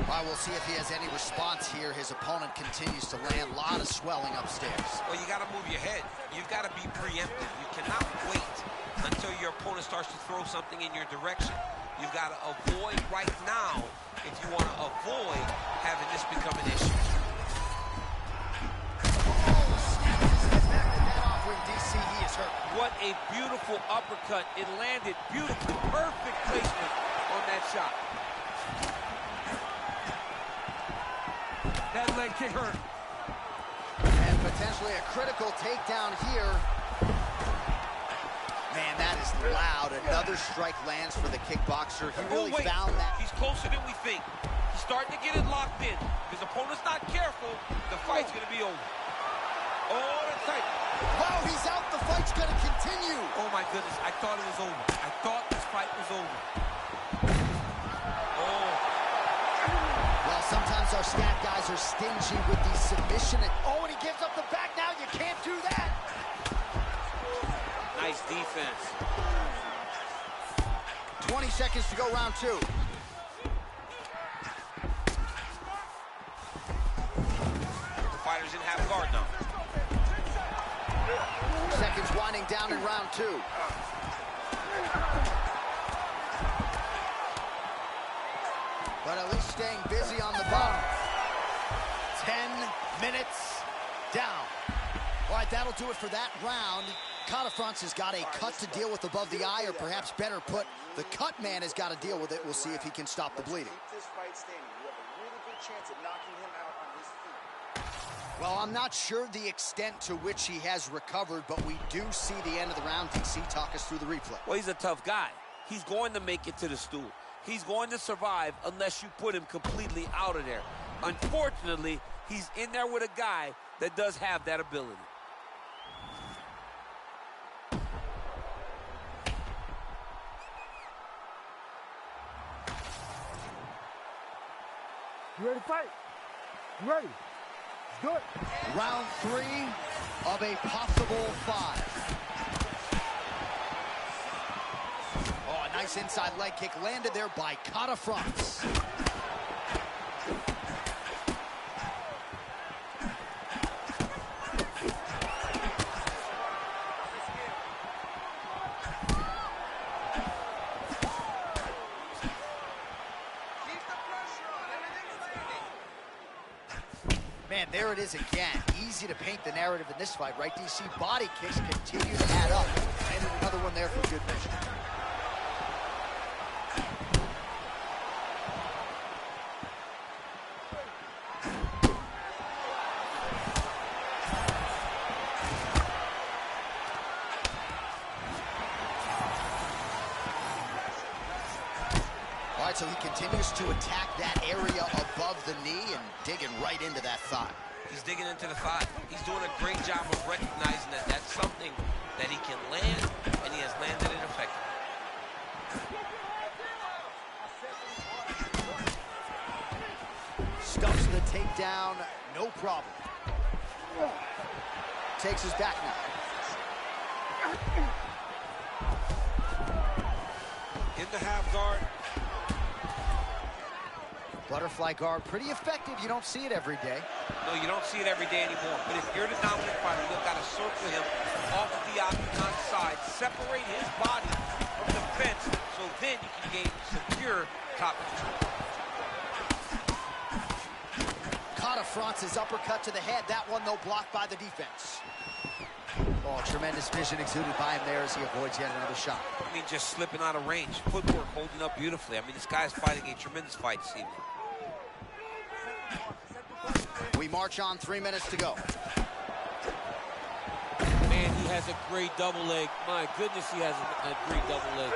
All right, we'll see if he has any response here. His opponent continues to land a lot of swelling upstairs. Well, you got to move your head. You've got to be preemptive. You cannot wait until your opponent starts to throw something in your direction. You've got to avoid right now if you want to avoid having this become an issue. DC, he is hurt. What a beautiful uppercut. It landed beautifully. Perfect placement on that shot. That leg kick hurt. And potentially a critical takedown here. Man, that is loud. Another strike lands for the kickboxer. He really found that. He's closer than we think. He's starting to get it locked in. If his opponent's not careful, the fight's going to be over. Oh, that's tight. Wow, he's out. The fight's going to continue. Oh, my goodness. I thought it was over. I thought this fight was over. Oh. Well, sometimes our stat guys are stingy with the submission. Oh, and he gives up the back now. You can't do that. Nice defense. 20 seconds to go, round two. The fighter's in half guard now. Seconds winding down in round two. But at least staying busy on the bottom. 10 minutes down. All right, that'll do it for that round. Catafrance has got a cut to deal with above the eye, or perhaps better put, the cut man has got to deal with it. We'll see if he can stop the bleeding. Keep this fight standing. You have a really good chance at knocking him out on his feet. Well, I'm not sure the extent to which he has recovered, but we do see the end of the round. DC, talk us through the replay. Well, he's a tough guy. He's going to make it to the stool. He's going to survive unless you put him completely out of there. Unfortunately, he's in there with a guy that does have that ability. You ready to fight? You ready? Let's do it. Round three of a possible five. Oh, a nice inside leg kick landed there by Catafrance. Man, there it is again. Easy to paint the narrative in this fight, right? DC, body kicks continue to add up. And another one there for good measure. All right, so he continues to attack that area above the knee and digging right into that thigh. He's digging into the thigh. He's doing a great job of recognizing that that's something that he can land, and he has landed it effectively. Stuffs the takedown, no problem. Takes his back now. In the half guard. Butterfly guard, pretty effective. You don't see it every day. No, you don't see it every day anymore. But if you're the dominant fighter, you've got to circle him off of the octagon side, separate his body from the fence, so then you can gain secure top control. Caught France's uppercut to the head. That one, though, blocked by the defense. Oh, tremendous vision exuded by him there as he avoids yet another shot. I mean, just slipping out of range. Footwork holding up beautifully. I mean, this guy's fighting a tremendous fight this evening. We march on, 3 minutes to go. Man, he has a great double leg. My goodness, he has a great double leg.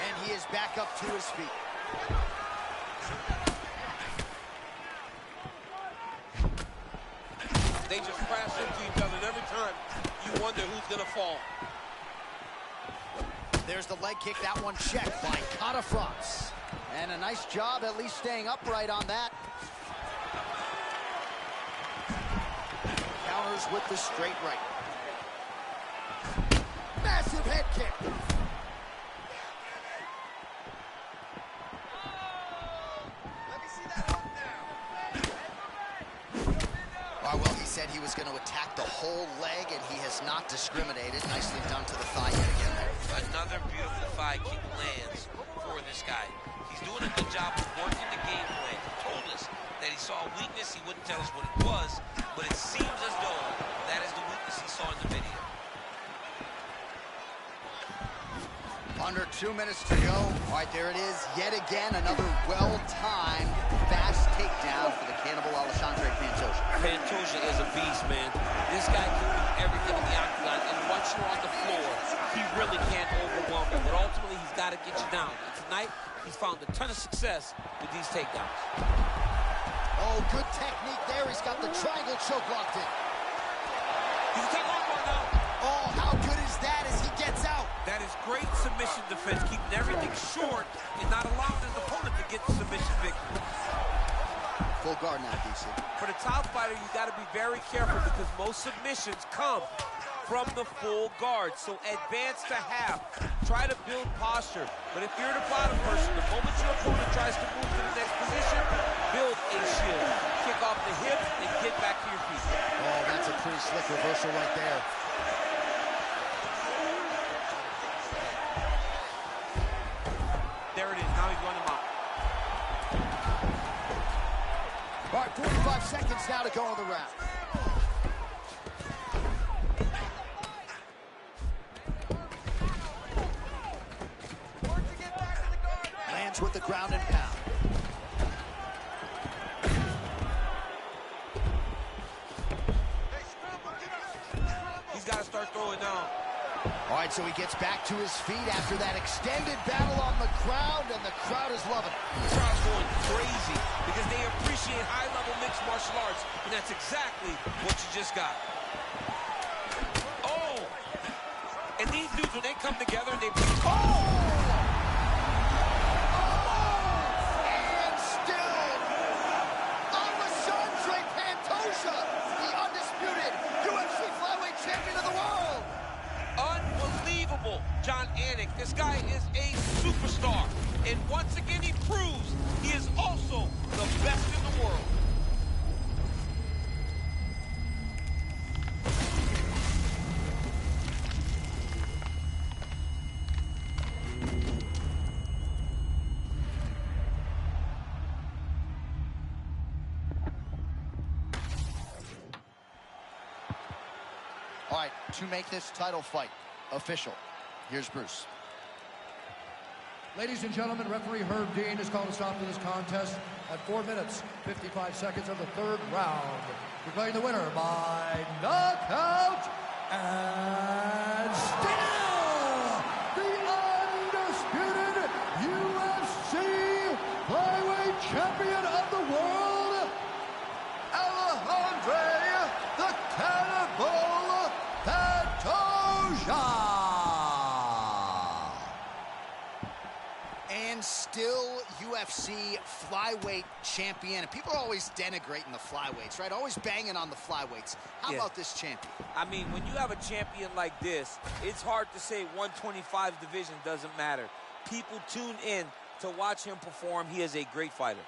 And he is back up to his feet. They just crash into each other, and every time you wonder who's going to fall. There's the leg kick. That one checked by Caught France. And a nice job at least staying upright on that. Counters with the straight right. Massive head kick. Let me see that up now. Well, he said he was going to attack the whole leg, and he has not discriminated. Nicely done to the thigh yet again there. Another beautiful thigh kick lands for this guy. He's doing a good job of working the game plan. He told us that he saw a weakness. He wouldn't tell us what it was, but it seems as though that is the weakness he saw in the video. Under 2 minutes to go. All right, there it is. Yet again, another well-timed, fast takedown for the cannibal Alexandre Pantoja. Pantoja is a beast, man. This guy can do everything in the octagon, and once you're on the floor, he really can't overwhelm you. But ultimately, he's got to get you down. And tonight, he's found a ton of success with these takedowns. Oh, good technique there. He's got the triangle choke locked in. He's taking on one now. Oh, how good is that as he gets out? That is great submission defense, keeping everything short and not allowing his opponent to get the submission victory. Full guard now, DC. For the top fighter, you got to be very careful because most submissions come from the full guard. So advance to half. Try to build posture. But if you're the bottom person, the moment your opponent tries to move to the next position, build a shield. Kick off the hips and get back to your feet. Oh, that's a pretty slick reversal right there. There it is. Now he's running him out. All right, 45 seconds now to go in the round. Lands with the ground and pound. He's got to start throwing now. All right, so he gets back to his feet after that extended battle on the ground, and the crowd is loving it. The crowd's going crazy because they appreciate high-level mixed martial arts, and that's exactly what you just got. Oh! And these dudes, when they come together, they... Oh! And still, Alexandre Pantoja, the undisputed UFC flyweight champion of the world. Unbelievable, John Anik. This guy is a superstar. And once again, he proves he is also the best in the world. All right, to make this title fight official, here's Bruce. Ladies and gentlemen, referee Herb Dean has called a stop to this contest at 4 minutes, 55 seconds of the third round. Declaring the winner by knockout and still the undisputed UFC flyweight champion of the world, Alexandre the Cannibal Pantoja. And still UFC flyweight champion. People are always denigrating the flyweights, right? Always banging on the flyweights. How about this champion? I mean, when you have a champion like this, it's hard to say 125 division doesn't matter. people tune in to watch him perform. He is a great fighter.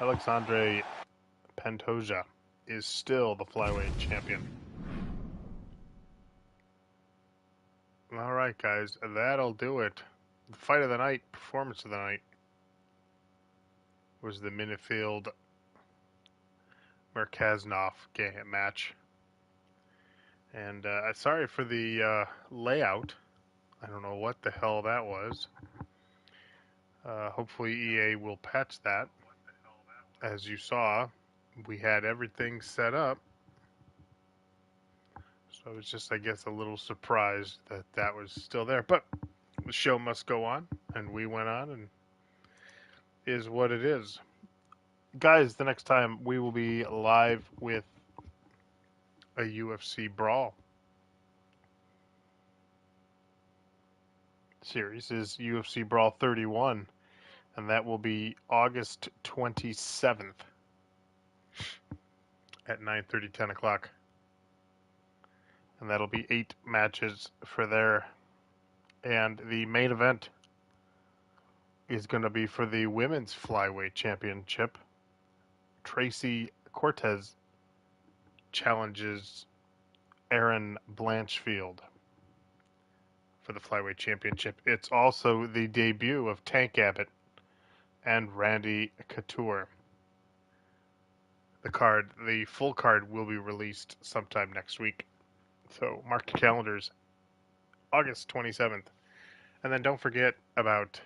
Alexandre Pantoja is still the flyweight champion. All right, guys, that'll do it. The fight of the night, performance of the night, was the Minifield Merkaznov match. And sorry for the layout. I don't know what the hell that was. Hopefully EA will patch that. As you saw, we had everything set up. So I was just, I guess, a little surprised that that was still there. But the show must go on, and we went on, and is what it is. Guys, the next time we will be live with a UFC Brawl series is UFC Brawl 31, and that will be August 27th at 9:30, 10 o'clock. And that'll be 8 matches for there. And the main event is going to be for the Women's Flyweight Championship. Tracy Cortez challenges Erin Blanchfield for the Flyweight Championship. It's also the debut of Tank Abbott and Randy Couture. The full card will be released sometime next week. So mark your calendars, August 27th. And then don't forget about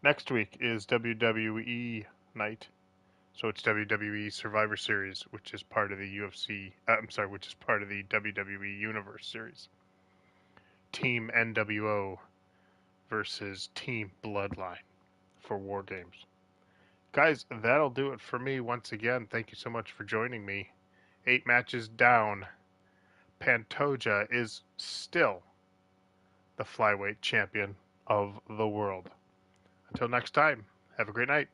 next week is WWE night. So it's WWE Survivor Series, which is part of the which is part of the WWE Universe Series. Team NWO versus Team Bloodline for War Games. Guys, that'll do it for me once again. Thank you so much for joining me. 8 matches down. Pantoja is still the flyweight champion of the world. Until next time, have a great night.